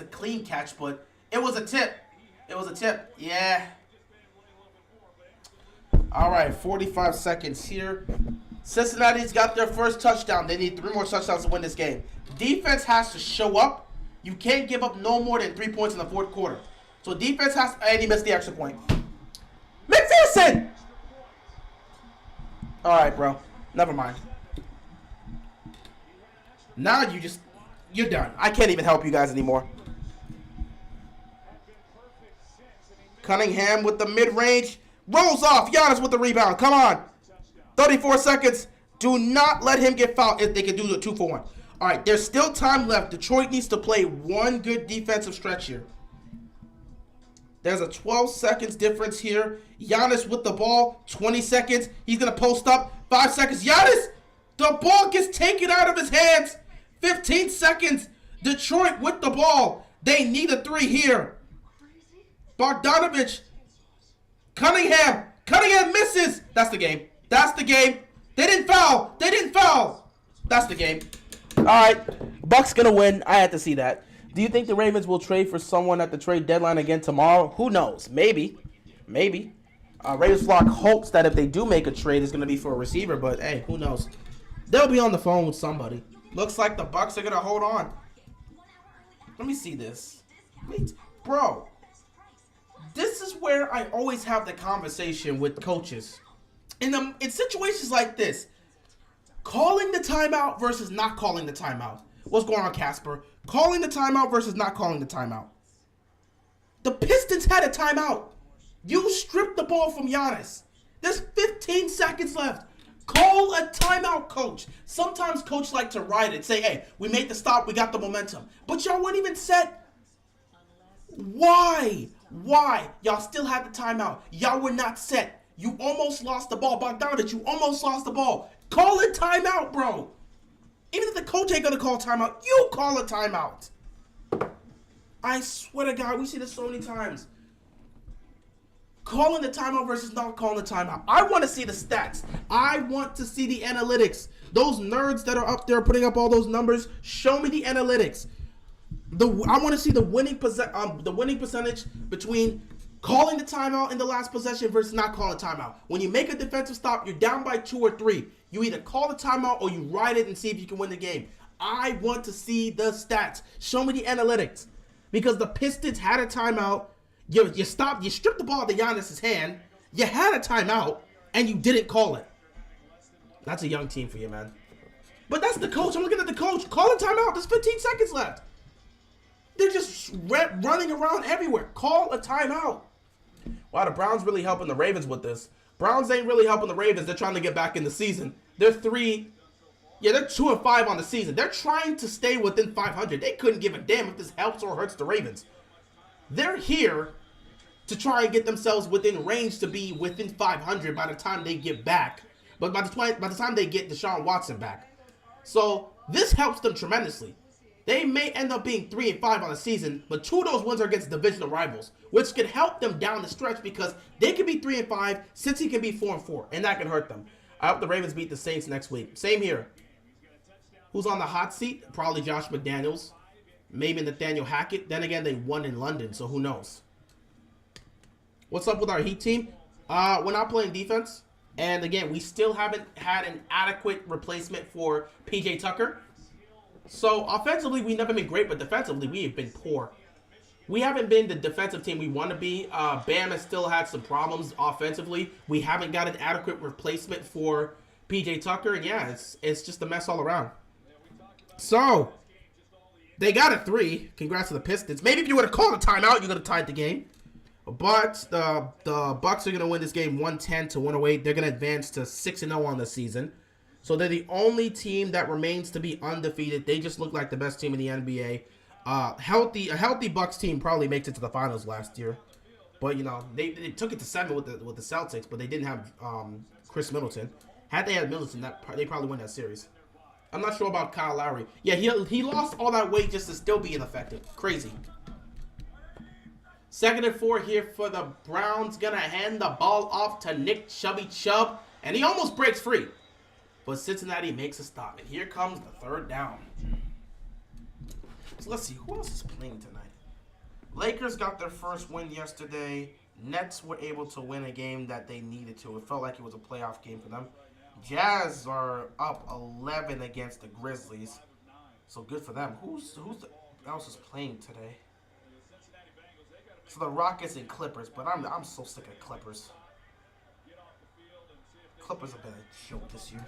clean catch, but it was a tip. It was a tip. Yeah. All right, 45 seconds here. Cincinnati's got their first touchdown. They need 3 more touchdowns to win this game. Defense has to show up. You can't give up no more than 3 points in the fourth quarter. So defense has to, and he missed the extra point. McPherson! All right, bro. Never mind. Now you're done. I can't even help you guys anymore. Cunningham with the mid-range. Rolls off. Giannis with the rebound. Come on. 34 seconds. Do not let him get fouled if they can do the 2-for-1. All right, there's still time left. Detroit needs to play one good defensive stretch here. There's a 12 seconds difference here. Giannis with the ball. 20 seconds. He's going to post up. 5 seconds. Giannis! The ball gets taken out of his hands. 15 seconds. Detroit with the ball. They need a 3 here. Bogdanovich. Cunningham. Cunningham misses. That's the game. That's the game. They didn't foul. They didn't foul. That's the game. All right. Bucks going to win. I had to see that. Do you think the Ravens will trade for someone at the trade deadline again tomorrow? Who knows? Maybe. Maybe. Ravens Flock hopes that if they do make a trade, it's going to be for a receiver. But, hey, who knows? They'll be on the phone with somebody. Looks like the Bucks are going to hold on. Let me see this. Bro, this is where I always have the conversation with coaches. In situations like this, calling the timeout versus not calling the timeout. What's going on, Casper? Calling the timeout versus not calling the timeout. The Pistons had a timeout. You stripped the ball from Giannis. There's 15 seconds left. Call a timeout, coach. Sometimes coaches like to ride it. Say, hey, we made the stop. We got the momentum. But y'all weren't even set. Why? Why? Y'all still had the timeout. Y'all were not set. You almost lost the ball. Bogdanovich, you almost lost the ball. Call a timeout, bro. Even if the coach ain't going to call a timeout, you call a timeout. I swear to God, we see this so many times. Calling the timeout versus not calling the timeout. I want to see the stats. I want to see the analytics. Those nerds that are up there putting up all those numbers, show me the analytics. I want to see the winning percentage between calling the timeout in the last possession versus not calling a timeout. When you make a defensive stop, you're down by 2 or 3. You either call the timeout or you ride it and see if you can win the game. I want to see the stats. Show me the analytics. Because the Pistons had a timeout. You stripped the ball out of Giannis' hand. You had a timeout, and you didn't call it. That's a young team for you, man. But that's the coach. I'm looking at the coach. Call a timeout. There's 15 seconds left. They're just running around everywhere. Call a timeout. Wow, the Browns really helping the Ravens with this. Browns ain't really helping the Ravens. They're trying to get back in the season. They're 2-5 on the season. They're trying to stay within 500. They couldn't give a damn if this helps or hurts the Ravens. They're here to try and get themselves within range to be within 500 by the time they get back. But by the time they get Deshaun Watson back. So this helps them tremendously. They may end up being 3-5 on the season, but 2 of those wins are against divisional rivals, which could help them down the stretch because they can be 3-5, Cincy can be 4-4, and that can hurt them. I hope the Ravens beat the Saints next week. Same here. Who's on the hot seat? Probably Josh McDaniels. Maybe Nathaniel Hackett. Then again, they won in London, so who knows? What's up with our Heat team? We're not playing defense. And again, we still haven't had an adequate replacement for PJ Tucker. So offensively, we've never been great, but defensively, we have been poor. We haven't been the defensive team we want to be. Bam has still had some problems offensively. We haven't got an adequate replacement for PJ Tucker. And yeah, it's just a mess all around. So, they got a 3. Congrats to the Pistons. Maybe if you would have called a timeout, you could have tied the game. But the Bucks are going to win this game 110-108. They're going to advance to 6-0 on the season. So they're the only team that remains to be undefeated. They just look like the best team in the NBA. A healthy Bucks team probably makes it to the finals last year. But, you know, they took it to 7 with the Celtics, but they didn't have Chris Middleton. Had they had Middleton, they probably win that series. I'm not sure about Kyle Lowry. Yeah, he lost all that weight just to still be ineffective. Crazy. 2nd and 4 here for the Browns. Gonna hand the ball off to Nick Chubby Chubb. And he almost breaks free. But Cincinnati makes a stop. And here comes the 3rd down. So let's see. Who else is playing tonight? Lakers got their first win yesterday. Nets were able to win a game that they needed to. It felt like it was a playoff game for them. Jazz are up 11 against the Grizzlies. So good for them. Who's else is playing today? So the Rockets and Clippers, but I'm so sick of Clippers. Clippers have been a joke this year.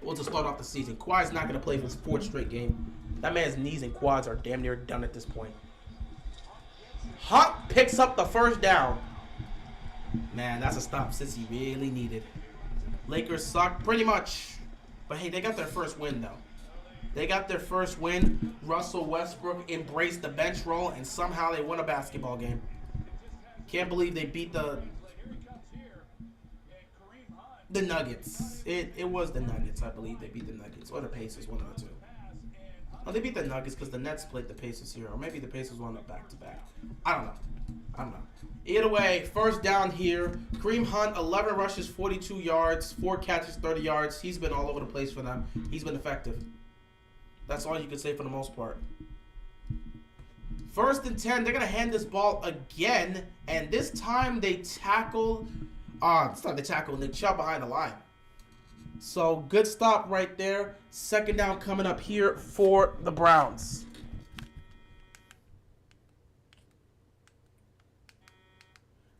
We'll just start off the season. Kawhi's not going to play for his 4th straight game. That man's knees and quads are damn near done at this point. Hunt picks up the 1st down. Man, that's a stop since he really needed. Lakers suck pretty much. But hey, they got their first win though. They got their first win. Russell Westbrook embraced the bench role and somehow they won a basketball game. Can't believe they beat the Nuggets. It was the Nuggets, I believe. They beat the Nuggets. Or the Pacers, one of the two. Oh, they beat the Nuggets because the Nets played the Pacers here. Or maybe the Pacers won a back-to-back. I don't know. Either way, 1st down here. Kareem Hunt, 11 rushes, 42 yards, 4 catches, 30 yards. He's been all over the place for them. He's been effective. That's all you can say for the most part. 1st and 10. They're going to hand this ball again. And this time they tackle... Nick Chubb behind the line. So, good stop right there. 2nd down coming up here for the Browns.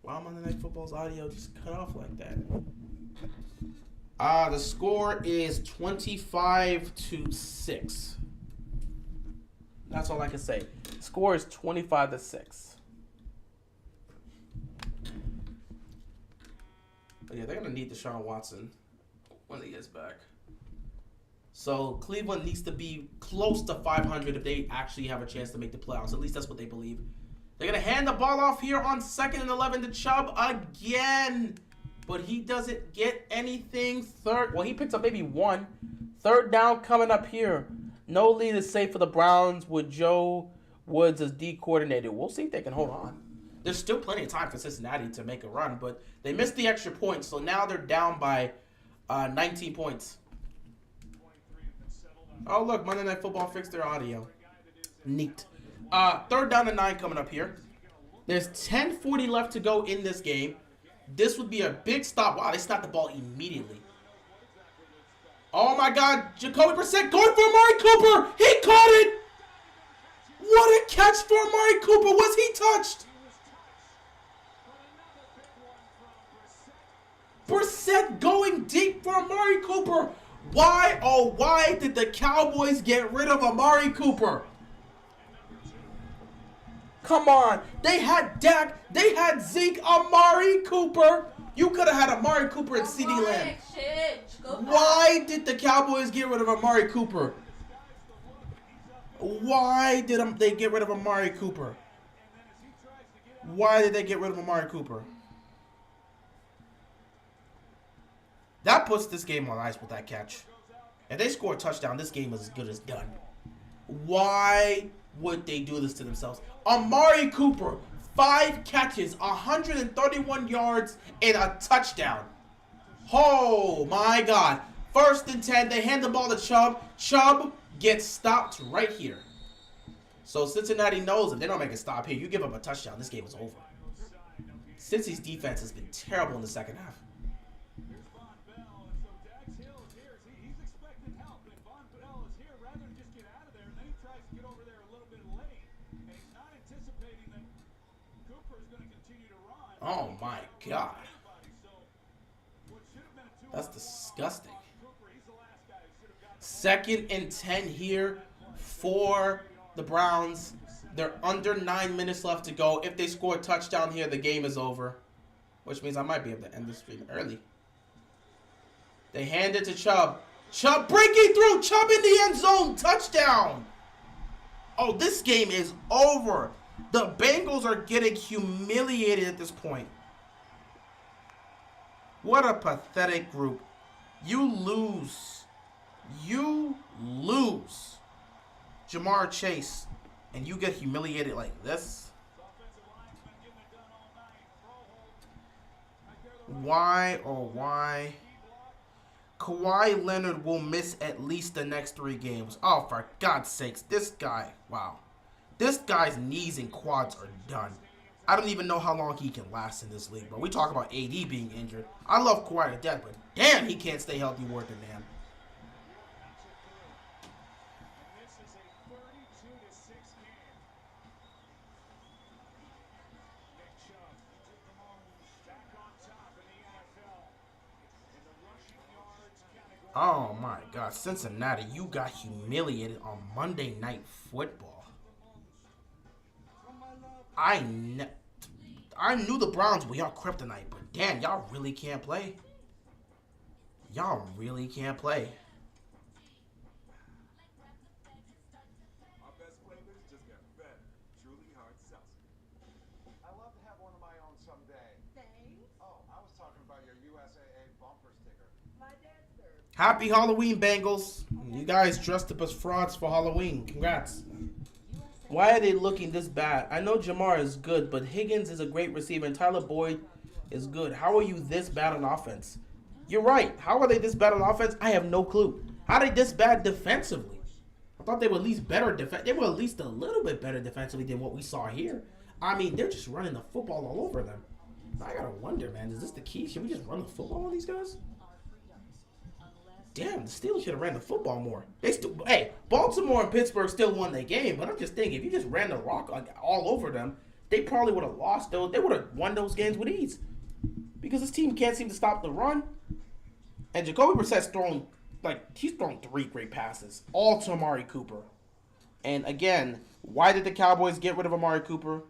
Why Monday Night Football's audio just cut off like that? The score is 25-6. That's all I can say. The score is 25-6. But yeah, they're going to need Deshaun Watson when he gets back. So Cleveland needs to be close to 500 if they actually have a chance to make the playoffs. At least that's what they believe. They're going to hand the ball off here on 2nd and 11 to Chubb again. But he doesn't get anything. Well, he picks up maybe 1. 3rd down coming up here. No lead is safe for the Browns with Joe Woods as D coordinator. We'll see if they can hold on. There's still plenty of time for Cincinnati to make a run, but they missed the extra point, so now they're down by 19 points. Oh, look, Monday Night Football fixed their audio. Neat. 3rd down and 9 coming up here. There's 10:40 left to go in this game. This would be a big stop. Wow, they stopped the ball immediately. Oh, my God. Jacoby Brissett going for Amari Cooper. He caught it. What a catch for Amari Cooper. Was he touched? Brissett going deep for Amari Cooper. Why, oh why did the Cowboys get rid of Amari Cooper? Come on. They had Dak. They had Zeke. Amari Cooper. You could have had Amari Cooper and CeeDee Lamb. Why did the Cowboys get rid of Amari Cooper? Why did they get rid of Amari Cooper? Why did they get rid of Amari Cooper? That puts this game on ice with that catch. If they score a touchdown, this game is as good as done. Why would they do this to themselves? Amari Cooper, 5 catches, 131 yards, and a touchdown. Oh, my God. 1st and 10. They hand the ball to Chubb. Chubb gets stopped right here. So Cincinnati knows if they don't make a stop here, you give up a touchdown, this game is over. Cincy's defense has been terrible in the second half. Oh my God. That's disgusting. 2nd and 10 here for the Browns. They're under 9 minutes left to go. If they score a touchdown here, the game is over. Which means I might be able to end the stream early. They hand it to Chubb. Chubb breaking through. Chubb in the end zone. Touchdown. Oh, this game is over. The Bengals are getting humiliated at this point. What a pathetic group. You lose. You lose. Jamar Chase. And you get humiliated like this. Why, oh why? Kawhi Leonard will miss at least the next 3 games. Oh, for God's sakes. This guy, wow. This guy's knees and quads are done. I don't even know how long he can last in this league, bro. We talk about AD being injured. I love Kawhi to death, but damn, he can't stay healthy worth a damn. Oh my God, Cincinnati, you got humiliated on Monday Night Football. I knew the Browns were y'all kryptonite, but damn, y'all really can't play. Y'all really can't play. Our best flavors just get better. Truly hard seltzer. I'd love to have one of my own someday. Thanks. Oh, I was talking about your USAA bumper sticker. My dad served. Happy Halloween, Bengals. You guys dressed up as frauds for Halloween. Congrats. Why are they looking this bad? I know Jamar is good, but Higgins is a great receiver and Tyler Boyd is good. How are you this bad on offense? You're right. How are they this bad on offense? I have no clue. How are they this bad defensively? I thought they were at least better They were at least a little bit better defensively than what we saw here. I mean, they're just running the football all over them. I gotta wonder, man. Is this the key? Should we just run the football on these guys? Damn, the Steelers should have ran the football more. Hey, Baltimore and Pittsburgh still won their game, but I'm just thinking, if you just ran the rock all over them, they probably would have lost those. They would have won those games with ease. Because this team can't seem to stop the run. And Jacoby Brissett's he's thrown 3 great passes, all to Amari Cooper. And again, why did the Cowboys get rid of Amari Cooper?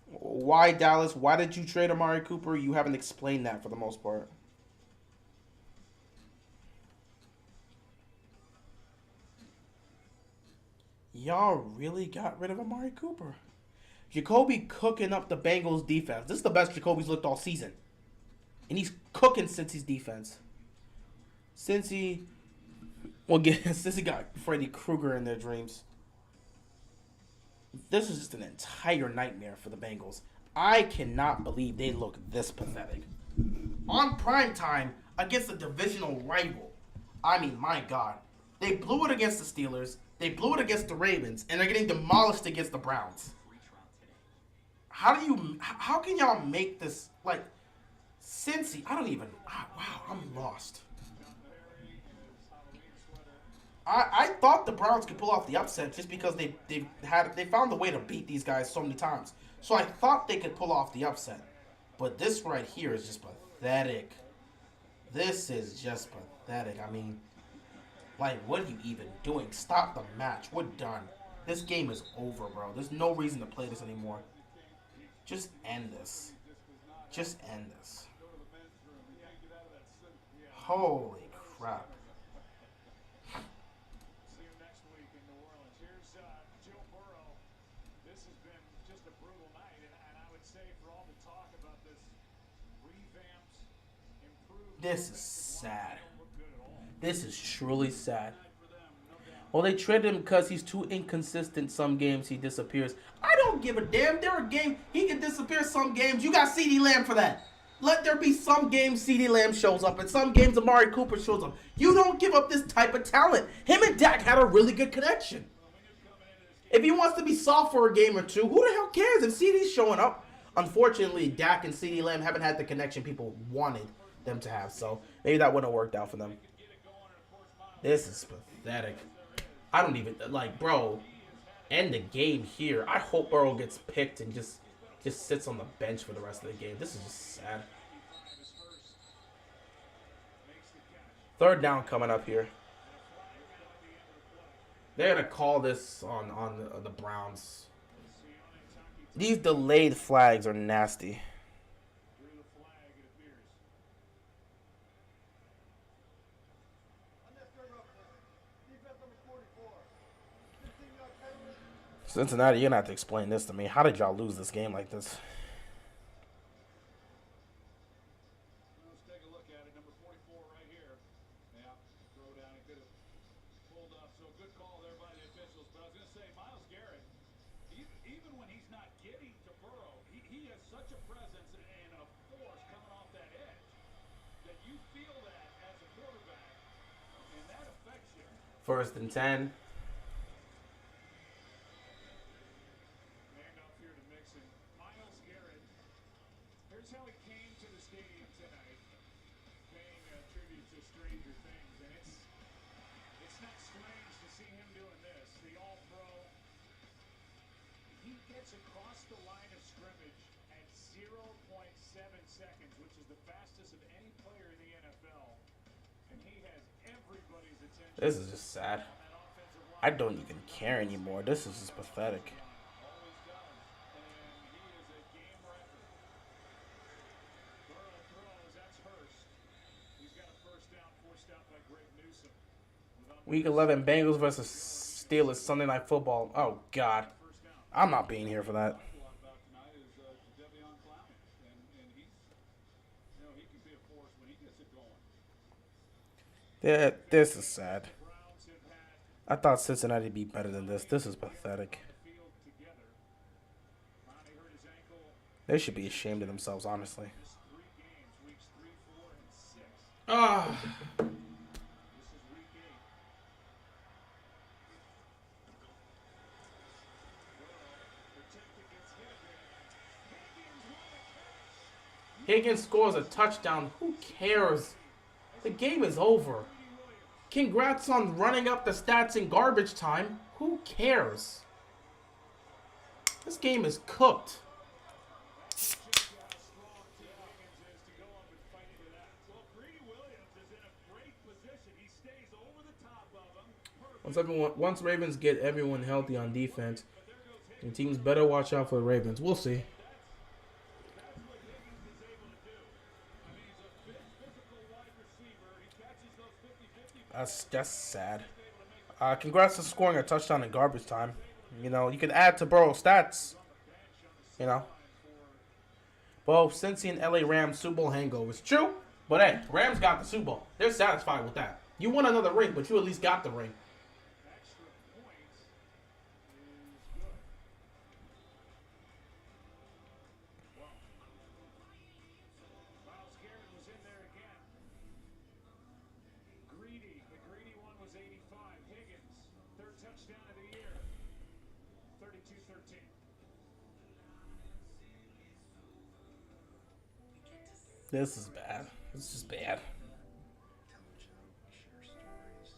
Why, Dallas? Why did you trade Amari Cooper? You haven't explained that for the most part. Y'all really got rid of Amari Cooper. Jacoby cooking up the Bengals defense. This is the best Jacoby's looked all season. And he's cooking Cincy's defense. Cincy got Freddy Krueger in their dreams. This is just an entire nightmare for the Bengals. I cannot believe they look this pathetic. On prime time against a divisional rival. I mean, my God. They blew it against the Steelers. They blew it against the Ravens. And they're getting demolished against the Browns. How can y'all make this, like, Cincy? Wow, I'm lost. I thought the Browns could pull off the upset just because they found a way to beat these guys so many times. So I thought they could pull off the upset. But this right here is just pathetic. This is just pathetic. I mean, like, what are you even doing? Stop the match. We're done. This game is over, bro. There's no reason to play this anymore. Just end this. Just end this. Holy crap. See you next week in New Orleans. Here's Joe Burrow. This has been just a brutal night, and I would say for all the talk about this revamped, improved. This is sad. This is truly sad. Well, they traded him because he's too inconsistent. Some games he disappears. I don't give a damn. There are games he can disappear some games. You got CeeDee Lamb for that. Let there be some games CeeDee Lamb shows up and some games Amari Cooper shows up. You don't give up this type of talent. Him and Dak had a really good connection. If he wants to be soft for a game or two, who the hell cares if CeeDee's showing up? Unfortunately, Dak and CeeDee Lamb haven't had the connection people wanted them to have, so maybe that wouldn't have worked out for them. This is pathetic. I don't even, like, bro, end the game here. I hope Burrow gets picked and just sits on the bench for the rest of the game. This is just sad. Third down coming up here. They're going to call this on the Browns. These delayed flags are nasty. Cincinnati, you're gonna have to explain this to me. How did y'all lose this game like this? Let's take a look at it. Number 44 right here. Yeah, throw down. He could have pulled up. So good call there by the officials. But I was going to say, Myles Garrett, even when he's not getting to Burrow, he has such a presence and a force coming off that edge that you feel that as a quarterback, and that affects you. 1st and 10. Handoff here to Mixon. Myles Garrett. Here's how he came to the stadium tonight, paying tribute to Stranger Things, and it's not strange to see him doing this. The All-Pro. He gets across the line of scrimmage at 0.7 seconds, which is the fastest of any player in the NFL, and he has everybody's attention. This is just sad. I don't even care anymore. This is just pathetic. Always does, and he is a game record. Burrow throws, that's Hurst. He's got a first down, forced out by Greg Newsome. Week 11 Bengals versus Steelers Sunday Night Football. Oh God, I'm not being here for that. A lot about tonight is Jadeveon Clowney, and he's, he can be a force when he gets it going. Yeah, this is sad. Browns have had I thought Cincinnati would be better than this. This is pathetic. the field together. Clowney hurt his ankle. They should be ashamed of themselves, honestly. Missed 3 games, weeks 3, 4, and 6. Ah, This is week 8. Protected, gets hit again. Higgins scores a touchdown. Who cares? The game is over. Congrats on running up the stats in garbage time. Who cares? This game is cooked. Shows you how strong T. Higgins is to go up and fight for that. Well, Greedy Williams is in a great position. He stays over the top of him. Once Ravens get everyone healthy on defense, the teams better watch out for the Ravens. We'll see. That's what Higgins is able to do. I mean, he's a big physical wide receiver. He catches those 50-50 That's sad. Congrats on scoring a touchdown in garbage time. You know, you can add to Burrow's stats. You know. Both Cincy and LA Rams Super Bowl hangovers. True, but hey, Rams got the Super Bowl. They're satisfied with that. You won another ring, but you at least got the ring. extra points is good. Well, Myles Garrett was in there again. The greedy one was 85. Higgins, 3rd touchdown of the year. 32-13. This is bad. This is bad. Tell them, Joe. Share stories.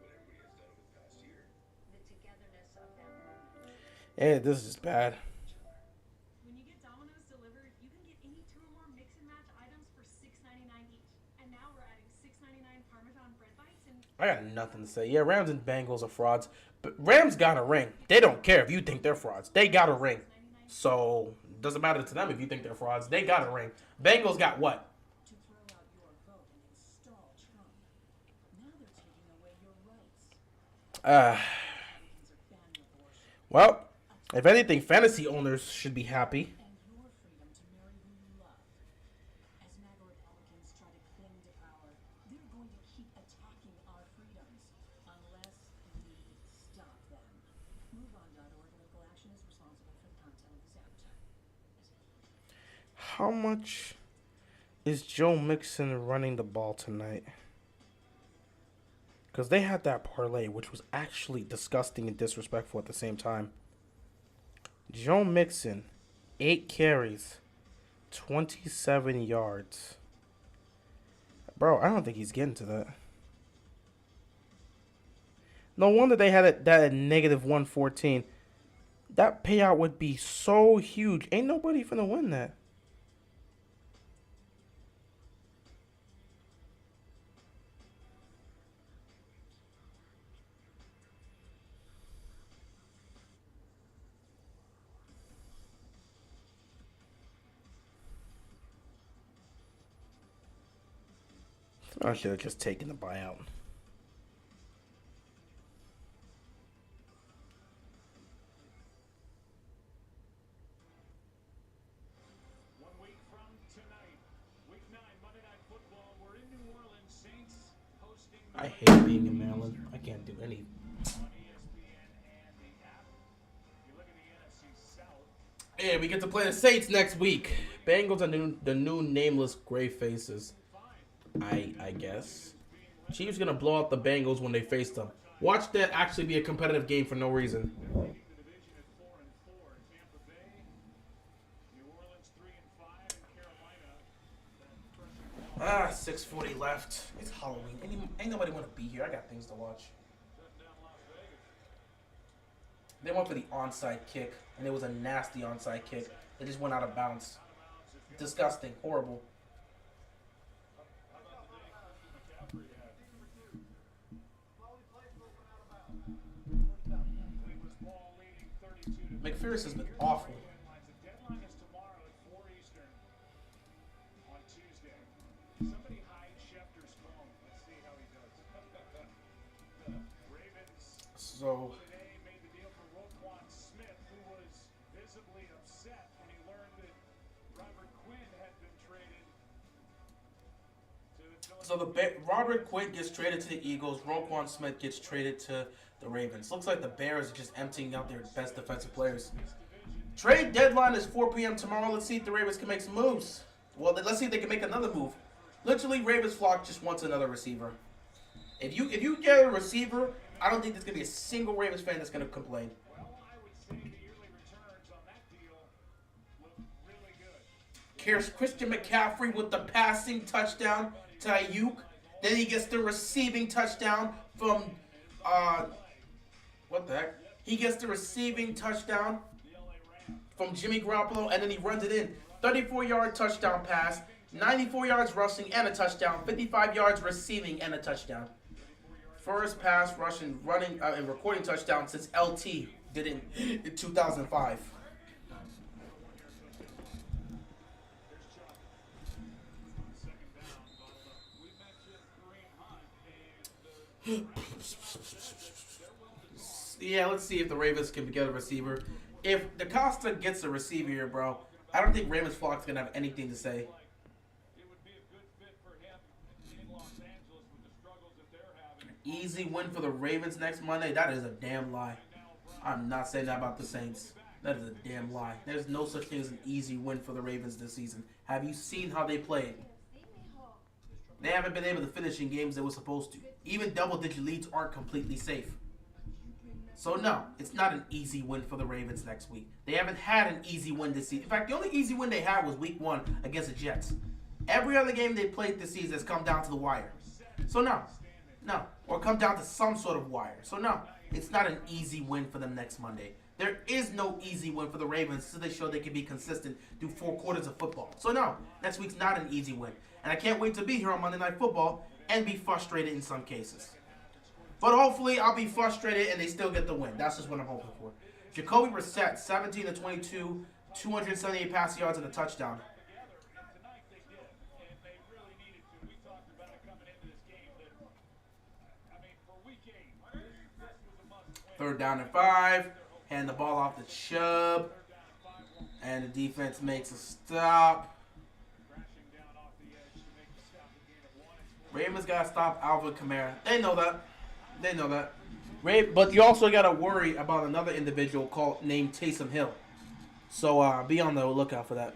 What everybody has done over the past year. The togetherness of that moment. Yeah, this is just bad. When you get Domino's delivered, you can get any 2 or more mix and match items for $6.99 each. And now we're adding $6.99 Parmesan bread bites and I got nothing to say. Yeah, Rams and Bengals are frauds. But Rams got a ring. They don't care if you think they're frauds. They got a ring. So, it doesn't matter to them if you think they're frauds. They got a ring. Bengals got what? to throw out your vote and install Trump. Now they're taking away your rights. Republicans are banning abortion Well, if anything, fantasy owners should be happy. and your freedom to marry who you love. As MAGA Republicans try to cling to power, they're going to keep attacking our freedoms unless we stop them. MoveOn.org legal action is responsible for the content of this advertisement. How much is Joe Mixon running the ball tonight? Because they had that parlay, which was actually disgusting and disrespectful at the same time. Joe Mixon, 8 carries, 27 yards. Bro, I don't think he's getting to that. No wonder they had that at negative 114. That payout would be so huge. Ain't nobody finna win that. I should have just taken the buyout. I hate being in Maryland. I can't do any. on ESPN and the app. You look at the NFC South. Yeah, we get to play the Saints next week. Bengals are the new nameless gray faces. I guess. Chiefs gonna blow out the Bengals when they face them. Watch that actually be a competitive game for no reason. Leading the division at 4-4. Tampa Bay, New Orleans 3-5, and Carolina. That crushing loss 6:40 left. It's Halloween. Ain't nobody want to be here. I got things to watch. shutting down Las Vegas. They went for the onside kick, and it was a nasty onside kick. It just went out of bounds. Disgusting. Horrible. How about the day Christian McCaffrey had? Cleveland's ball leading 32-3. McPherson has been awful. The deadline is tomorrow at 4 Eastern on Tuesday. Somebody hide Schefter's phone. Let's see how he does. The Ravens So, today made the deal for Roquan Smith, who was visibly upset when he learned that Robert Quinn had been traded to the Robert Quinn gets traded to the Eagles. Roquan Smith gets traded to the Ravens. Looks like the Bears are just emptying out their best defensive players. Trade deadline is 4 p.m. tomorrow. Let's see if the Ravens can make some moves. Well, let's see if they can make another move. Literally, Ravens flock just wants another receiver. If you get a receiver, I don't think there's gonna be a single Ravens fan that's gonna complain. Well, I would say the yearly returns on that deal look really good. Here's Christian McCaffrey with the passing touchdown to Ayuk. Then he gets the receiving touchdown from what the heck? He gets the receiving touchdown from Jimmy Garoppolo, and then he runs it in. 34-yard touchdown pass, 94 yards rushing and a touchdown, 55 yards receiving and a touchdown. First pass rushing, running, and recording touchdown since LT did it in 2005. Yeah, let's see if the Ravens can get a receiver. If DaCosta gets a receiver here, bro, I don't think Ravens flock's gonna have anything to say. It would be a good fit for him in Los Angeles with the struggles that they're having. Easy win for the Ravens next Monday. That is a damn lie. I'm not saying that about the Saints. That is a damn lie. There's no such thing as an easy win for the Ravens this season. Have you seen how they played? They haven't been able to finish in games they were supposed to. Even double-digit leads aren't completely safe. So no, it's not an easy win for the Ravens next week. They haven't had an easy win this season. In fact, the only easy win they had was week 1 against the Jets. Every other game they played this season has come down to the wire. So no. Or come down to some sort of wire. So no, it's not an easy win for them next Monday. There is no easy win for the Ravens so they show they can be consistent through 4 quarters of football. So no, next week's not an easy win. And I can't wait to be here on Monday Night Football and be frustrated in some cases. But hopefully I'll be frustrated and they still get the win. That's just what I'm hoping for. Jacoby Brissett, 17-22, 278 passing yards and a touchdown. Tonight they did, and they really needed to. We talked about it coming into this game. That, I mean, for week 8, this was a must-win. 3rd down and 5. Hand the ball off to Chubb. And the defense makes a stop. Crashing down off the edge to make the stop at the end of 1. Ravens got to stop Alvin Kamara. They know that. But you also got to worry about another individual named Taysom Hill. So be on the lookout for that.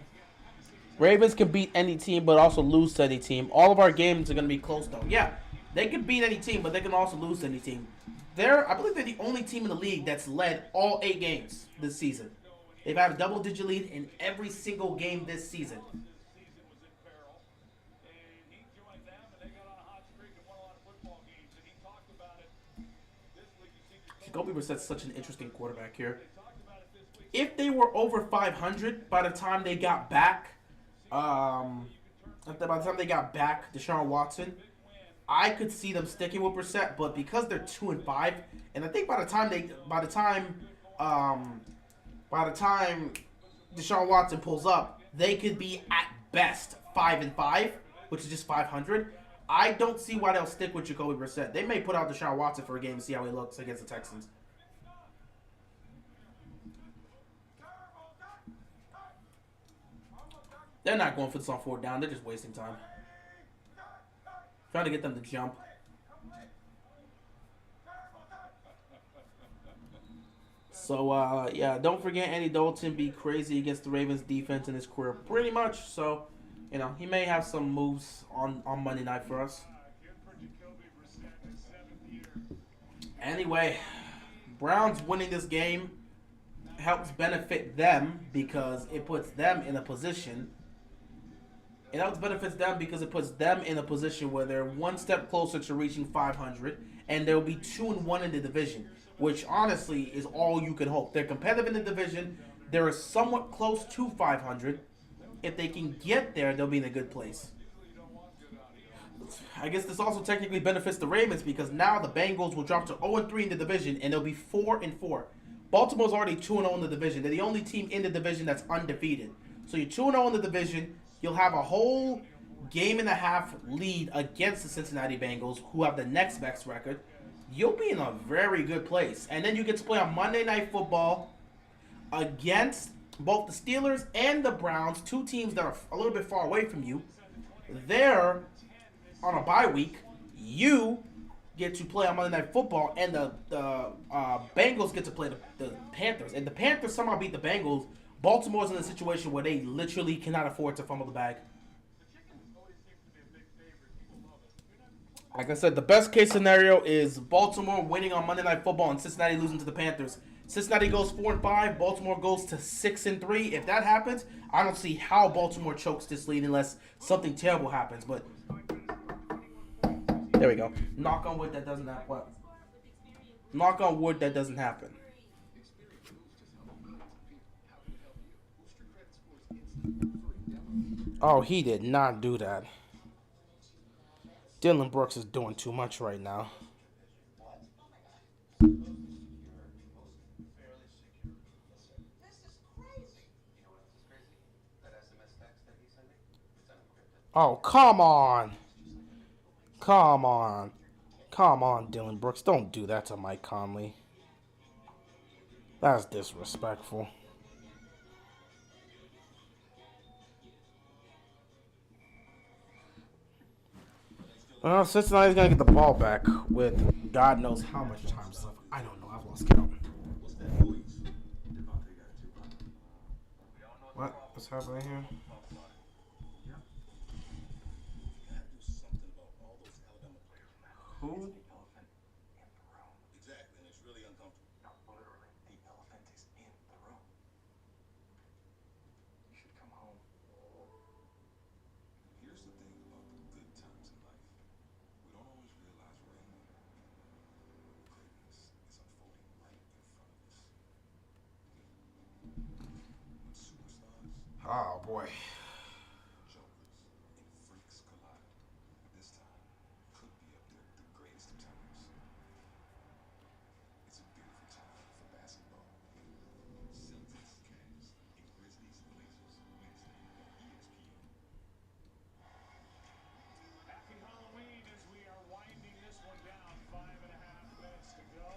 Ravens can beat any team, but also lose to any team. All of our games are going to be close, though. Yeah, they can beat any team, but they can also lose to any team. I believe they're the only team in the league that's led all 8 games this season. They've had a double-digit lead in every single game this season. Jacoby Brissett's such an interesting quarterback here. If they were over 500 by the time they got back, Deshaun Watson, I could see them sticking with Brissett. But because they're 2-5, and I think by the time Deshaun Watson pulls up, they could be at best 5-5, which is just 500. I don't see why they'll stick with Jacoby Brissett. They may put out Deshaun Watson for a game and see how he looks against the Texans. They're not going for this on 4th down. They're just wasting time. Trying to get them to jump. So, yeah, don't forget Andy Dalton be crazy against the Ravens defense in his career, pretty much. So, he may have some moves on Monday night for us. Good for Jacoby Brissett in his 7th year. Anyway, Browns winning this game helps benefit them because it puts them in a position. It helps benefits them because it puts them in a position where they're one step closer to reaching 500, and they'll be 2-1 in the division, which honestly is all you can hope. They're competitive in the division. They're somewhat close to 500. If they can get there, they'll be in a good place. I guess this also technically benefits the Ravens because now the Bengals will drop to 0-3 in the division, and they'll be 4-4. Baltimore's already 2-0 in the division. They're the only team in the division that's undefeated. So you're 2-0 in the division. You'll have a whole game and a half lead against the Cincinnati Bengals, who have the next best record. You'll be in a very good place. And then you get to play on Monday Night Football against both the Steelers and the Browns, two teams that are a little bit far away from you. They're on a bye week. You get to play on Monday Night Football, and the Bengals get to play the Panthers. And the Panthers somehow beat the Bengals. Baltimore's in a situation where they literally cannot afford to fumble the bag. Like I said, the best case scenario is Baltimore winning on Monday Night Football and Cincinnati losing to the Panthers. Cincinnati goes 4-5. Baltimore goes to 6-3. If that happens, I don't see how Baltimore chokes this lead unless something terrible happens. But there we go. Knock on wood that doesn't happen. What? Knock on wood that doesn't happen. Oh, he did not do that. Dylan Brooks is doing too much right now. Oh, come on. Come on. Come on, Dylan Brooks. Don't do that to Mike Conley. That's disrespectful. Well, Cincinnati's going to get the ball back with God knows how much time left. I don't know. I've lost count. What's happening here? Who? Exactly, and it's really uncomfortable. No, literally, the elephant is in the room. You should come home. Here's the thing about the good times in life. We don't always realize we're in them. Greatness is unfolding right in front of us. When superstars, Oh, boy. jokers, and freaks collide, this time could be up there with the greatest of times. It's a beautiful time for basketball. Celtics, Cavs, and Grizzlies, Blazers, Wednesday on ESPN. Happy Halloween as we are winding this one down. 5.5 minutes to go.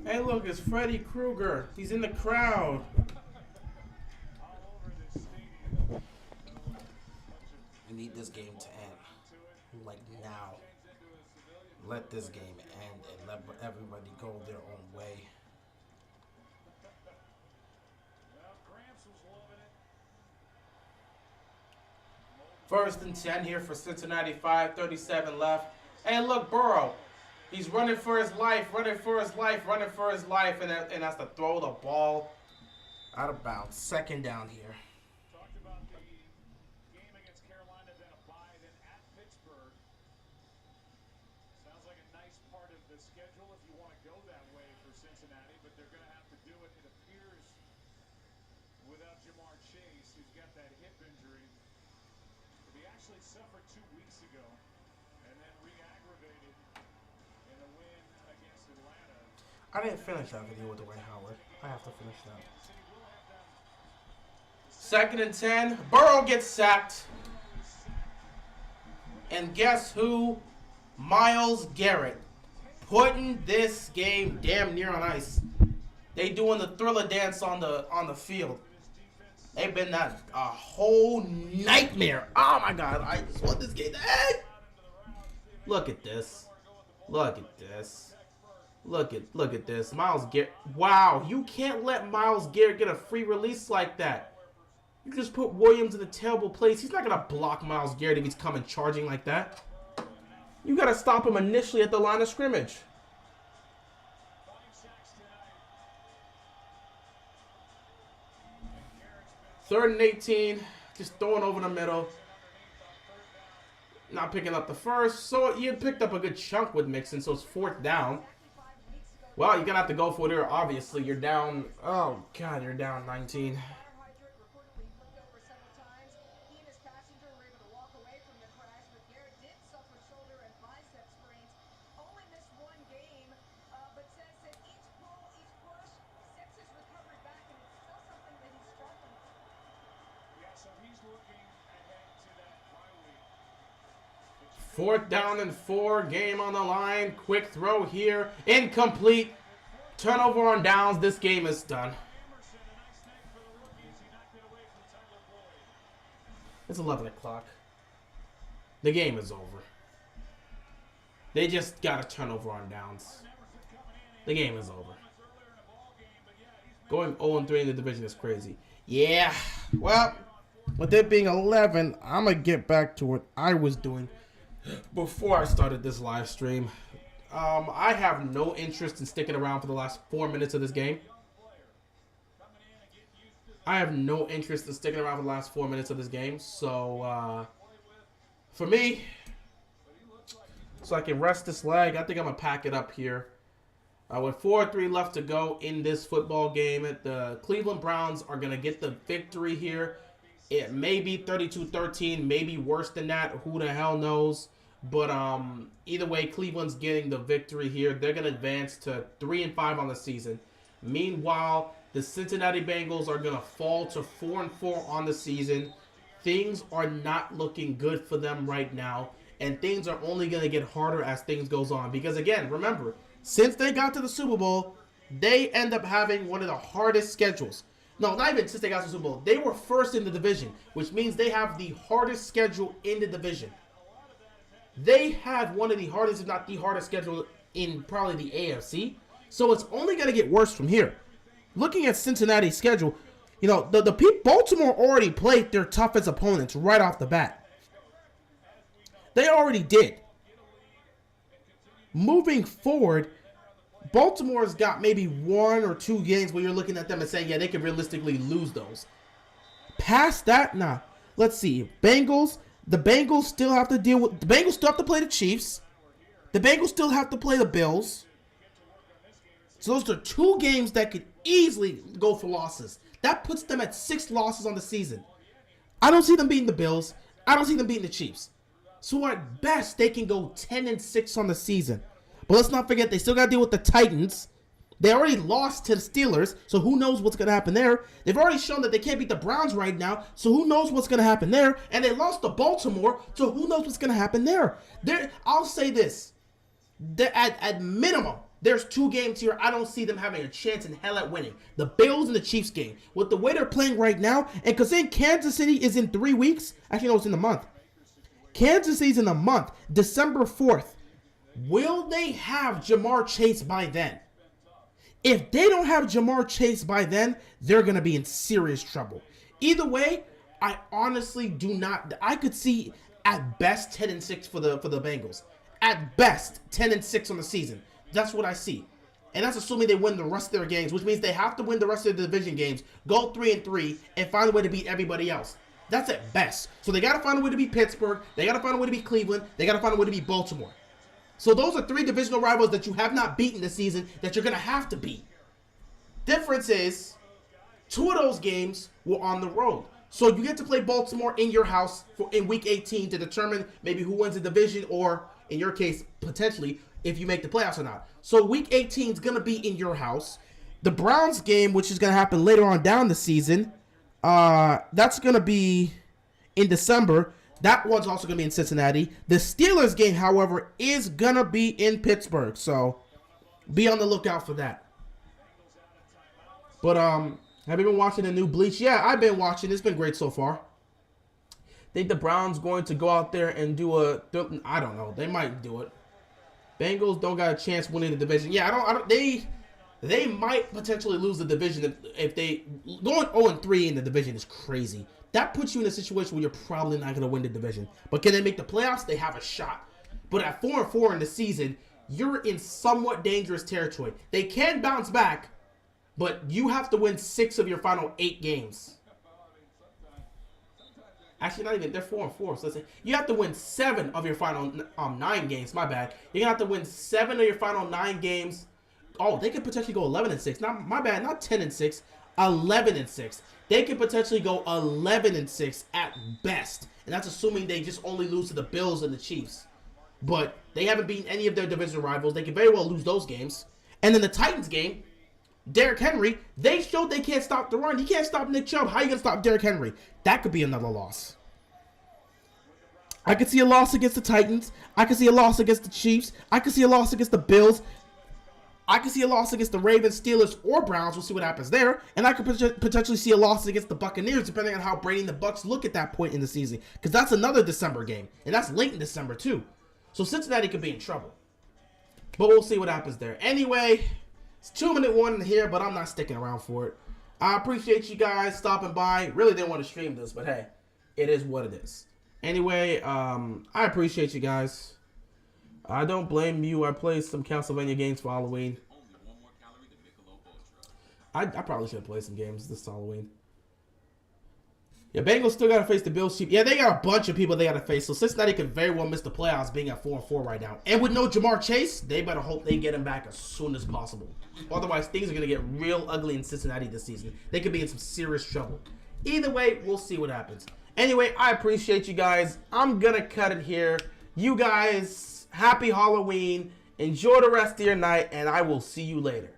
Hey, look, it's Freddy Krueger. He's in the crowd. All over this stadium. We need this game to end. Like now. Let this game end and let everybody go their own way. Well, Gramps was loving it. First and 10 here for Cincinnati. 5:37 left. Hey, look, Burrow. He's running for his life, running for his life, and has to throw the ball out of bounds. Second down here. Talked about the game against Carolina, then a bye, then at Pittsburgh. Sounds like a nice part of the schedule if you want to go that way for Cincinnati, but they're going to have to do it, it appears, without Jamar Chase, who's got that hip injury that he actually suffered 2 weeks ago and then re-aggravated in the win against Atlanta. I didn't finish that video with Dwayne Howard. I have to finish that. Second and 10. Burrow gets sacked. And guess who? Myles Garrett. Putting this game damn near on ice. They doing the Thriller dance on the field. They've been a whole nightmare. Oh my God. I just want this game to end. Look at this. Look at this. Look at this. Myles Garrett. Wow, you can't let Myles Garrett get a free release like that. You just put Williams in a terrible place. He's not going to block Myles Garrett if he's coming charging like that. You got to stop him initially at the line of scrimmage. 3rd and 18. Just throwing over the middle. Not picking up the first. So you picked up a good chunk with Mixon, so it's 4th down. Well, you're going to have to go for it here. Obviously, you're down. Oh, God, you're down 19. So he's looking ahead to that bye week. 4th down and 4. Game on the line. Quick throw here. Incomplete. Turnover on downs. This game is done. It's 11 o'clock. The game is over. They just got a turnover on downs. The game is over. Going 0-3 in the division is crazy. Yeah. Well, with it being 11, I'm going to get back to what I was doing before I started this live stream. I have no interest in sticking around for the last 4 minutes of this game. So, for me, so I can rest this leg, I think I'm going to pack it up here. With 4-3 left to go in this football game, the Cleveland Browns are going to get the victory here. It may be 32-13, maybe worse than that. Who the hell knows? But either way, Cleveland's getting the victory here. They're going to advance to 3-5 on the season. Meanwhile, the Cincinnati Bengals are going to fall to 4-4 on the season. Things are not looking good for them right now. And things are only going to get harder as things goes on. Because again, remember, since they got to the Super Bowl, they end up having one of the hardest schedules. No, not even since they got to the Super Bowl. They were first in the division, which means they have the hardest schedule in the division. They have one of the hardest, if not the hardest schedule in probably the AFC. So it's only going to get worse from here. Looking at Cincinnati's schedule, you know, Baltimore already played their toughest opponents right off the bat. They already did. Moving forward, Baltimore's got maybe 1 or 2 games where you're looking at them and saying, yeah, they could realistically lose those. Past that, nah. Let's see. Bengals. The Bengals still have to deal with... The Bengals still have to play the Chiefs. The Bengals still have to play the Bills. So those are 2 games that could easily go for losses. That puts them at 6 losses on the season. I don't see them beating the Bills. I don't see them beating the Chiefs. So at best, they can go 10-6 on the season. But let's not forget, they still got to deal with the Titans. They already lost to the Steelers, so who knows what's going to happen there. They've already shown that they can't beat the Browns right now, so who knows what's going to happen there. And they lost to Baltimore, so who knows what's going to happen there. I'll say this. At minimum, there's 2 games here I don't see them having a chance in hell at winning. The Bills and the Chiefs game. With the way they're playing right now, and because Kansas City is in 3 weeks. Actually, no, it's in the month. Kansas City's in the month. December 4th. Will they have Jamar Chase by then? If they don't have Jamar Chase by then, they're going to be in serious trouble. Either way, I honestly do not. I could see at best 10-6 for the Bengals. At best 10-6 on the season. That's what I see. And that's assuming they win the rest of their games, which means they have to win the rest of the division games, go 3-3, and find a way to beat everybody else. That's at best. So they got to find a way to beat Pittsburgh. They got to find a way to beat Cleveland. They got to find a way to beat Baltimore. So those are 3 divisional rivals that you have not beaten this season that you're going to have to beat. Difference is, 2 of those games were on the road. So you get to play Baltimore in your house in Week 18 to determine maybe who wins the division or, in your case, potentially, if you make the playoffs or not. So Week 18 is going to be in your house. The Browns game, which is going to happen later on down the season, that's going to be in December. That one's also going to be in Cincinnati. The Steelers game, however, is going to be in Pittsburgh. So be on the lookout for that. But have you been watching the new Bleach? Yeah, I've been watching. It's been great so far. Think the Browns going to go out there and do I don't know. They might do it. Bengals don't got a chance winning the division. Yeah, I don't. They might potentially lose the division if they going 0-3 in the division is crazy. That puts you in a situation where you're probably not going to win the division. But can they make the playoffs? They have a shot. But at 4-4 in the season, you're in somewhat dangerous territory. They can bounce back, but you have to win 6 of your final 8 games. Actually, not even. They're 4-4. So let's say you have to win 7 of your final 9 games. My bad. You're gonna have to win 7 of your final 9 games. Oh, they could potentially go 11-6. Not my bad. Not 10-6. 11-6. They could potentially go 11-6 at best, and that's assuming they just only lose to the Bills and the Chiefs. But they haven't beaten any of their division rivals. They could very well lose those games. And then the Titans game, Derrick Henry, they showed they can't stop the run. You can't stop Nick Chubb. How are you going to stop Derrick Henry? That could be another loss. I could see a loss against the Titans. I could see a loss against the Chiefs. I could see a loss against the Bills. I could see a loss against the Ravens, Steelers, or Browns. We'll see what happens there. And I could potentially see a loss against the Buccaneers, depending on how Brady and the Bucs look at that point in the season. Because that's another December game. And that's late in December, too. So Cincinnati could be in trouble. But we'll see what happens there. Anyway, it's 2-minute warning here, but I'm not sticking around for it. I appreciate you guys stopping by. Really didn't want to stream this, but hey, it is what it is. Anyway, I appreciate you guys. I don't blame you. I played some Castlevania games for Halloween. I probably should have played some games this Halloween. Yeah, Bengals still got to face the Bills. Chiefs. Yeah, they got a bunch of people they got to face. So Cincinnati could very well miss the playoffs being at 4-4 right now. And with no Jamar Chase, they better hope they get him back as soon as possible. Otherwise, things are going to get real ugly in Cincinnati this season. They could be in some serious trouble. Either way, we'll see what happens. Anyway, I appreciate you guys. I'm going to cut it here. You guys, happy Halloween. Enjoy the rest of your night, and I will see you later.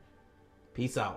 Peace out.